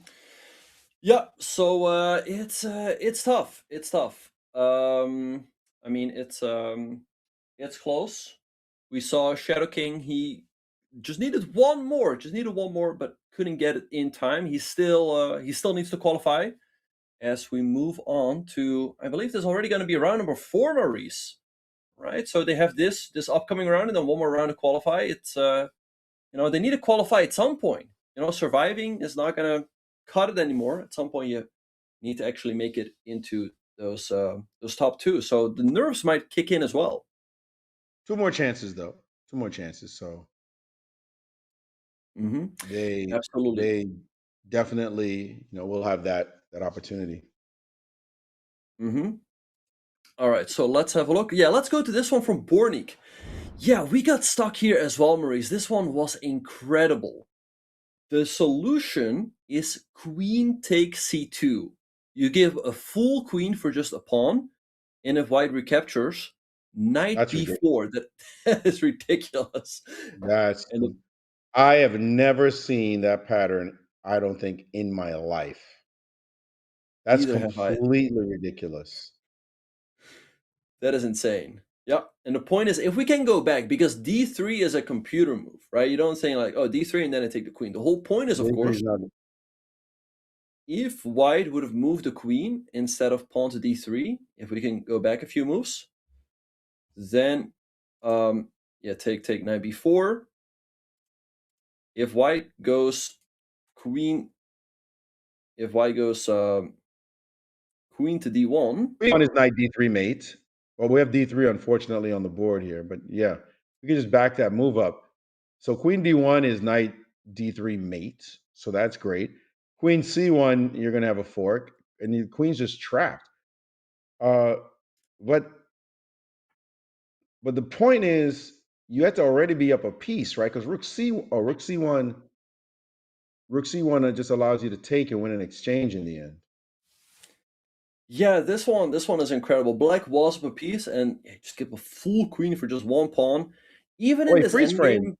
Yeah. So it's tough. It's tough. I mean it's close. We saw Shadow King. He just needed one more. Just needed one more, but couldn't get it in time. He still needs to qualify. As we move on to, I believe there's already going to be round number 4, Maurice. Right? So they have this upcoming round and then one more round to qualify. It's they need to qualify at some point. Surviving is not going to cut it anymore. At some point, you need to actually make it into those top 2. So the nerves might kick in as well. Two more chances, though. Two more chances. So Hmm. they Absolutely. they definitely will have that opportunity. Hmm. All right, so let's have a look. Yeah, let's go to this one from Bornik. Yeah, we got stuck here as well, Maurice. This one was incredible. The solution is queen takes c2. You give a full queen for just a pawn, and if white recaptures, knight That's ridiculous. b4. That is ridiculous. That's And I have never seen that pattern I don't think, in my life. That's Neither have I. completely ridiculous. That is insane. Yeah, and the point is, if we can go back, because d3 is a computer move, right? You don't say like, oh, d3 and then I take the queen. The whole point is, of course, if white would have moved the queen instead of pawn to d3, if we can go back a few moves, then yeah, take knight b4. If white goes queen, if white goes queen to d1, On is knight d3 mate. Well, we have d3 unfortunately on the board here, but yeah, we can just back that move up. So queen d1 is knight d3 mate, so that's great. Queen c1, you're going to have a fork, and the queen's just trapped. But the point is, you have to already be up a piece, right? Because rook c1 just allows you to take and win an exchange in the end. yeah, this one is incredible. Black was up a piece, and yeah, just give a full queen for just one pawn. Even in Wait, this freeze frame. endgame,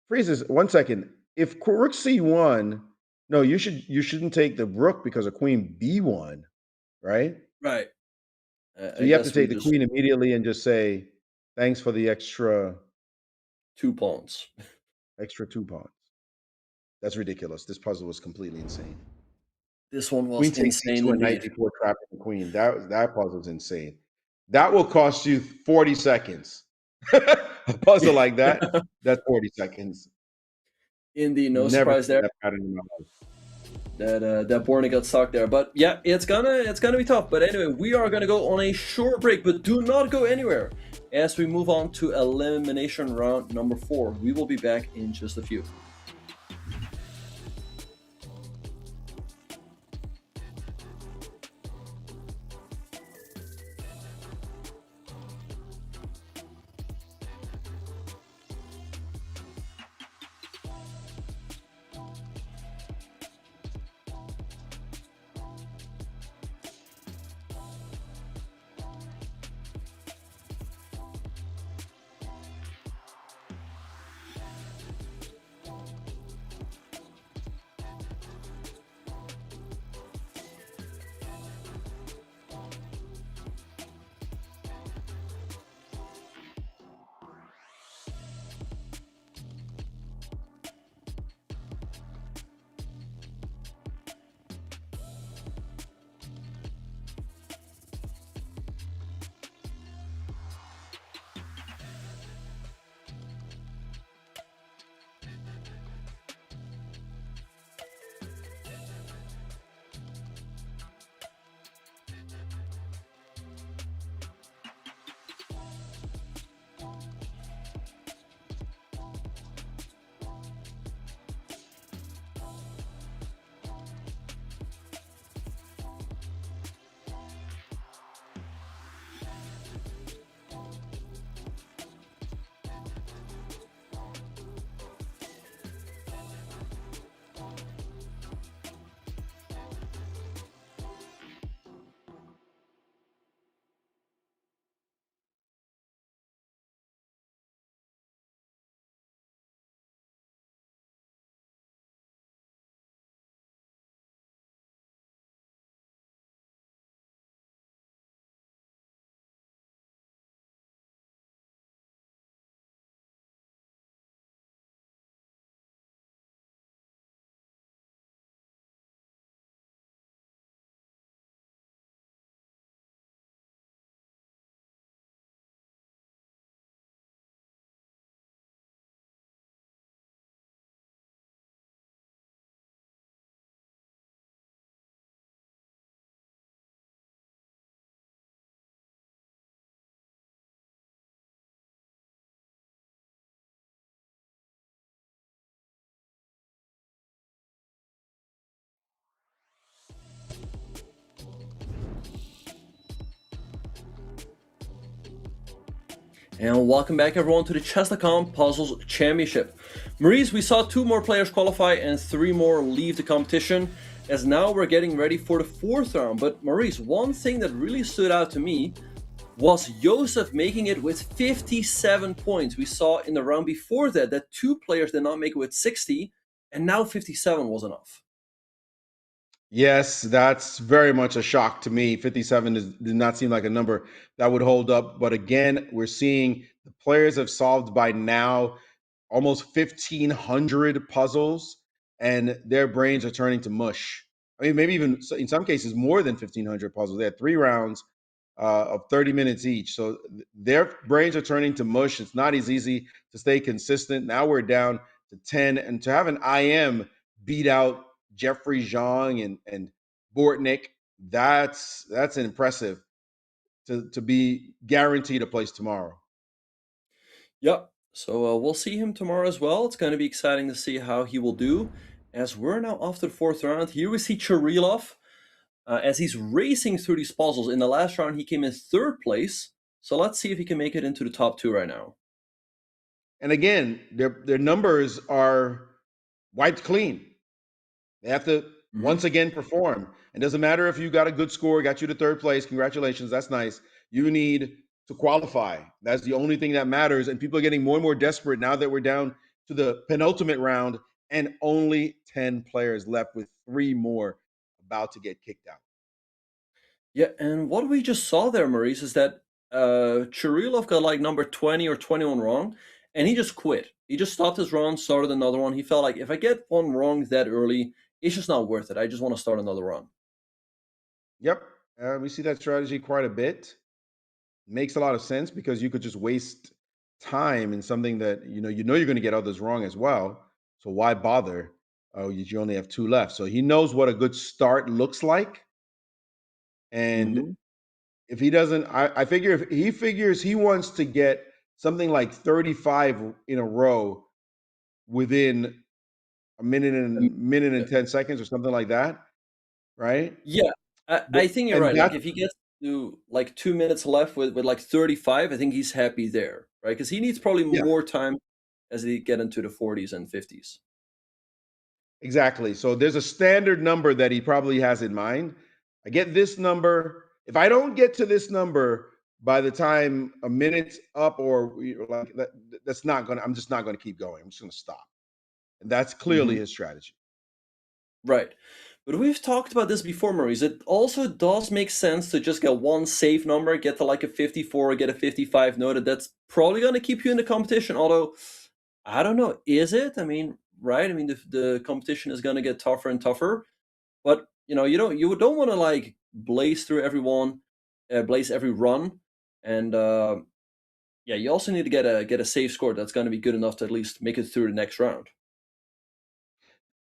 Freezes 1 second. If rook c1, no, you shouldn't take the rook because of queen b1, right? right? So I you have to guess we take the just queen immediately and just say thanks for the extra 2 pawns. 2 pawns. That's ridiculous. This puzzle was completely insane. This one Queen was takes insane c2 and knight indeed. d4 trapping the queen. That puzzle's insane. That will cost you 40 seconds. A puzzle like that, that's 40 seconds. Indeed, no Never surprise seen there that pattern in my life. that Borna got stuck there. But yeah, it's gonna be tough. But anyway, we are gonna go on a short break, but do not go anywhere as we move on to elimination round number 4. We will be back in just a few. And welcome back everyone to the Chess.com Puzzles Championship. Maurice, we saw 2 more players qualify and 3 more leave the competition, as now we're getting ready for the 4th round. But Maurice, one thing that really stood out to me was Joseph making it with 57 points. We saw in the round before that 2 players did not make it with 60, and now 57 was enough. Yes, that's very much a shock to me. 57 did not seem like a number that would hold up. But again, we're seeing the players have solved by now almost 1,500 puzzles, and their brains are turning to mush. I mean, maybe even in some cases more than 1,500 puzzles. They had 3 rounds of 30 minutes each. So their brains are turning to mush. It's not as easy to stay consistent. Now we're down to 10. And to have an IM beat out Jeffrey Zhang and Bortnick, that's impressive to be guaranteed a place tomorrow. Yep. So we'll see him tomorrow as well. It's going to be exciting to see how he will do. As we're now after the fourth round, here we see Churilov as he's racing through these puzzles. In the last round, he came in third place. So let's see if he can make it into the top two right now. And again, their numbers are wiped clean. They have to once again perform. It doesn't matter if you got a good score, got you to third place. Congratulations, that's nice. You need to qualify. That's the only thing that matters. And people are getting more and more desperate now that we're down to the penultimate round and only 10 players left, with 3 more about to get kicked out. Yeah, and what we just saw there, Maurice, is that Churilov got like number 20 or 21 wrong, and he just quit. He just stopped his run, started another one. He felt like, if I get one wrong that early, it's just not worth it. I just want to start another run. Yep. We see that strategy quite a bit. Makes a lot of sense because you could just waste time in something that you're going to get others wrong as well. So why bother? Oh, you only have 2 left. So he knows what a good start looks like. And if he doesn't, I figure if he figures he wants to get something like 35 in a row within a minute and 10 seconds or something like that, right? Yeah, I think you're And right. Like that if he gets to like 2 minutes left with like 35, I think he's happy there, right? Because he needs probably yeah, more time as he get into the 40s and 50s. exactly. So there's a standard number that he probably has in mind. I get this number. If I don't get to this number by the time a minute's up, or like that, that's not gonna. I'm just not gonna keep going. I'm just gonna stop. And that's clearly his strategy. Right. But we've talked about this before, Maurice. It also does make sense to just get one safe number, get to like a 54, get a 55, know that that's probably going to keep you in the competition. Although, I don't know, is it? I mean, right? I mean, the competition is going to get tougher and tougher. But, you don't want to like blaze through everyone, blaze every run. And yeah, you also need to get a safe score that's going to be good enough to at least make it through the next round.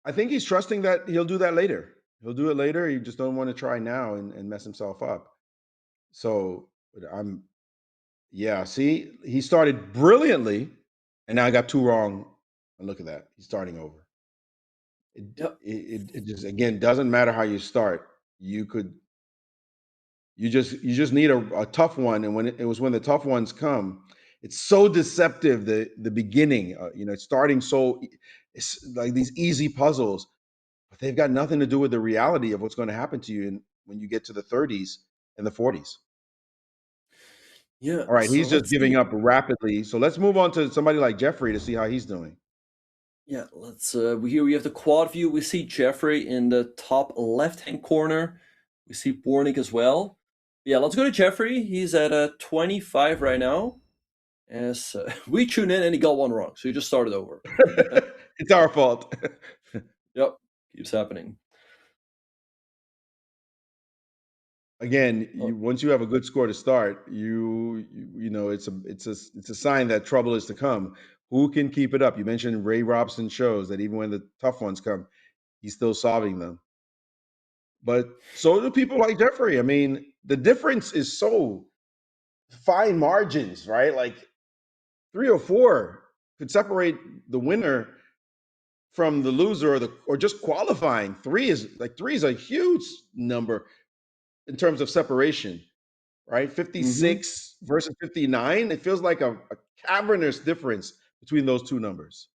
I think he's trusting that he'll do that later. He'll do it later. He just don't want to try now and mess himself up. So yeah, see, he started brilliantly, and now I got 2 wrong. And look at that. He's starting over. Yep. It just, again, doesn't matter how you start. You just need a tough one. And when the tough ones come, it's so deceptive. The beginning, it's starting it's like these easy puzzles, but they've got nothing to do with the reality of what's going to happen to you when you get to the 30s and the 40s. Yeah. All right, So he's just let's see. giving up rapidly. So let's move on to somebody like Jeffrey to see how he's doing. Yeah, let's here we have the quad view. We see Jeffrey in the top left-hand corner. We see Bornik as well. Yeah, let's go to Jeffrey. He's at 25 right now. As we tune in and he got one wrong, so he just started over. It's our fault. Yep, keeps happening. Again, Oh, once you have a good score to start, it's a sign that trouble is to come. Who can keep it up? You mentioned Ray Robson shows that even when the tough ones come, he's still solving them. But so do people like Jeffrey. I mean, the difference is so fine margins, right? Like 3 or 4 could separate the winner from the loser, or just qualifying. Three is a huge number in terms of separation, right? mm-hmm. 56 versus 59. It feels like a cavernous difference between those 2 numbers.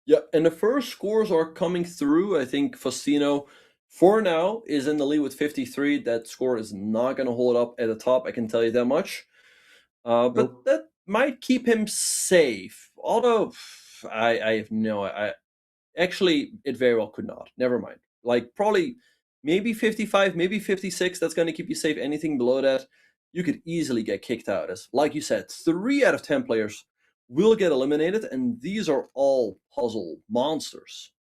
Yeah, and the first scores are coming through. I think Faustino, for now, is in the lead with 53. That score is not going to hold up at the top. I can tell you that much. But Nope. that might keep him safe. Although I have no, Actually, it very well could not. Never mind. Like probably maybe 55, maybe 56. That's going to keep you safe. Anything below that, you could easily get kicked out. As like you said, 3 out of 10 players will get eliminated, and these are all puzzle monsters.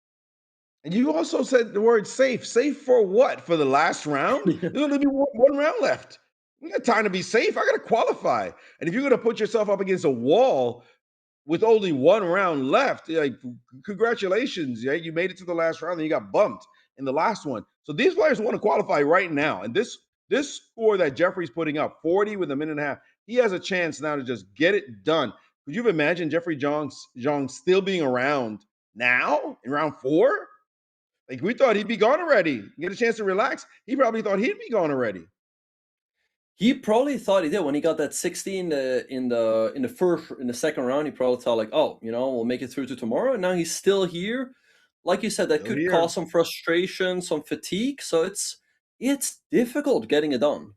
And you also said the word safe. Safe for what? For the last round? There's only be one round left. You got time to be safe. I got to qualify. And if you're going to put yourself up against a wall with only one round left, like congratulations, yeah, you made it to the last round, and you got bumped in the last one. So these players want to qualify right now, and this score that Jeffrey's putting up, 40 with a minute and a half, he has a chance now to just get it done. Could you imagine Jeffrey Jong still being around now in round 4? Like we thought he'd be gone already. Get a chance to relax. He probably thought he'd be gone already. He probably thought he did when he got that 60 in the second round. He probably thought like, oh, we'll make it through to tomorrow. And now he's still here. Like you said, that Still could here. cause some frustration, some fatigue. So it's difficult getting it done.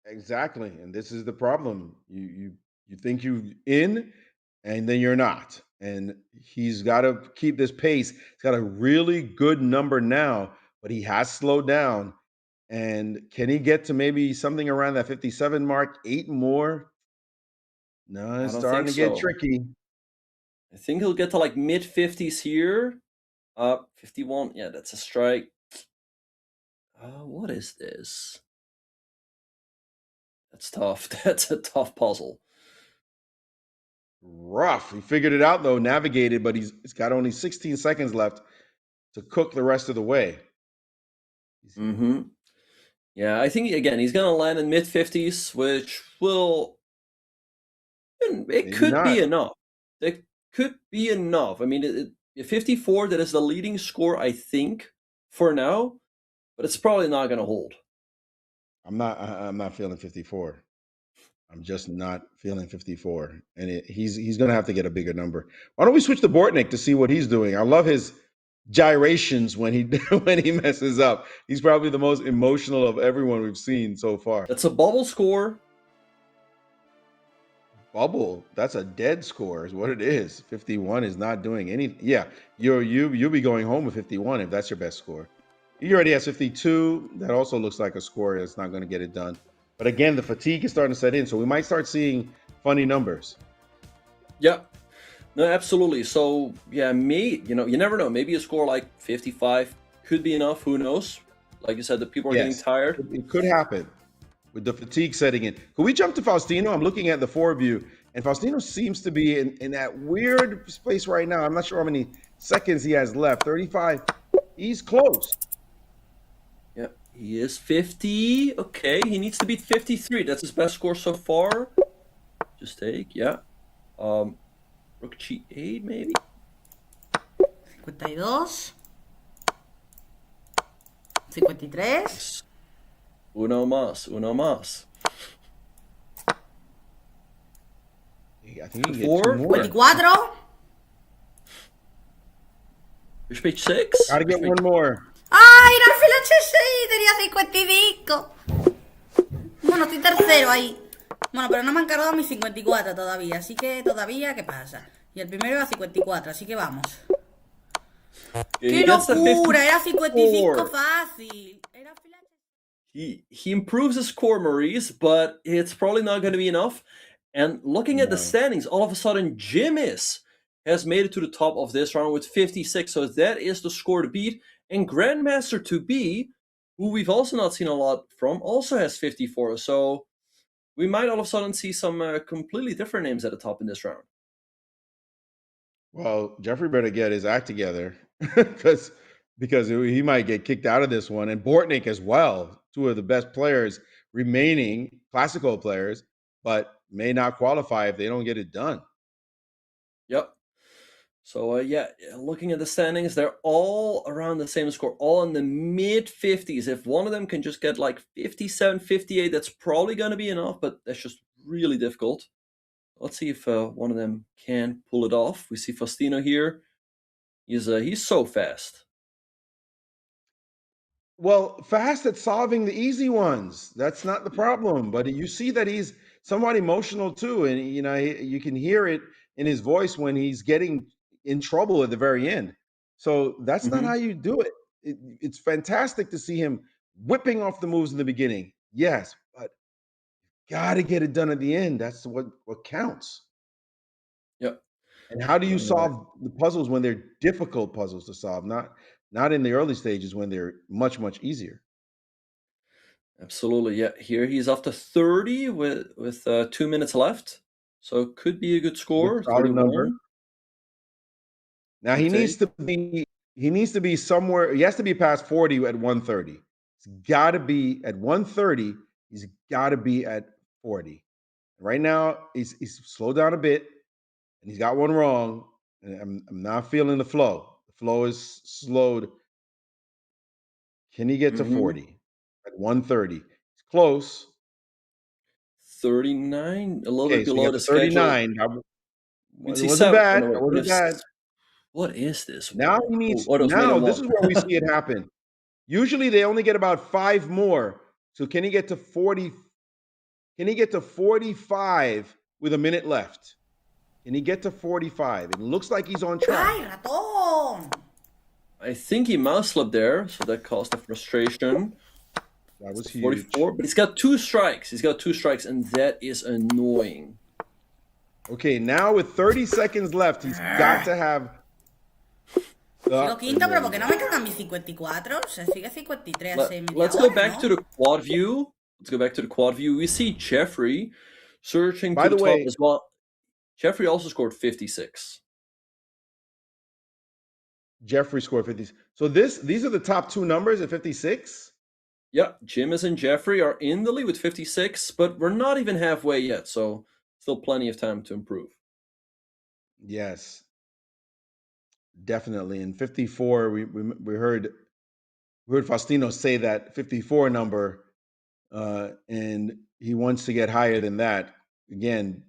Exactly, and this is the problem. You think you in, and then you're not. And he's got to keep this pace. He's got a really good number now, but he has slowed down. And can he get to maybe something around that 57 mark? 8 more? No, it's I don't starting think to get so. tricky. I think he'll get to like mid 50s here. 51. Yeah, that's a strike. What is this? That's tough. That's a tough puzzle. Rough. He figured it out though, navigated, but he's got only 16 seconds left to cook the rest of the way. Mm-hmm. Yeah, I think again he's gonna land in mid 50s, which will it Maybe could be not. enough. It could be enough. I mean, 54 that is the leading score, I think, for now, but it's probably not gonna hold. I'm not feeling 54. I'm just not feeling 54, and he's going to have to get a bigger number. Why don't we switch to Bortnick to see what he's doing? I love his gyrations when he when he messes up. He's probably the most emotional of everyone we've seen so far. That's a bubble score. Bubble. That's a dead score, is what it is. 51 is not doing any. Yeah, you'll be going home with 51 if that's your best score. He already has 52. That also looks like a score that's not going to get it done. But again, the fatigue is starting to set in, so we might start seeing funny numbers. Yeah. No, absolutely. So yeah, you never know. Maybe a score like 55 could be enough. Who knows? Like you said, the people are getting tired. It could happen with the fatigue setting in. Could we jump to Faustino? I'm looking at the 4 of you, and Faustino seems to be in that weird space right now. I'm not sure how many seconds he has left. 35. He's close. Yeah, he is 50. Okay, he needs to beat 53. That's his best score so far. Just take, yeah. Rook G8 maybe. 52. 53. Uno más. I think he can get 4, 2 more. 54. Bishop H6. Gotta get one more. ¡Ay, era el fila H6! Tenía 55. Bueno, estoy tercero ahí. Bueno, pero no me han cargado mis 54 todavía. Así que todavía, ¿qué pasa? Y el primero era 54, así que vamos. ¡Qué locura! Era 55 fácil. Era fila He improves his score, Maurice, but it's probably not going to be enough. And looking at the standings, all of a sudden, Jimis has made it to the top of this round with 56. So that is the score to beat. And Grandmaster to be, who we've also not seen a lot from, also has 54. So we might all of a sudden see some completely different names at the top in this round. Well, Jeffrey better get his act together because he might get kicked out of this one. And Bortnick as well, 2 of the best players remaining, classical players, but may not qualify if they don't get it done. Yep. So, looking at the standings, they're all around the same score, all in the mid-50s. If one of them can just get like 57, 58, that's probably going to be enough, but that's just really difficult. Let's see if one of them can pull it off. We see Faustino here. He's so fast. Well, fast at solving the easy ones. That's not the problem. But you see that he's somewhat emotional too, and you can hear it in his voice when he's getting in trouble at the very end. So that's not Mhm. how you do it. It's fantastic to see him whipping off the moves in the beginning. Yes, but got to get it done at the end. That's what counts. Yep. And how do you Uh, solve the puzzles when they're difficult puzzles to solve? Not in the early stages when they're much easier. Absolutely. Yeah. Here he's off to 30 with 2 minutes left. So could be a good Good score, solid number. 31. Now Good take. he needs to be somewhere. He has to be past 40 at 130. He's got to be at 130. He's got to be at 40. Right now, he's slowed down a bit, and he's got one wrong. And I'm not feeling the flow. The flow is slowed. Can he get to Mhm. 40 at 130? It's close. 39, a little Okay, bit so he below got the to schedule. 39. It wasn't 27. Oh, bad. no, That wait. wasn't bad. What is this Now one? he Oh, needs. what was made Now of this one? is where we see it happen. Usually they only get about 5 more. So can he get to 40? Can he get to 45 with a minute left? Can he get to 45? It looks like he's on ¡Ay, track. ratón! I think he mouse slipped there, so that caused the frustration. That It's was the huge. 44, but he's got 2 strikes. He's got 2 strikes, and that is annoying. Okay, now with 30 seconds left, he's got to have. Sigo quinto, There pero ¿por we qué go. no me cagan mis 54? Se sigue 53 hace media Let's go hora, back to ¿no? the quad view. Let's go back to the quad view. We see Jeffrey searching By to the the top way, as well. Jeffrey also scored 56. Jeffrey scored 50. So these are the top two numbers at 56. Yeah, Jimis and Jeffrey are in the lead with 56, but we're not even halfway yet, so still plenty of time to improve. Yes, definitely. And 54, we heard Faustino say that 54 number, and he wants to get higher than that. Again,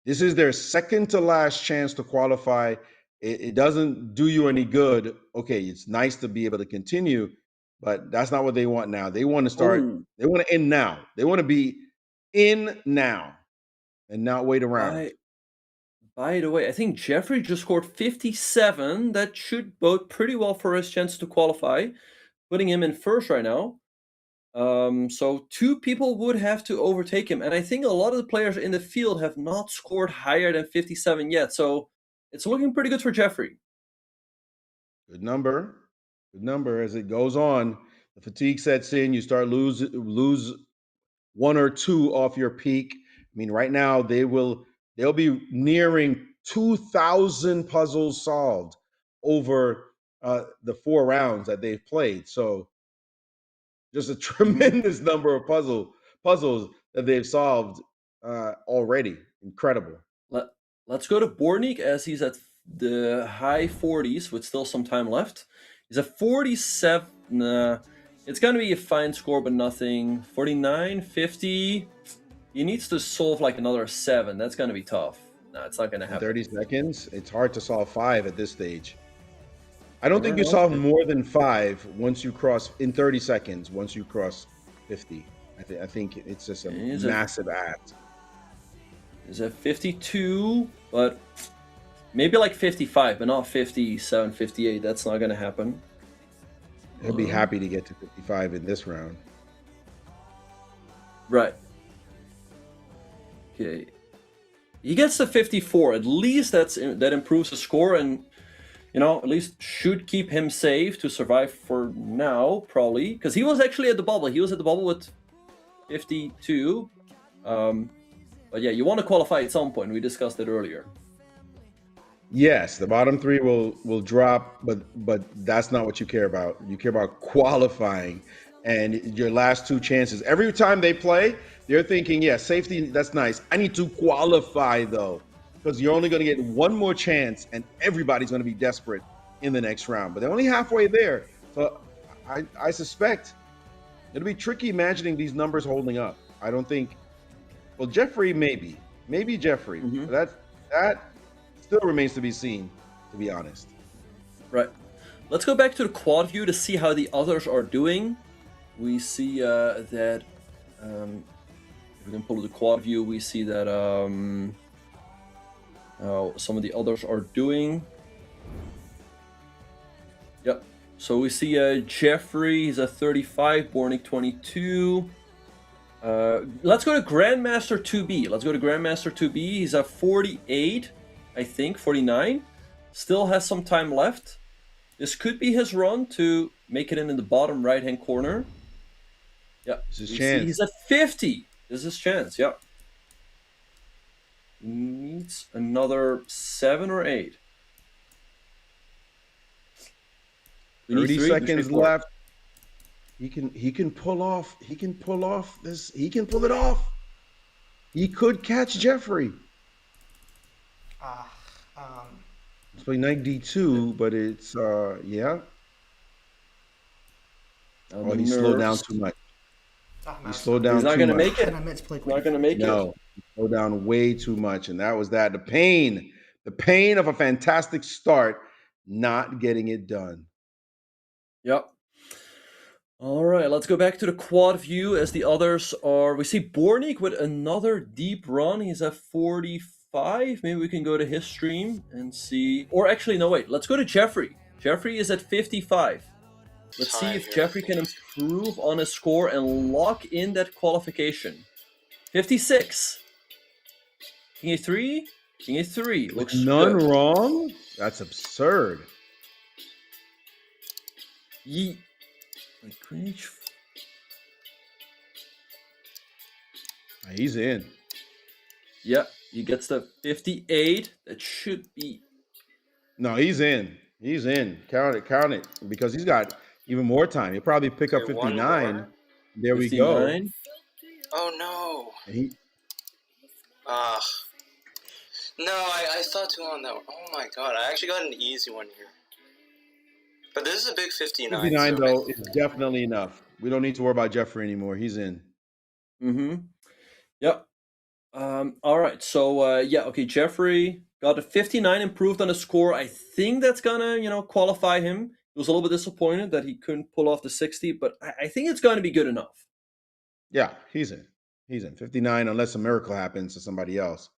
this is their second to last chance to qualify. It doesn't do you any good. Okay, it's nice to be able to continue, but that's not what they want now. They want to start, Oh, they want to end now. They want to be in now and not wait around. by by the way, I think Jeffrey just scored 57. That should bode pretty well for his chance to qualify, putting him in first right now. So 2 people would have to overtake him, and I think a lot of the players in the field have not scored higher than 57 yet. So it's looking pretty good for Jeffrey. Good number. Good number. As it goes on, the fatigue sets in. You start lose one or two off your peak. I mean, right now they'll be nearing 2,000 puzzles solved over the 4 rounds that they've played. So just a Mhm. tremendous number of puzzles that they've solved already. Incredible. Let Let's go to Bornik as he's at the high 40s with still some time left. He's at 47. Nah, it's gonna be a fine score, but nothing. 49, 50. He needs to solve like another 7. That's gonna be tough. No, it's not gonna In happen. 30 seconds, it's hard to solve 5 at this stage. I don't All think right, you solve okay. more than 5 once you cross in 30 seconds. Once you cross 50, I think it's just a He's at massive act. He's at 52, but maybe like 55, but not 57, 58. That's not gonna happen. He'll be happy to get to 55 in this round. Right. Okay. He gets to 54. At least that improves the score, and at least should keep him safe to survive for now, probably, because he was actually at the bubble. He was at the bubble with 52. But yeah, you want to qualify at some point. We discussed it earlier. Yes, the bottom 3 will drop, but that's not what you care about. You care about qualifying and your last 2 chances. Every time they play, they're thinking, yeah, safety, that's nice. I need to qualify though, because you're only going to get one more chance and everybody's going to be desperate in the next round. But they're only halfway there. So I suspect it'll be tricky imagining these numbers holding up. I don't think, well, Jeffrey, maybe Jeffrey. Mhm. But that still remains to be seen, to be honest. Right. Let's go back to the quad view to see how the others are doing. We see that if we can pull the quad view, we see that some of the others are doing. Yep. So we see Jeffrey, he's at 35, Bornik 22. Let's go to Grandmaster 2B. Let's go to Grandmaster 2B. He's at 48, I think, 49. Still has some time left. This could be his run to make it in the bottom right-hand corner. Yeah, This is we chance. see he's at 50. This is his chance, yeah. Needs another 7 or 8. 30 seconds left. He can pull off. He can pull off this. He can pull it off. He could catch Jeffrey. It's playing knight d2, but it's yeah. Oh, he slowed down too much. He slowed down. He's not going to make it. Not going to make it. No, he slowed down way too much, and that was that. The pain of a fantastic start, not getting it done. Yep. All right, let's go back to the quad view as the others are. We see Bornik with another deep run. He's at 45. Maybe we can go to his stream and see. Or actually, no, wait. Let's go to Jeffrey. Jeffrey is at 55. Let's see if Jeffrey can improve on his score and lock in that qualification. 56. King A3. King A3. Looks none good. wrong. That's absurd. Yeet. He's in. Yep, he gets the 58. That should be. No, he's in. He's in. Count it. Because he's got even more time. He'll probably pick up 59. There 59. We go. Oh no. He... No, I thought too long though. Oh my god, I actually got an easy one here. But this is a big 59. 59 though is definitely enough. We don't need to worry about Jeffrey anymore. He's in. Mm-hmm. Yep. All right. So yeah. Okay. Jeffrey got a 59 improved on the score. I think that's gonna qualify him. He was a little bit disappointed that he couldn't pull off the 60, but I think it's gonna be good enough. Yeah, he's in. He's in 59 unless a miracle happens to somebody else.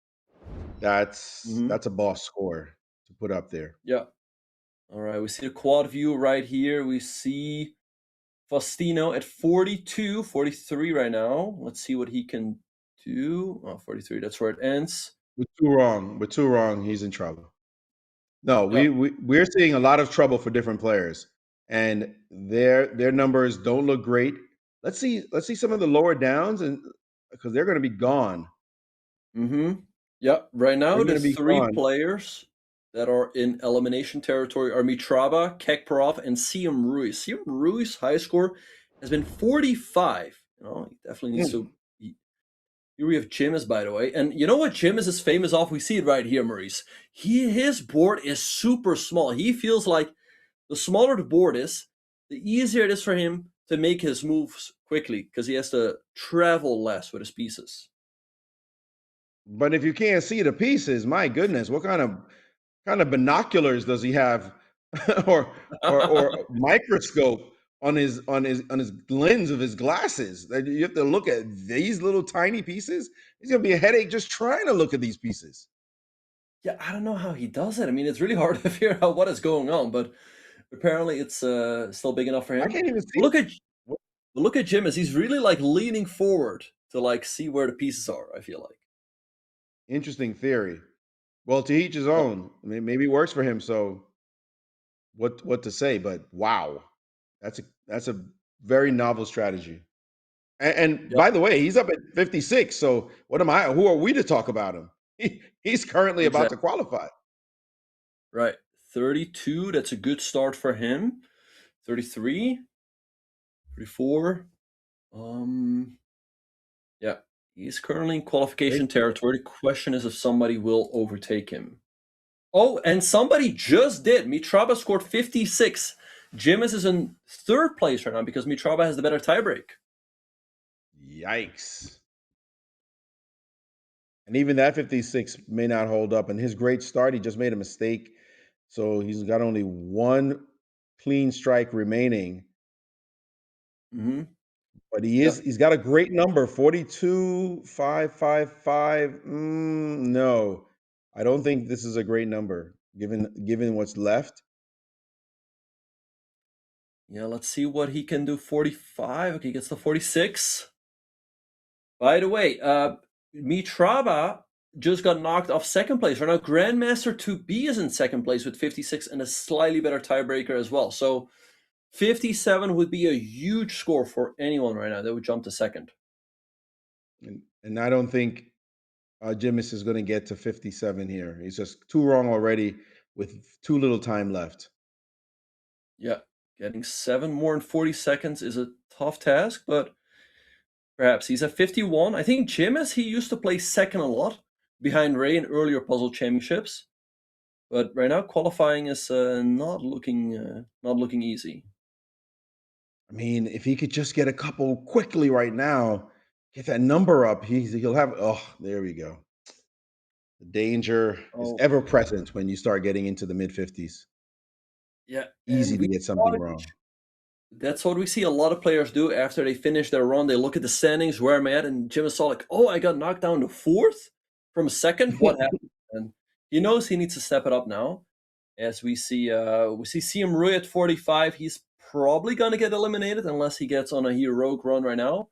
That's a boss score to put up there. Yeah. All right, we see the quad view right here. We see Faustino at 42, 43 right now. Let's see what he can do. Oh, 43, that's where it ends. We're too wrong. He's in trouble. No, we're seeing a lot of trouble for different players, and their numbers don't look great. Let's see some of the lower downs, and because they're going to be gone. Mm-hmm. Yep. Right now, the 3 players that are in elimination territory are Mitraba, Kekperov, and Siem Ruiz. Siem Ruiz high score has been 45. He definitely needs to. Here we have Jimis, by the way, and you know what Jimis is famous off? We see it right here, Maurice. His board is super small. He feels like the smaller the board is, the easier it is for him to make his moves quickly because he has to travel less with his pieces. But if you can't see the pieces, my goodness, what kind of binoculars does he have, or microscope on his lens of his glasses? You have to look at these little tiny pieces. It's gonna be a headache just trying to look at these pieces. Yeah, I don't know how he does it. I mean, it's really hard to figure out what is going on, but apparently it's still big enough for him. I can't even see. Look at Jim as he's really like leaning forward to see where the pieces are. I feel like. Interesting theory. Well, to each his own. I mean, maybe it works for him. So, what to say? But wow, that's a very novel strategy. And by the way, he's up at 56. So, who are we to talk about him? He's currently about to qualify. Right, 32. That's a good start for him. 33, 34. Yeah. He's currently in qualification territory. The question is if somebody will overtake him. Oh, and somebody just did. Mitraba scored 56. Jimis is in 3rd place right now because Mitraba has the better tiebreak. Yikes. And even that 56 may not hold up. And his great start, he just made a mistake. So he's got only 1 clean strike remaining. Mm-hmm. But he's got a great number, 42, 555. No. I don't think this is a great number given what's left. Yeah, let's see what he can do. 45. Okay, he gets to 46. By the way, Mitraba just got knocked off second place. Right now, Grandmaster 2B is in second place with 56 and a slightly better tiebreaker as well. So 57 would be a huge score for anyone right now that would jump to second. And I don't think Jimis is going to get to 57 here. He's just too wrong already with too little time left. Yeah, getting 7 more in 40 seconds is a tough task, but perhaps he's at 51. I think Jimis, he used to play second a lot behind Ray in earlier puzzle championships. But right now, qualifying is not looking easy. I mean, if he could just get a couple quickly right now, get that number up, he'll have. Oh, there we go. The danger is Oh, ever present when you start getting into the mid 50s. yeah, Easy and to get something wrong. that's what we see a lot of players do after they finish their run. They look at the standings, where I'm at, and Jim saw like, oh, I got knocked down to fourth from second. What happened? And he knows he needs to step it up now. As we see CM Rui at 45. He's probably gonna get eliminated unless he gets on a heroic run right now.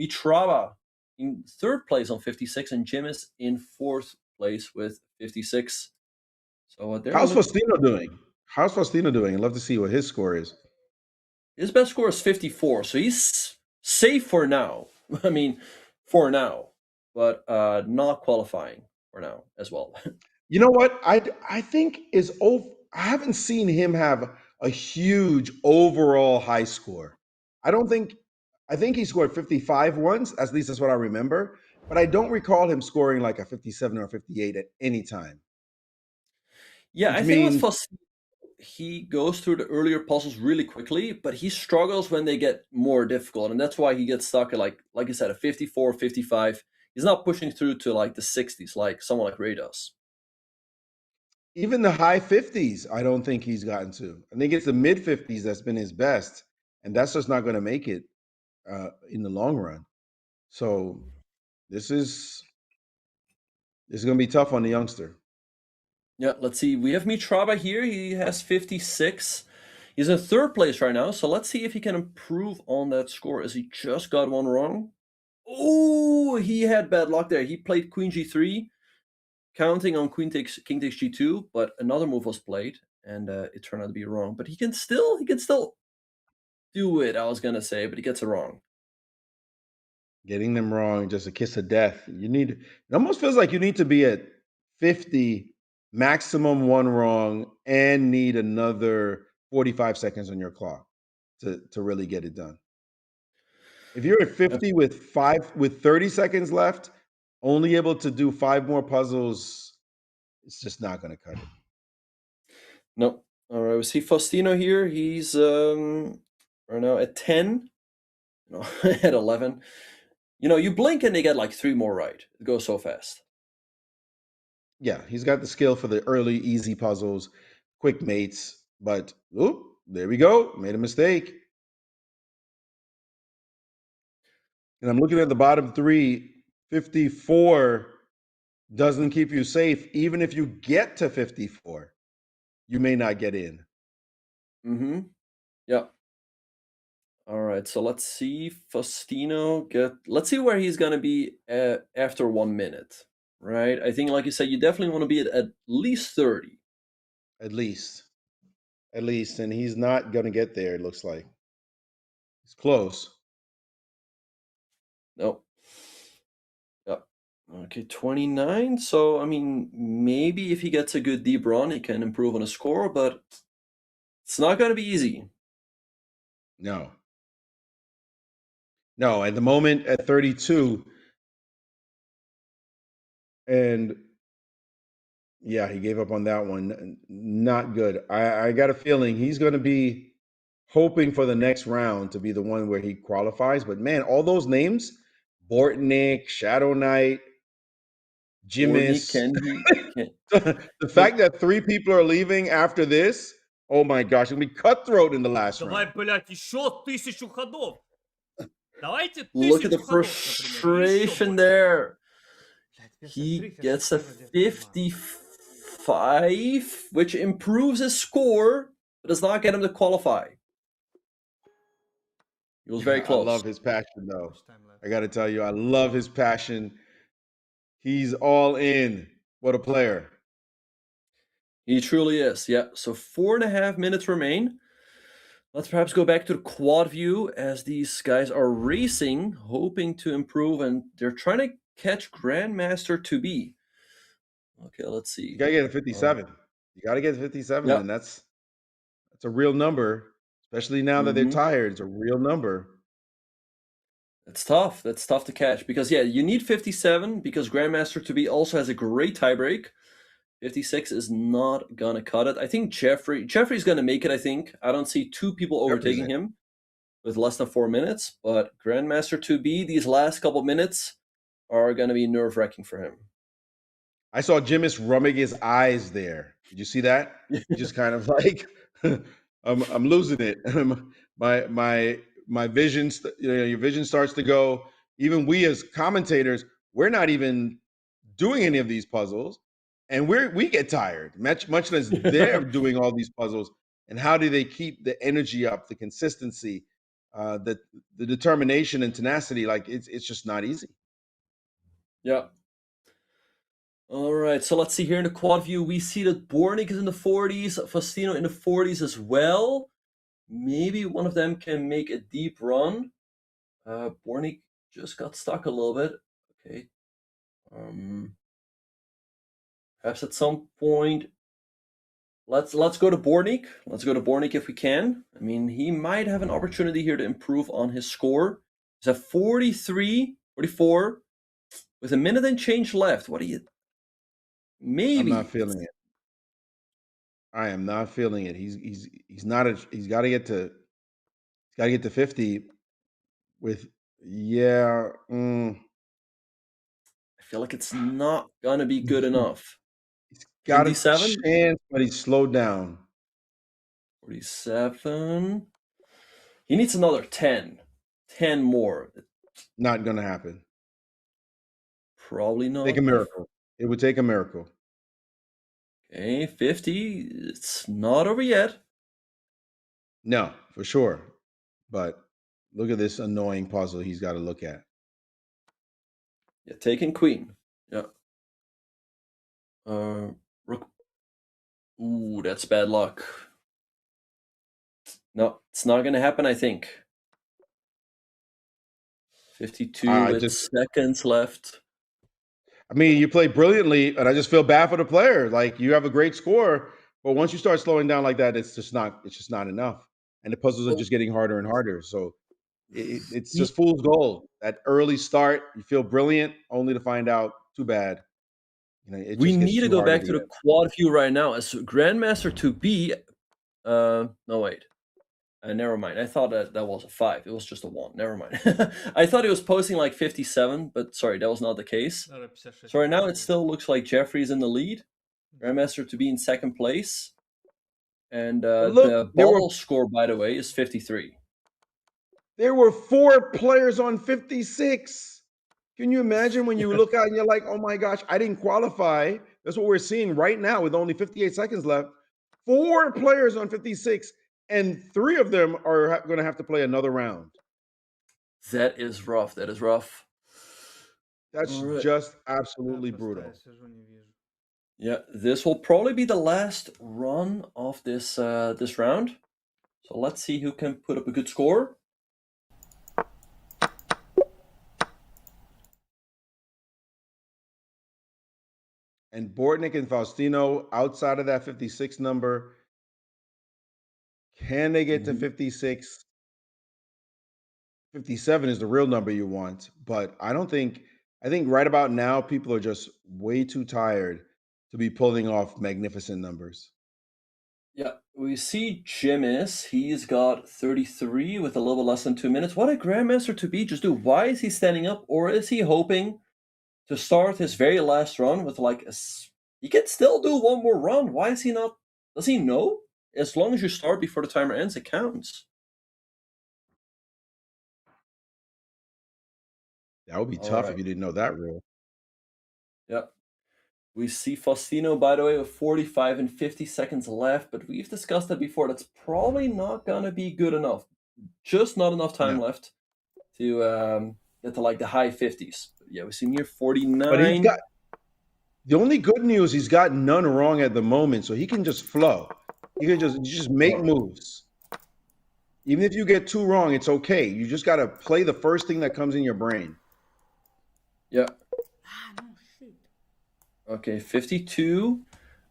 Mitrava in third place on 56, and Jim is in fourth place with 56. So How's Faustino doing? I'd love to see what his score is. his best score is 54, so he's safe for now. I mean, for now, but not qualifying for now as well. You know what? I think is over. I haven't seen him have a huge overall high score. I don't think. I think he scored 55 once. At least that's what I remember. But I don't recall him scoring like a 57 or 58 at any time. Yeah, Which I think with means Faustino, he goes through the earlier puzzles really quickly, but he struggles when they get more difficult, and that's why he gets stuck at like I said, a 54, 55. He's not pushing through to like the 60s like someone like Ray does. even the high 50s, I don't think he's gotten to. I think it's the mid 50s that's been his best, and that's just not going to make it in the long run. So this is going to be tough on the youngster. Yeah, let's see. We have Mitraba here. He has 56. He's in third place right now, so let's see if he can improve on that score as he just got one wrong. Oh, he had bad luck there. He played Queen G3, counting on King takes G2, but another move was played, and it turned out to be wrong. But he can still do it, I was gonna say, but he gets it wrong. Getting them wrong, just a kiss of death. It almost feels like you need to be at 50, maximum one wrong, and need another 45 seconds on your clock to really get it done. If you're at 50 with 30 seconds left, only able to do 5 more puzzles, it's just not going to cut it. No. All right, we see Faustino here. He's right now at 10. No, at 11. You blink and they get like 3 more right. It goes so fast. Yeah, he's got the skill for the early, easy puzzles, quick mates. But, there we go. Made a mistake. And I'm looking at the bottom 3. 54 doesn't keep you safe. Even if you get to 54, you may not get in. Mm-hmm. Yeah. All right, so let's see Faustino let's see where he's gonna be after 1 minute, right? I think, like you said, you definitely want to be at least 30. At least. And he's not going to get there, it looks like. He's close. No. Yeah. Okay, 29. So, I mean, maybe if he gets a good deep run, he can improve on his score, but it's not going to be easy. No. No, at the moment at 32, and yeah, he gave up on that one. Not good. I got a feeling he's going to be hoping for the next round to be the one where he qualifies. But man, all those names, Bortnik, Shadow Knight, Bortnik, Jimis. can he? The fact that 3 people are leaving after this, oh my gosh, it'll be cutthroat in the last Давай, round. блядь, еще 1000 ходов. Давайте 1000 Look at the ходов, например, и еще frustration больше. there. Блядь, He смотри, gets a сейчас 14 50. 5, which improves his score, but does not get him to qualify. He was very I close. love his passion, though. Much time left. I got to tell you, I love his passion. He's all in. What a player. He truly is. Yeah. So 4.5 minutes remain. Let's perhaps go back to the quad view as these guys are racing, hoping to improve, and they're trying to catch Grandmaster to be. Okay, let's You see. got to get a 57. You got to get 57, Yeah. and that's a real number, especially now that they're hmm tired. It's a real number. It's tough. That's tough to catch because, yeah, you need 57 because Grandmaster to be also has a great tiebreak. 56 is not going to cut it. I think Jeffrey's going to make it, I think. I don't see two people overtaking Represent. him with less than 4 minutes, but Grandmaster 2B, these last couple minutes are going to be nerve-wracking for him. I saw Jimis rubbing his eyes there. Did you see that? He just kind of like, I'm losing it. My vision, your vision starts to go. Even we as commentators, we're not even doing any of these puzzles, and we get tired. Much less they're doing all these puzzles. And how do they keep the energy up, the consistency, the determination and tenacity? Like it's just not easy. Yeah. All right, so let's see here in the quad view. We see that Bornik is in the 40s, Faustino in the 40s as well. Maybe one of them can make a deep run. Bornik just got stuck a little bit. Okay. Perhaps at some point, let's go to Bornik. Let's go to Bornik if we can. I mean, he might have an opportunity here to improve on his score. He's at 43, 44, with a minute and change left. What do you? I'm not Maybe. feeling it. I am not feeling it. He's not a he's got to get to 50 with yeah. I feel like it's not gonna be good enough. He's got a 57, chance, but he's slowed down. 47. He needs another 10. 10 more. Not gonna happen. Probably Take a not. miracle. It would take a miracle. Okay, 50. It's not over yet. No, for sure. But look at this annoying puzzle he's got to look at. Yeah, taking queen. Yeah. Rook. Ooh, that's bad luck. No, it's not gonna happen, I think. 52 I with just seconds left. I mean, you play brilliantly, and I just feel bad for the player. Like you have a great score, but once you start slowing down like that, it's just not enough. And the puzzles are Well, just getting harder and harder. So it's we just fool's gold. That early start, you feel brilliant, only to find out too bad. It we just gets need to too go hard at back to the the end. quad view right now as Grandmaster to be. No, wait. Never mind. I thought that was a 5. It was just a 1. Never mind. I thought it was posting like 57, but sorry, that was not the case. So right now it still looks like Jeffrey's in the lead. Grandmaster to be in second place. And But look, the bottle score, by the way, is 53. there were 4 players on 56. Can you imagine when you look out and you're like, oh my gosh, I didn't qualify? That's what we're seeing right now with only 58 seconds left. 4 players on 56, and 3 of them are going to have to play another round. That is rough. That is rough. That's All right. just absolutely brutal. Yeah, this will probably be the last run of this round. So let's see who can put up a good score. And Bortnick and Faustino, outside of that 56 number, can they get to 56? 57 is the real number you want, but I think right about now people are just way too tired to be pulling off magnificent numbers. Yeah, we see Jimis. He's got 33 with a little less than 2 minutes. What did Grandmaster to be just do? Why is he standing up? Or is he hoping to start his very last run with like he can still do one more run. Why is he not? Does he know? As long as you start before the timer ends, it counts. That would be All tough right. if you didn't know that rule. Yeah. We see Faustino, by the way, with 45 and 50 seconds left, but we've discussed that before. That's probably not gonna be good enough. Just not enough time No. left to get to like the high 50s. But yeah, we see near But he's 49. got the only good news, he's got none wrong at the moment, so he can just flow. He can just make moves. Even if you get two wrong, it's okay. You just got to play the first thing that comes in your brain. Yeah. Ah, no, shit. Okay, 52.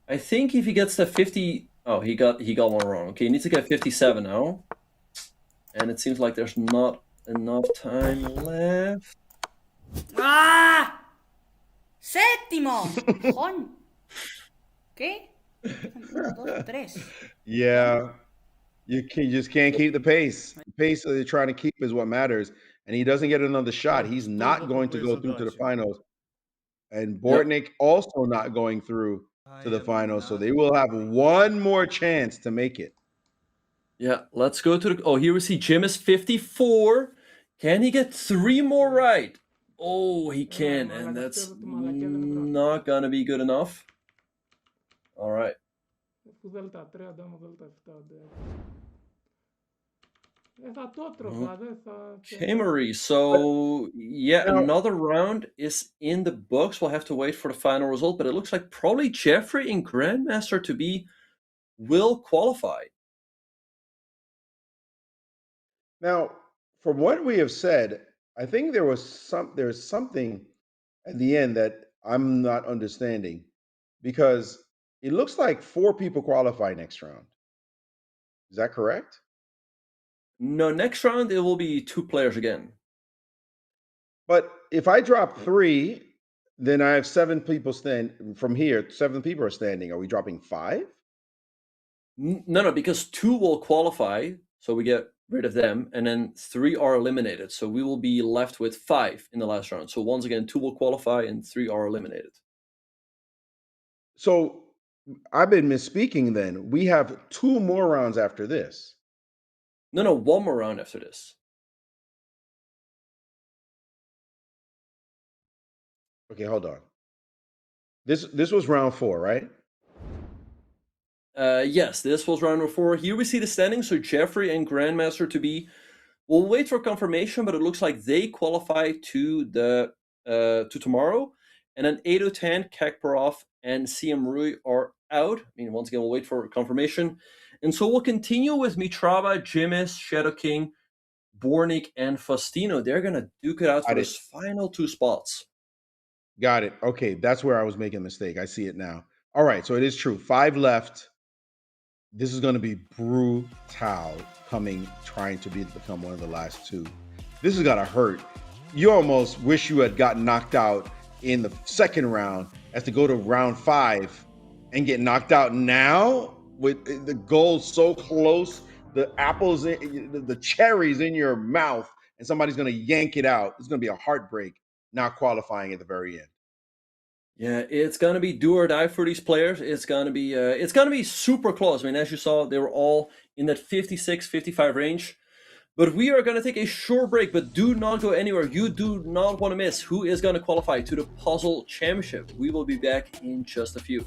I think if he gets to 50, oh, he got one wrong. Okay, he needs to get 57 now. And it seems like there's not enough time left. ¡Ah! ¡Séptimo! ¡Jón! ¿Qué? Uno, dos, tres. Yeah. You just can't keep the pace. The pace that they're trying to keep is what matters. And he doesn't get another shot. He's not going to go through to the finals. And Bortnik also not going through to the finals. So they will have one more chance to make it. Yeah, let's go to the. Oh, here we see Jim is 54. Can he get 3 more right? Oh, he can, and that's not gonna be good enough. All right. Okay, Marie. So yeah, Now, another round is in the books. We'll have to wait for the final result, but it looks like probably Jeffrey in Grandmaster to be will qualify. now, from what we have said, I think there's something at the end that I'm not understanding because it looks like 4 people qualify next round. Is that correct? No, next round it will be 2 players again. But if I drop 3, then I have 7 people stand from here. 7 people are standing. Are we dropping 5? No, because 2 will qualify, so we get rid of them, and then 3 are eliminated. So we will be left with 5 in the last round. So once again, 2 will qualify and 3 are eliminated. So I've been misspeaking then. We have 2 more rounds after this. No, 1 more round after this. Okay, hold on. This was round 4, right? Yes, this was round number 4. Here we see the standings. So Jeffrey and Grandmaster to be. We'll wait for confirmation, but it looks like they qualify to the to tomorrow. And then 8-10, Kakparov and CM Rui are out. I mean, once again, we'll wait for confirmation. And so we'll continue with Mitrava, Jimis, Shadow King, Bornik, and Faustino. They're going to duke it out for those final 2 spots. Got it. Okay, that's where I was making a mistake. I see it now. All right, so it is true. 5 left. This is going to be brutal trying to become one of the last 2. This is going to hurt. You almost wish you had gotten knocked out in the second round as to go to round 5 and get knocked out now with the goal so close, the apples, the cherries in your mouth, and somebody's going to yank it out. It's going to be a heartbreak not qualifying at the very end. Yeah, it's gonna be do or die for these players. It's gonna be super close. I mean, as you saw, they were all in that 56, 55 range. But we are gonna take a short break, but do not go anywhere. You do not want to miss who is gonna qualify to the Puzzle Championship. We will be back in just a few.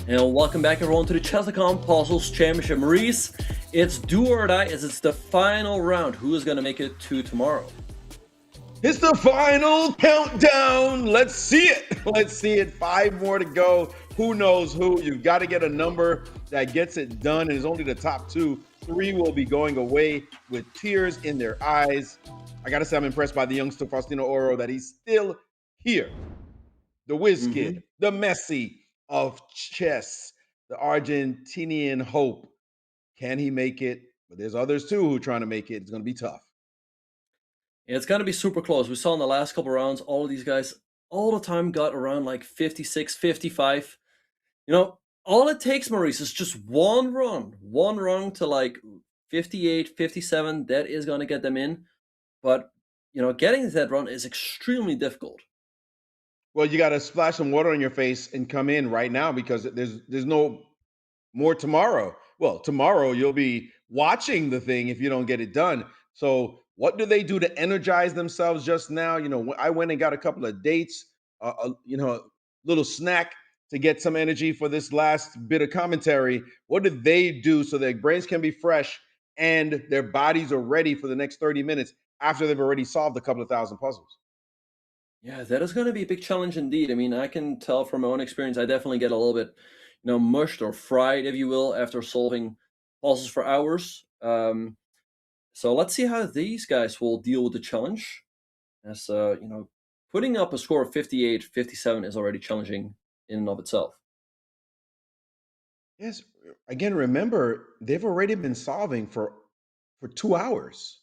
And welcome back, everyone, to the Chess.com Puzzles Championship. Maurice, it's do or die as it's the final round. Who is going to make it to tomorrow? It's the final countdown. Let's see it. Let's see it. 5 more to go. Who knows who? You've got to get a number that gets it done. And it's only the top 2. 3 will be going away with tears in their eyes. I got to say, I'm impressed by the youngster Faustino Oro that he's still here. The whiz kid, the Messi of chess, the Argentinian hope. Can he make it? But there's others too who are trying to make it. It's going to be tough. It's going to be super close. We saw in the last couple rounds, all of these guys all the time got around like 56, 55. You know, all it takes, Maurice, is just one run to like 58, 57. That is going to get them in. But, you know, getting to that run is extremely difficult. Well, you got to splash some water on your face and come in right now because there's no more tomorrow. Well, tomorrow you'll be watching the thing if you don't get it done. So, what do they do to energize themselves just now? You know, I went and got a couple of dates, a little snack to get some energy for this last bit of commentary. What do they do so their brains can be fresh and their bodies are ready for the next 30 minutes after they've already solved a couple of thousand puzzles? Yeah, that is going to be a big challenge indeed. I mean, I can tell from my own experience, I definitely get a little bit, mushed or fried, if you will, after solving puzzles for hours. So let's see how these guys will deal with the challenge. As, putting up a score of 58, 57 is already challenging in and of itself. Yes. Again, remember they've already been solving for 2 hours,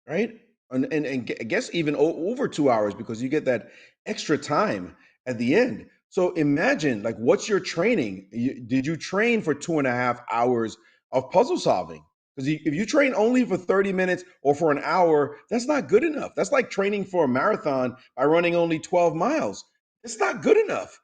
right? And I guess even over 2 hours because you get that extra time at the end. So imagine, like, what's your training? Did you train for 2.5 hours of puzzle solving? Because if you train only for 30 minutes or for an hour, that's not good enough. That's like training for a marathon by running only 12 miles. It's not good enough.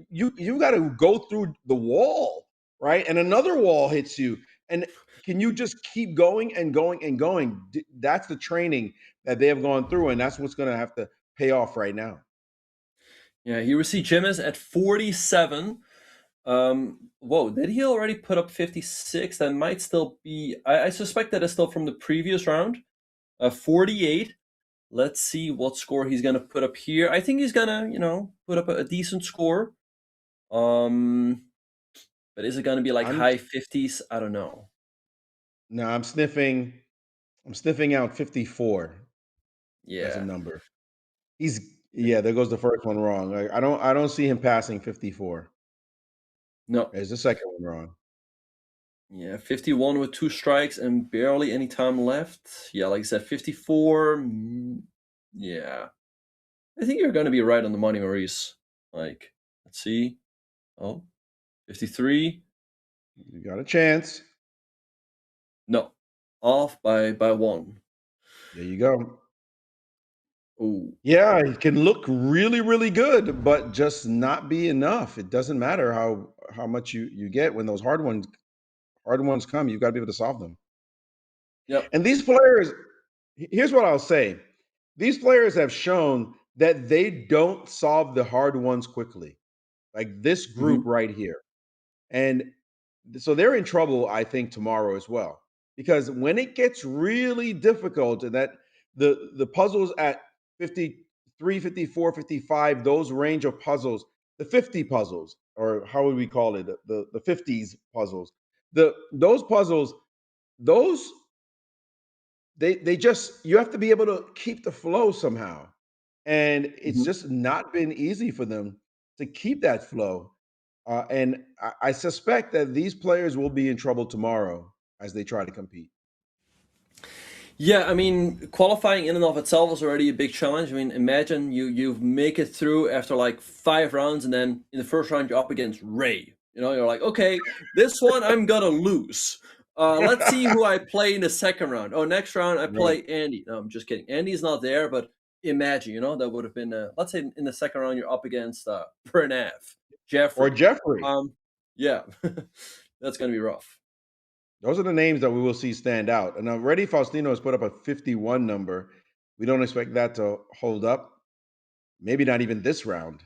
You got to go through the wall, right? And another wall hits you. And can you just keep going and going and going? That's the training that they have gone through, and that's what's going to have to pay off right now. Yeah, here we see Jim is at 47. Whoa, did he already put up 56? That might still be, I suspect that is still from the previous round. 48. Let's see what score he's gonna put up here. I think he's gonna, put up a decent score. But is it gonna be like I'm high 50s? I don't know. No, I'm sniffing out 54 as a Yeah. number. Yeah, there goes the first one wrong. I don't see him passing 54. No. There's the second one wrong. Yeah, 51 with 2 strikes and barely any time left. Yeah, like I said, 54. Yeah. I think you're gonna be right on the money, Maurice. Like, let's see. Oh, 53. You got a chance. No. Off by 1. There you go. Oh. Yeah, it can look really, really good, but just not be enough. It doesn't matter how much you get when those hard ones come. You've got to be able to solve them. Yep. And these players, here's what I'll say: these players have shown that they don't solve the hard ones quickly, like this group Mhm. right here. And so they're in trouble, I think, tomorrow as well. Because when it gets really difficult, and that the puzzles at 53, 54, 55, those range of puzzles, the 50 puzzles, or how would we call it? The 50s puzzles. Those puzzles, those they just you have to be able to keep the flow somehow. And it's Mhm. just not been easy for them to keep that flow. And I suspect that these players will be in trouble tomorrow as they try to compete. Yeah, I mean, qualifying in and of itself is already a big challenge. I mean, imagine you make it through after like 5 rounds, and then in the first round you're up against Ray. You're like, okay, this one I'm gonna lose. Let's see who I play in the second round. Oh, next round I Right. play Andy. No, I'm just kidding. Andy's not there, but imagine, that would have been. Let's say in the second round you're up against Pranav, Or Jeffrey. Jeffrey. Yeah, that's gonna be rough. Those are the names that we will see stand out. And already Faustino has put up a 51 number. We don't expect that to hold up. Maybe not even this round.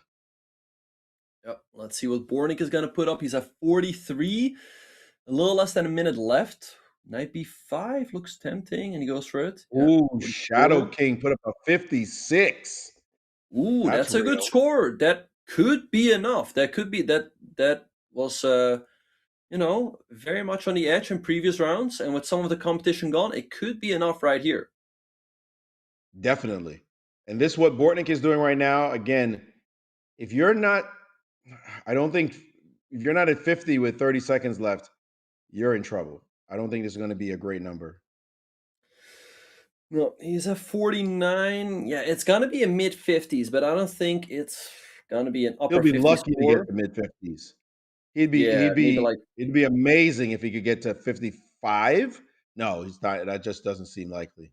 Yep. Let's see what Bornik is going to put up. He's at 43. A little less than a minute left. Knight b5 looks tempting, and he goes for it. Yeah. Ooh, 44. Shadow King put up a 56. Ooh, That's that's a good real. score. That could be enough. That could be that was very much on the edge in previous rounds, and with some of the competition gone, it could be enough right here. Definitely. And this is what Bortnik is doing right now. Again, if you're not, I don't think, if you're not at 50 with 30 seconds left, you're in trouble. I don't think this is going to be a great number. No, he's at 49. Yeah, it's gonna be a mid 50s, but I don't think it's gonna be an He'll upper be 50s lucky to get score. to mid 50s. He'd be Yeah, he'd maybe be like it'd be amazing if he could get to 55. No, he's not. That just doesn't seem likely.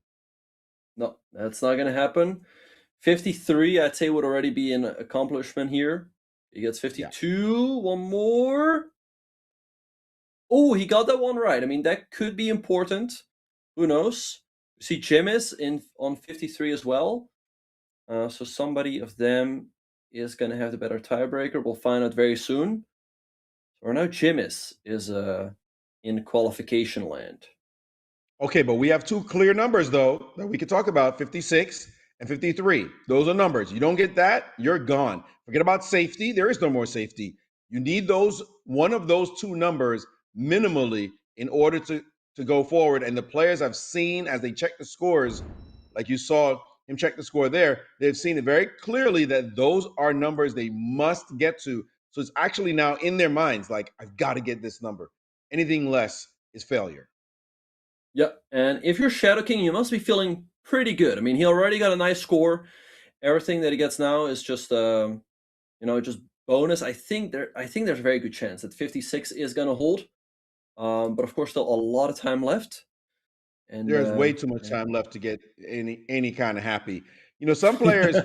no, that's not gonna happen. 53, I'd say, would already be an accomplishment here. He gets 52. One more. Oh, he got that one right. I mean, that could be important. Who knows? You see, Jim is on 53 as well. So somebody of them is going to have the better tiebreaker. We'll find out very soon. So right now, Jim is in qualification land. Okay, but we have two clear numbers though that we could talk about: 56 and 53. Those are numbers. You don't get that, you're gone. Forget about safety. There is no more safety. You need those one of those two numbers minimally in order to go forward. And the players I've seen as they check the scores, like you saw him check the score there, they've seen it very clearly that those are numbers they must get to. So it's actually now in their minds like, I've got to get this number. Anything less is failure. Yep. And if you're Shadow King, you must be feeling pretty good. I mean, he already got a nice score. Everything that he gets now is just just bonus. I think there's a very good chance that 56 is going to hold. But of course, still a lot of time left. And There's way too much time left to get any kind of happy. You know, some players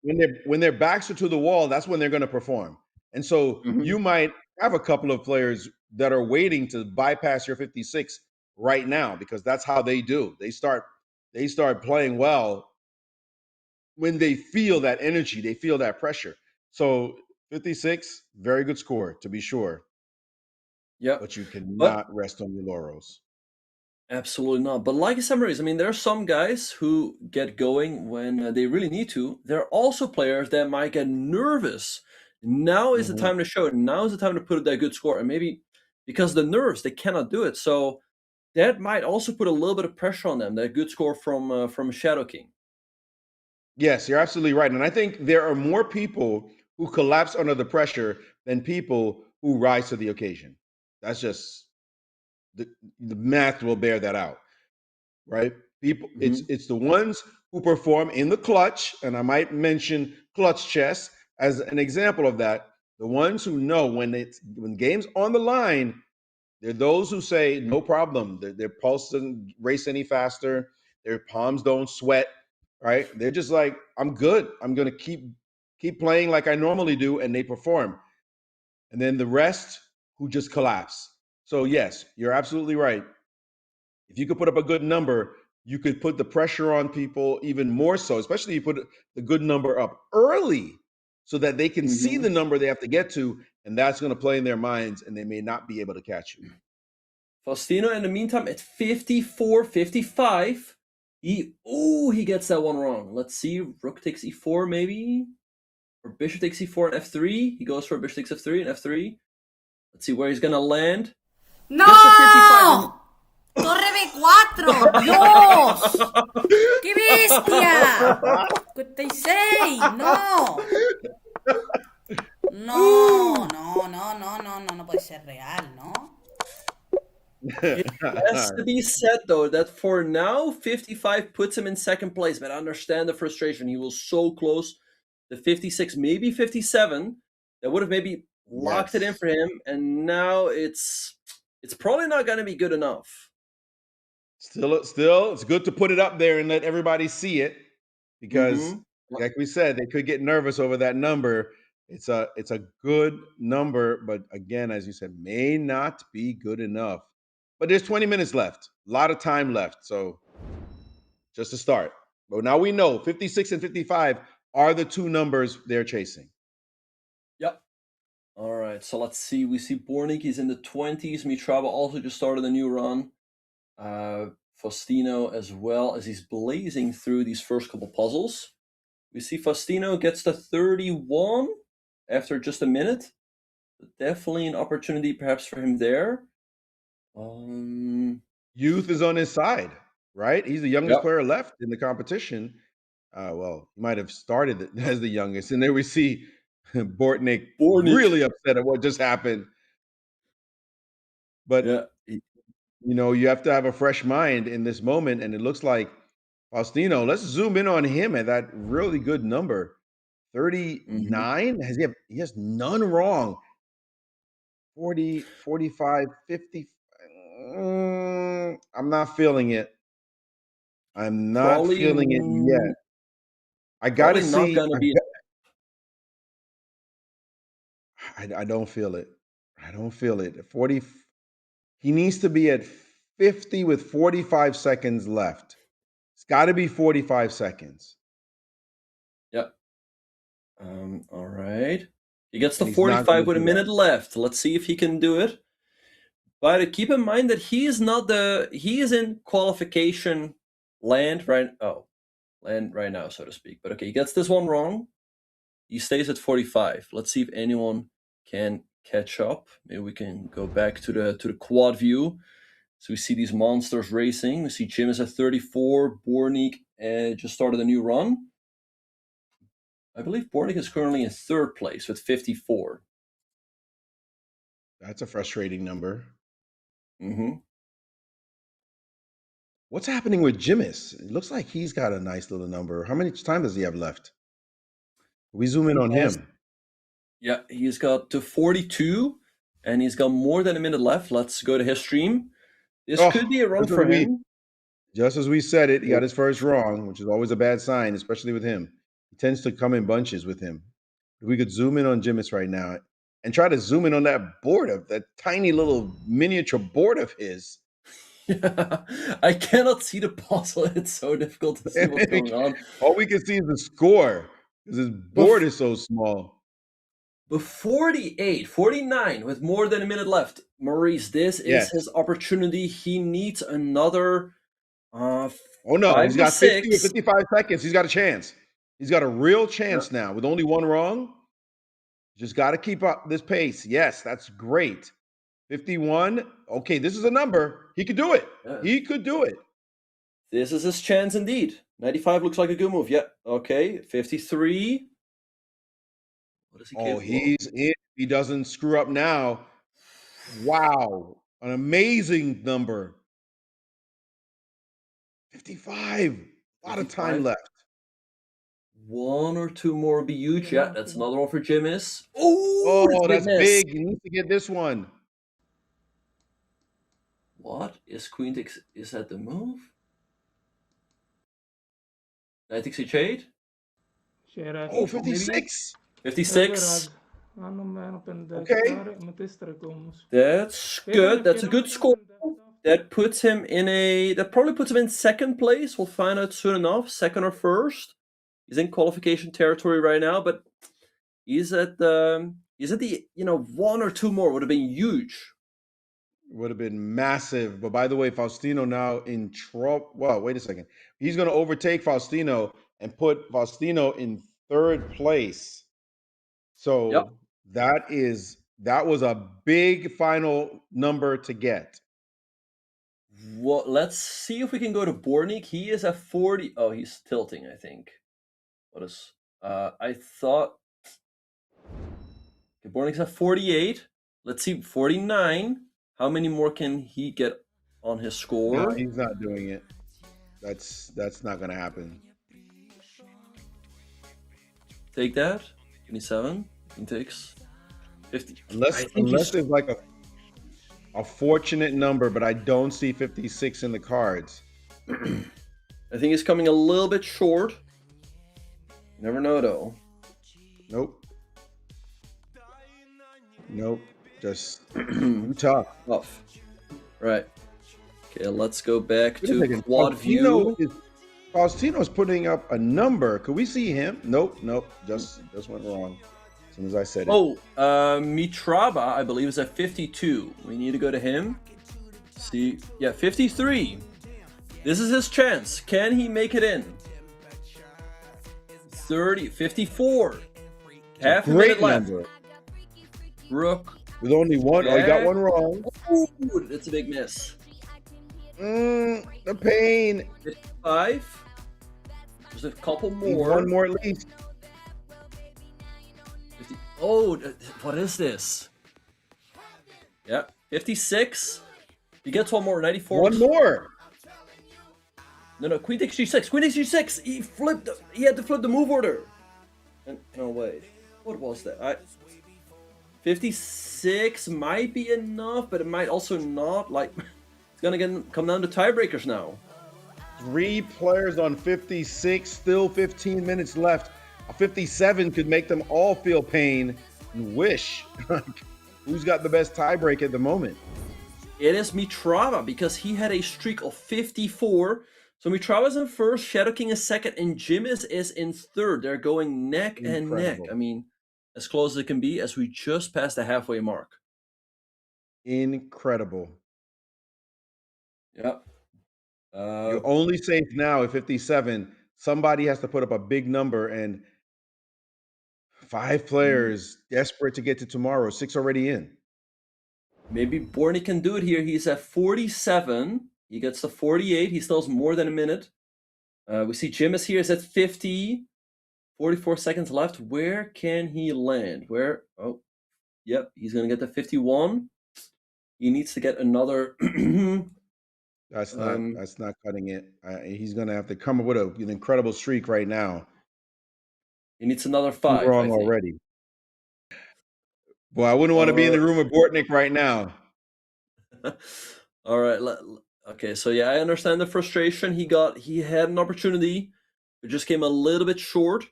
when their backs are to the wall, that's when they're going to perform. And so Mhm. you might have a couple of players that are waiting to bypass your 56 right now because that's how they do. They start playing well when they feel that energy, they feel that pressure. So 56, very good score to be sure, Yep. but you But cannot rest on your laurels. absolutely not. But like Maurice, I mean, there are some guys who get going when they really need to. There are also players that might get nervous. Now is the Mhm. time to show it. Now is the time to put up that good score. And maybe because the nerves, they cannot do it. So that might also put a little bit of pressure on them. That good score from Shadow King. Yes, you're absolutely right. And I think there are more people who collapse under the pressure than people who rise to the occasion. That's just the math will bear that out, right? People, it's Hmm. it's the ones who perform in the clutch, and I might mention clutch chess as an example of that. The ones who know when game's on the line, they're those who say no problem. Their pulse doesn't race any faster. Their palms don't sweat. Right? They're just like, I'm good. I'm gonna keep playing like I normally do, and they perform. And then the rest who just collapse. So yes, you're absolutely right. If you could put up a good number, you could put the pressure on people even more so, especially if you put the good number up early so that they can see the Hmm. number they have to get to, and that's going to play in their minds, and they may not be able to catch you. Faustino, in the meantime, at 54, 55. He gets that one wrong. Let's see. Rook takes e4, maybe? Or bishop takes e4 and f3. He goes for bishop takes f3 and f3. Let's see where he's gonna land. Gets the 55. And... ¡No! ¡Torre B4! ¡Dios! ¡Qué bestia! 56. ¡No! No, no, no, no, no, no, no puede ser real, ¿no? It has to be said, though, that for now, 55 puts him in second place. But I understand the frustration. He was so close to 56, maybe 57. That would have maybe locked it in Yes. for him. And now it's probably not going to be good enough. Still, it's good to put it up there and let everybody see it because, Hmm. like we said, they could get nervous over that number. It's a good number, but again, as you said, may not be good enough. But there's 20 minutes left, a lot of time left, so just to start. But now we know 56 and 55 are the two numbers they're chasing. Yep. All right, so let's see. We see Bornik, he's in the 20s. Mitrava also just started a new run. Faustino as well, as he's blazing through these first couple puzzles. We see Faustino gets to 31 after just a minute. Definitely an opportunity perhaps for him there. Youth is on his side, right? He's the youngest Yep. player left in the competition. Well, he might have started as the youngest. And there we see Bortnik really upset at what just happened. But Yeah. you have to have a fresh mind in this moment. And it looks like Faustino, let's zoom in on him at that really good number. 39? He has none wrong. 40, 45, 50. I'm not feeling it. I'm not Probably, feeling it yet. I got to probably not see. going to be. I don't feel it. I don't feel it. 40. He needs to be at 50 with 45 seconds left. It's got to be 45 seconds. Yep. All right. He gets to And he's not 45 going to with a do that. minute left. Let's see if he can do it. But keep in mind that he is in qualification land right now, so to speak. But okay, he gets this one wrong. He stays at 45. Let's see if anyone can catch up. Maybe we can go back to the quad view. So we see these monsters racing. We see Jim is at 34. Bornik just started a new run. I believe Bornik is currently in third place with 54. That's a frustrating number. Mm-hmm. What's happening with Jimis? It looks like he's got a nice little number. How much time does he have left? We zoom in on him. Yeah, he's got to 42, and he's got more than a minute left. Let's go to his stream. This could be a run for him. Just as we said it, he got his first wrong, which is always a bad sign, especially with him. He tends to come in bunches with him. If we could zoom in on Jimis right now and try to zoom in on that board of that tiny little miniature board of his. Yeah, I cannot see the puzzle. It's so difficult to see what's going on. All we can see is the score because his board is so small. But 48, 49 with more than a minute left. Maurice, this is his opportunity. He needs another oh no, he's got 50 or 55 seconds. He's got a chance. He's got a real chance now with only one wrong. Just got to keep up this pace. Yes, that's great. 51. Okay, this is a number. He could do it. Yeah. He could do it. This is his chance indeed. 95 looks like a good move. Yeah. Okay. 53. What is he capable of? He's in. He doesn't screw up now. Wow. An amazing number. 55. A lot of time left. One or two more would be huge. Yeah, that's another one for Jimis. Oh, that's big. He needs to get this one. What is Queen takes? Is that the move? Knight takes h8. Oh, 56. 56. Okay. That's good. That's a good score. That puts him that probably puts him in second place. We'll find out soon enough. Second or first. He's in qualification territory right now, but he's at the one or two more would have been huge. Would have been massive. But by the way, Faustino now in trouble. Well, wait a second. He's going to overtake Faustino and put Faustino in third place. So that was a big final number to get. Well, let's see if we can go to Bornik. He is at 40. Oh, he's tilting, I think. What is I thought okay, Bornik's at 48. Let's see, 49. How many more can he get on his score? No, he's not doing it. That's not gonna happen. Take that. 27. He takes 50. Unless there's like a fortunate number, but I don't see 56 in the cards. I think he's coming a little bit short. Never know though. Nope. Just tough. Right. Okay, let's go back to quad view. Faustino's putting up a number. Could we see him? Nope. Just went wrong. soon as I said it. Oh, Mitrava, I believe, is at 52. We need to go to him. See, yeah, 53. This is his chance. Can he make it in? 30, 54. Half a minute left. Number. Rook. With only one. Oh, you got one wrong. Ooh, that's a big miss. The pain. 55. There's a couple Need more. one more at least. 50. Oh, what is this? Yeah, 56. He gets one more. 94. One more. No, queen takes g6. Queen takes g6. He flipped. He had to flip the move order. And no, wait. What was that? 56 might be enough, but it might also not. Like, it's gonna come down to tiebreakers now. 3 players on 56. Still 15 minutes left. A 57 could make them all feel pain and wish. Who's got the best tiebreak at the moment? It is Mitrava, because he had a streak of 54. So Mitrava's in first, Shadow King is second, and Jimis is in third. They're going neck and neck. I mean, as close as it can be, as we just passed the halfway mark. Incredible. Yep. You're only safe now at 57. Somebody has to put up a big number, and 5 players desperate to get to tomorrow. 6 already in. Maybe Borny can do it here. He's at 47. He gets to 48. He still has more than a minute. We see Jimis here is at 50. 44 seconds left. Where can he land? Where? Oh, yep. He's going to get to 51. He needs to get another. That's not cutting it. He's going to have to come up with an incredible streak right now. He needs another 5. Wrong already. Boy, I wouldn't want to be in the room with Bortnick right now. All right. Okay, so yeah, I understand the frustration. He had an opportunity. It just came a little bit short.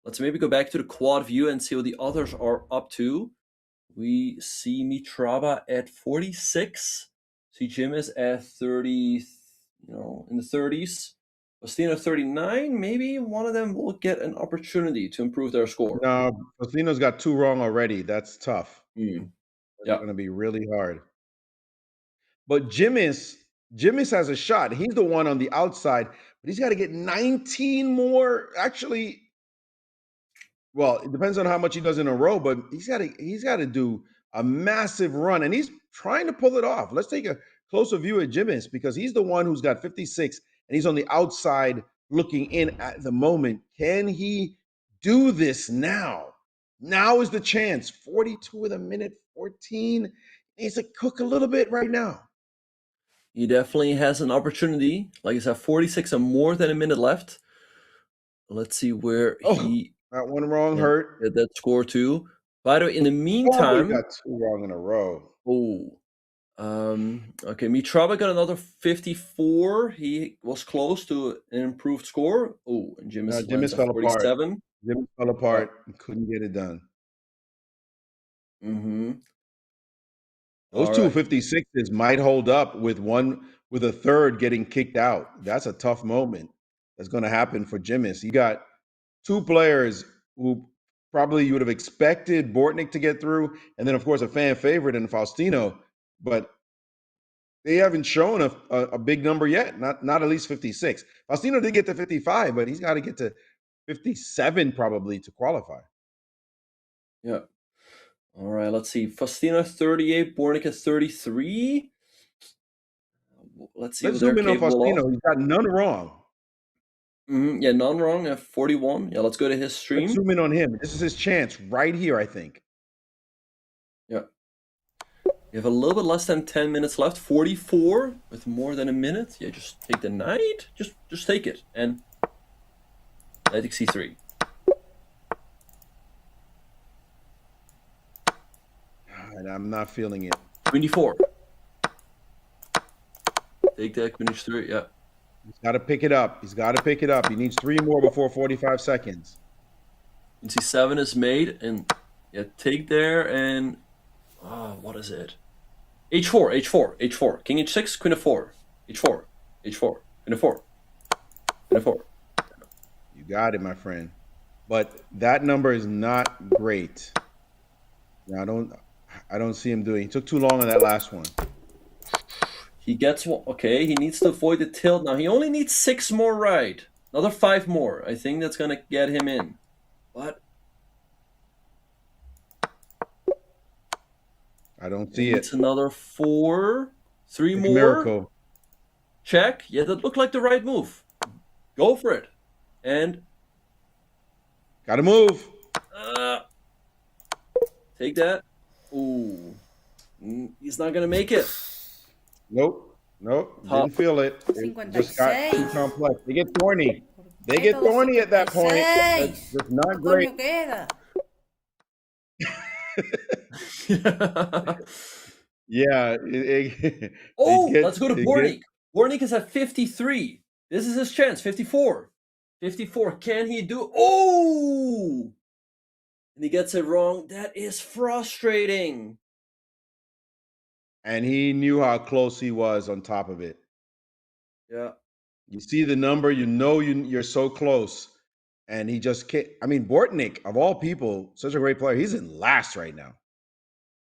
Let's maybe go back to the quad view and see what the others are up to. We see Mitrava at 46. See Jimis at 30, in the 30s. Faustino 39. Maybe one of them will get an opportunity to improve their score. No, Faustino's got 2 wrong already. That's tough. Yeah, going to be really hard. But Jimis has a shot. He's the one on the outside, but he's got to get 19 more. Actually, well, it depends on how much he does in a row, but he's got to do a massive run, and he's trying to pull it off. Let's take a closer view at Jimis, because he's the one who's got 56, and he's on the outside looking in at the moment. Can he do this now? Now is the chance. 42 with a minute 14. He needs to cook a little bit right now. He definitely has an opportunity. Like I said, 46 and more than a minute left. Let's see where he got one wrong. Hurt. Get that score too. By the way, in the meantime, he got 2 wrong in a row. Okay, Mitrava got another 54. He was close to an improved score. Oh, and Jimis fell 47. Apart. Jimis fell apart and couldn't get it done. Those 2 56s might hold up with a third getting kicked out. That's a tough moment that's going to happen for Jimis. You got 2 players who probably you would have expected Bortnick to get through, and then of course a fan favorite in Faustino, but they haven't shown a big number yet. Not at least 56. Faustino did get to 55, but he's got to get to 57 probably to qualify. Yeah. All right, let's see. Faustino 38, Bornick is 33. Let's see. Let's zoom in on Faustino. He's got none wrong. Yeah, none wrong at 41. Yeah, let's go to his stream. Let's zoom in on him. This is his chance right here, I think. Yeah. You have a little bit less than 10 minutes left. 44 with more than a minute. Yeah, just take the knight. Just take it. And knight takes c3. And I'm not feeling it. Queen d4. Take that, queen h3, yeah. He's got to pick it up. He needs 3 more before 45 seconds. Queen c7 is made, and yeah, take there, and what is it? h4. King h6, queen f4. h4. Queen f4. Queen f4. You got it, my friend. but that number is not great. Yeah, I don't see him doing. He took too long on that last one. He gets one. Okay, he needs to avoid the tilt now. He only needs 6 more right. Another 5 more. I think that's gonna get him in. But I don't he see needs it. another 4. 3 It's a more. miracle. Check. Yeah, that looked like the right move. Go for it. And Gotta move. take that. Ooh. He's not gonna make it. Nope. Tough. Didn't feel it. It just got too 56. complex. They get thorny. They get Método thorny at that point. That's 56. just not ¿Cuánto great. coño queda? Yeah. It Oh, gets let's go to it gets Bornik. Bornik is at 53. This is his chance. 54. 54. Can he do? Oh! And he gets it wrong. That is frustrating. and he knew how close he was on top of it. Yeah. You see the number, you know you're so close. And he just can't. I mean, Bortnik, of all people, such a great player, he's in last right now.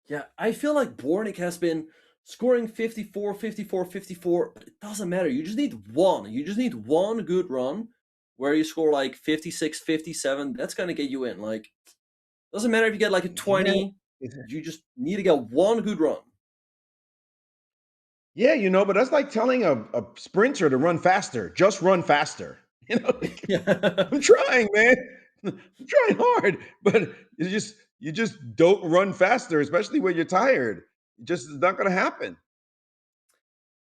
Yeah, I feel like Bornik has been scoring 54, 54, 54, but it doesn't matter. You just need one. You just need one good run where you score like 56, 57. That's going to get you in. Like, doesn't matter if you get like a 20. You just need to get one good run. Yeah, but that's like telling a sprinter to run faster. Just run faster. Yeah. I'm trying, man. I'm trying hard, but you just don't run faster, especially when you're tired. It just is not going to happen.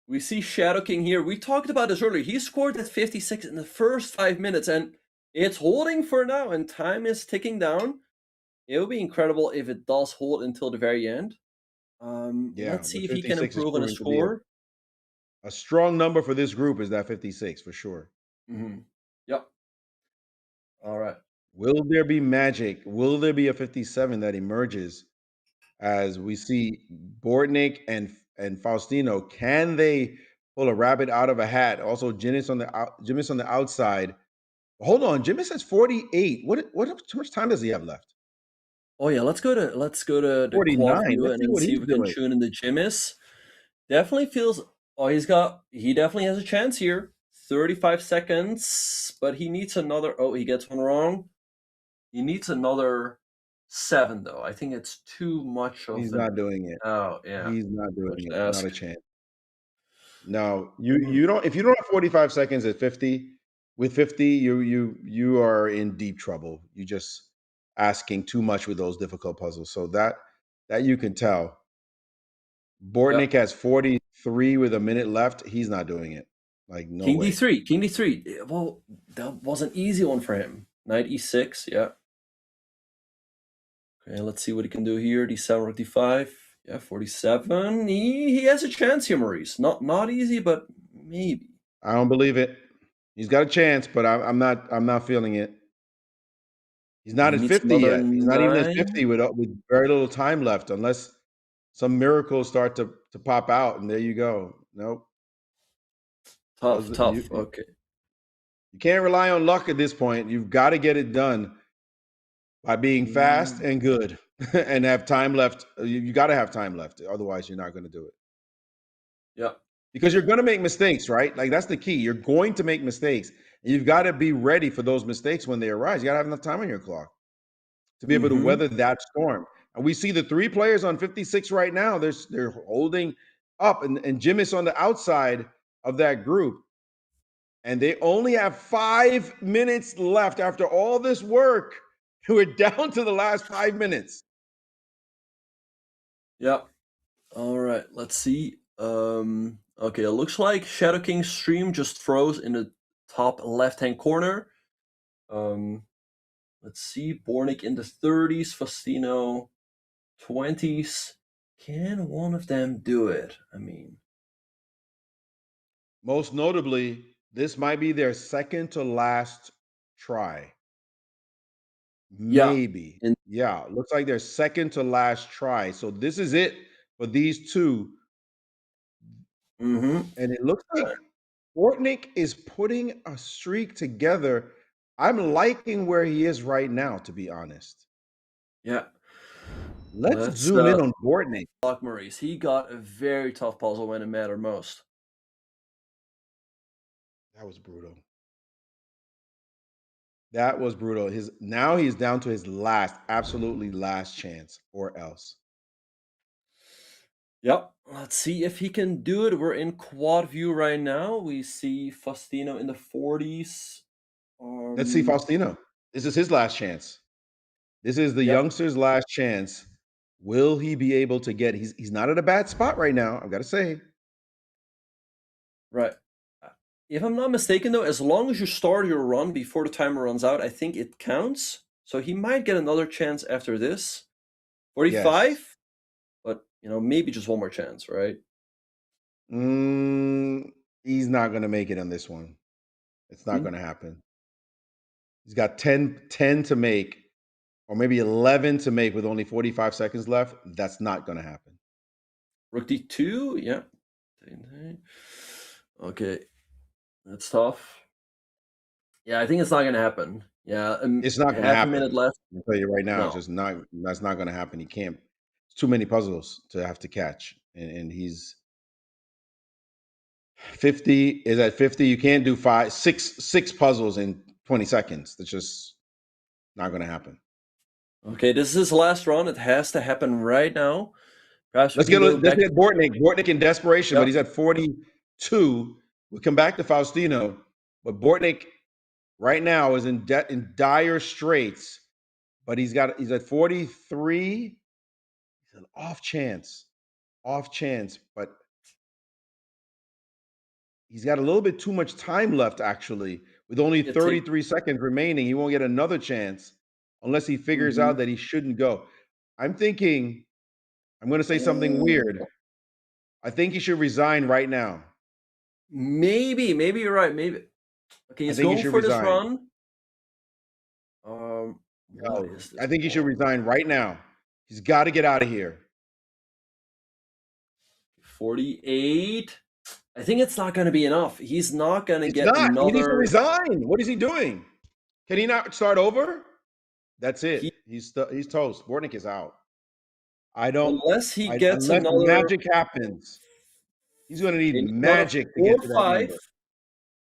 We see Shadow King here. We talked about this earlier. He scored at 56 in the first 5 minutes, and it's holding for now, and time is ticking down. It would be incredible if it does hold until the very end. Yeah, Let's see but if he can 56 is improve on his proving to be score. a strong number for this group is that 56 for sure. Yep. All right. Will there be magic? Will there be a 57 that emerges as we see Bortnik and Faustino? Can they pull a rabbit out of a hat? Also, Jimis on the outside. Hold on, Jimis has 48. What? How much time does he have left? Oh yeah, let's go to the quad 49. view Let's and see then what see he's if we can doing. tune in the Jimis. Definitely feels. Oh, he definitely has a chance here. 35 seconds, but he needs another. Oh, he gets one wrong. He needs another 7 though. I think it's too much of He's an. not doing it. Oh yeah, He's not too much doing to it. Not ask. a chance. No, you don't. If you don't have 45 seconds at 50, with 50, you are in deep trouble. You just asking too much with those difficult puzzles. So that you can tell. Yeah. Bortnik has 43 with a minute left. He's not doing it. Like no King way. D3. King D3. Well, that was an easy one for him. Knight E6. Yeah. Okay, let's see what he can do here. D7 or D5. Yeah, 47. He has a chance here, Maurice. Not easy, but maybe. I don't believe it. He's got a chance, but I'm not feeling it. He's not He at needs 50 another yet. He's not even at 50 9. with very little time left, unless some miracles start to pop out, and there you go. Nope. Tough. You Okay. can't rely on luck at this point. You've got to get it done by being fast and good and have time left. You got to have time left. Otherwise, you're not going to do it. Yeah. Because you're going to make mistakes, right? Like that's the key. You're going to make mistakes. And you've got to be ready for those mistakes when they arise. You got to have enough time on your clock to be able to weather that storm. And we see the 3 players on 56 right now. They're holding up, and Jim is on the outside of that group. And they only have 5 minutes left after all this work. We're down to the last 5 minutes. Yeah. All right. Let's see. Okay, it looks like Shadow King's stream just froze in the top left-hand corner. Let's see. Bornik in the 30s, Faustino 20s. Can one of them do it? I mean, Most notably, this might be their second to last try. yeah. Maybe. And Yeah, looks like their second to last try. So this is it for these two. mm-hmm. And it looks like Fortnick is putting a streak together I'm liking where he is right now, to be honest. Yeah. Let's Let's zoom in on Bortnik. lock Maurice. He got a very tough puzzle when it mattered most. That was brutal. That was brutal. Now he's down to his absolutely last chance, or else. Yep. Let's see if he can do it. We're in quad view right now. We see Faustino in the 40s. Let's see Faustino. This is his last chance. This is the Yep. youngster's last chance. Will he be able to get? He's not at a bad spot right now, I've got to say. Right. If I'm not mistaken, though, as long as you start your run before the timer runs out, I think it counts. So he might get another chance after this. 45, Yes. but maybe just one more chance, right? He's not going to make it on this one. It's not going to happen. He's got 10 to make, or maybe 11 to make with only 45 seconds left. That's not going to happen. Rook d2, yeah. Okay, that's tough. Yeah, I think it's not going to happen. Yeah, it's not going to half happen. a minute left. I'll tell you right now, No. it's just not. That's not going to happen. He can't. It's too many puzzles to have to catch, and he's 50. Is at 50. You can't do six puzzles in 20 seconds. That's just not going to happen. Okay, this is his last run. It has to happen right now. Perhaps let's get Bortnik. Bortnik in desperation, but he's at 42. We'll come back to Faustino, but Bortnik right now is in dire straits. But he's at 43. He's an off chance, but he's got a little bit too much time left, actually. With only 33 seconds remaining, he won't get another chance unless he figures out that he shouldn't go. I'm thinking, I'm going to say something weird. I think he should resign right now. Maybe you're right. Maybe. Okay, he's going for this run. What is this? I think he should resign right now. He's got to get out of here. 48. I think it's not going to be enough. He's not going to get another. He needs to resign. What is he doing? Can he not start over? That's it. He's toast. Bortnik is out. Unless he gets another magic happens. He's going to need magic to get to that number.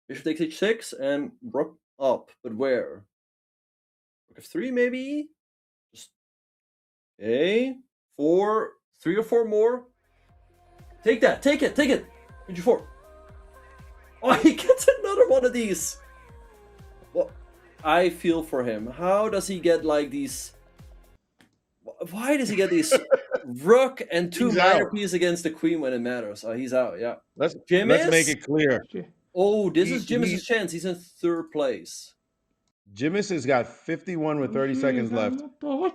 Bishop takes h6 and rook up, but where? Rook f3 maybe. Okay, 3 or 4 more. Take that. Take it. H4. Oh, he gets another one of these. Well, I feel for him. How does he get like these? Why does he get these rook and 2 minor pieces against the queen when it matters? Oh, he's out. Yeah. Let's make it clear. Oh, this is Jimmy's chance. He's in 3rd place. Jimmy's has got 51 with 30 seconds left. Uh-oh.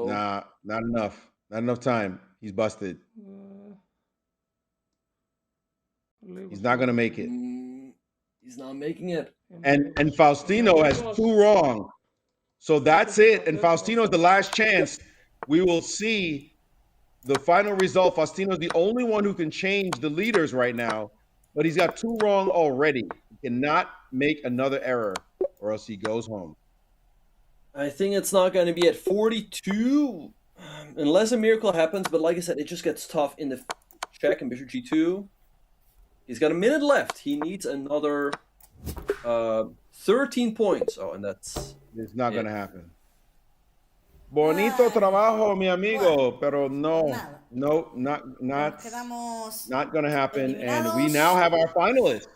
Nah, not enough. Not enough time. He's busted. He's not going to make it. He's not making it. And Faustino has 2 wrong. So that's it. And Faustino is the last chance. We will see the final result. Faustino is the only one who can change the leaders right now. But he's got 2 wrong already. He cannot make another error or else he goes home. I think it's not going to be at 42 unless a miracle happens. But like I said, it just gets tough in the check and bishop g2. He's got a minute left. He needs another 13 points. Oh, and that's... It's not going to happen. Bonito trabajo, mi amigo, pero no, not going to happen. And we now have our finalists.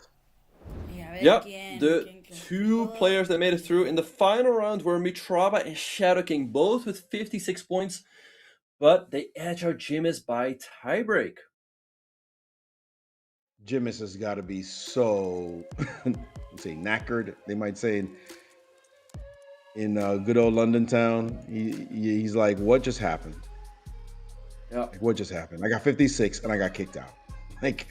Yep, the 2 players that made it through in the final round were Mitrava and Shadow King, both with 56 points, but they edge out Jimmy's by tiebreak. Jimmy's has got to be so, say knackered, they might say in good old London town. He's like, what just happened? Yeah. Like, what just happened? I got 56 and I got kicked out. Like,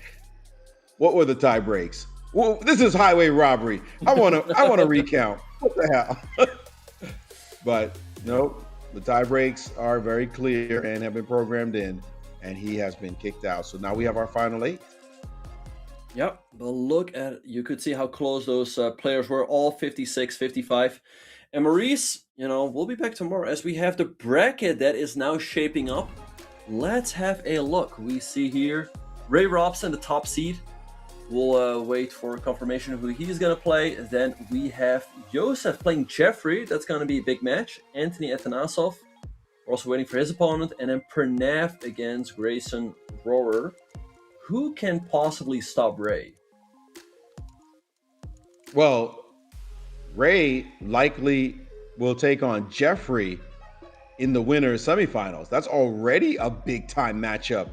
what were the tie breaks? Well, this is highway robbery. I want to recount. What the hell? But nope, the tie breaks are very clear and have been programmed in, and he has been kicked out. So now we have our final 8. Yep, but look at you could see how close those players were, all 56, 55. And Maurice, we'll be back tomorrow as we have the bracket that is now shaping up. Let's have a look. We see here Ray Robson, the top seed. We'll wait for confirmation of who he's going to play. Then we have Josef playing Jeffrey. That's going to be a big match. Anthony Atanasov. We're also waiting for his opponent. And then Pranav against Grayson Rohrer. Who can possibly stop Ray? Well, Ray likely will take on Jeffrey in the winner's semifinals. That's already a big time matchup,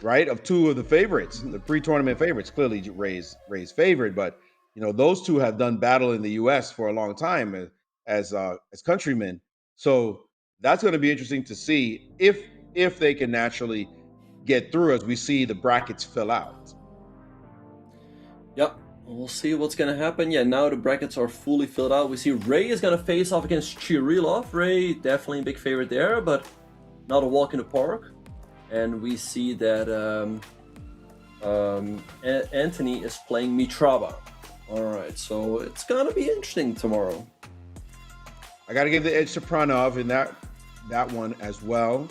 right? Of two of the favorites, the pre-tournament favorites. Clearly, Ray's favorite, but those two have done battle in the U.S. for a long time as countrymen. So that's going to be interesting to see if they can naturally get through as we see the brackets fill out. Yep, we'll see what's going to happen. Yeah, now the brackets are fully filled out. We see Ray is going to face off against Chirilov. Ray, definitely a big favorite there, but not a walk in the park. And we see that Anthony is playing Mitrava. All right, so it's going to be interesting tomorrow. I got to give the edge to Pranav in that one as well.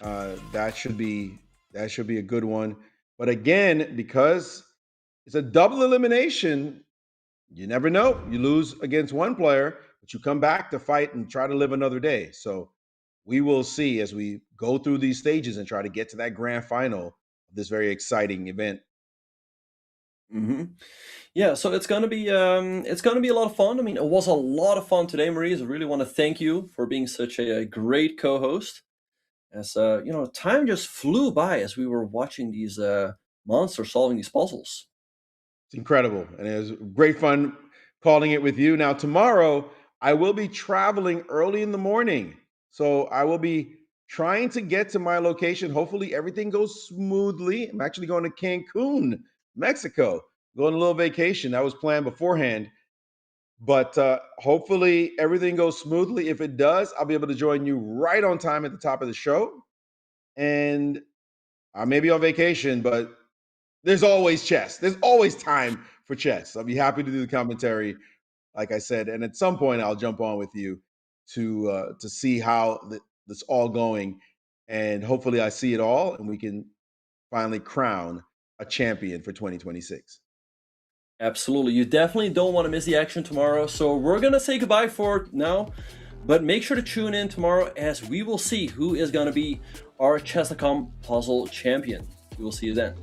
That should be a good one. But again, because it's a double elimination, you never know. You lose against one player, but you come back to fight and try to live another day. So we will see as we go through these stages and try to get to that grand final of this very exciting event. Mm-hmm. Yeah, so it's gonna be a lot of fun. I mean, it was a lot of fun today, Maurice. I really want to thank you for being such a great co-host. As time just flew by as we were watching these monsters solving these puzzles. It's incredible, and it was great fun calling it with you. Now tomorrow I will be traveling early in the morning, so I will be trying to get to my location. Hopefully everything goes smoothly. I'm actually going to Cancun, Mexico, going on a little vacation. That was planned beforehand, but hopefully everything goes smoothly. If it does, I'll be able to join you right on time at the top of the show. And I may be on vacation, but there's always chess. There's always time for chess. I'll be happy to do the commentary, like I said. And at some point, I'll jump on with you to see how this all going. And hopefully I see it all and we can finally crown a champion for 2026. Absolutely. You definitely don't want to miss the action tomorrow. So we're going to say goodbye for now, but make sure to tune in tomorrow as we will see who is going to be our Chess.com puzzle champion. We will see you then.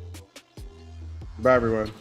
Bye, everyone.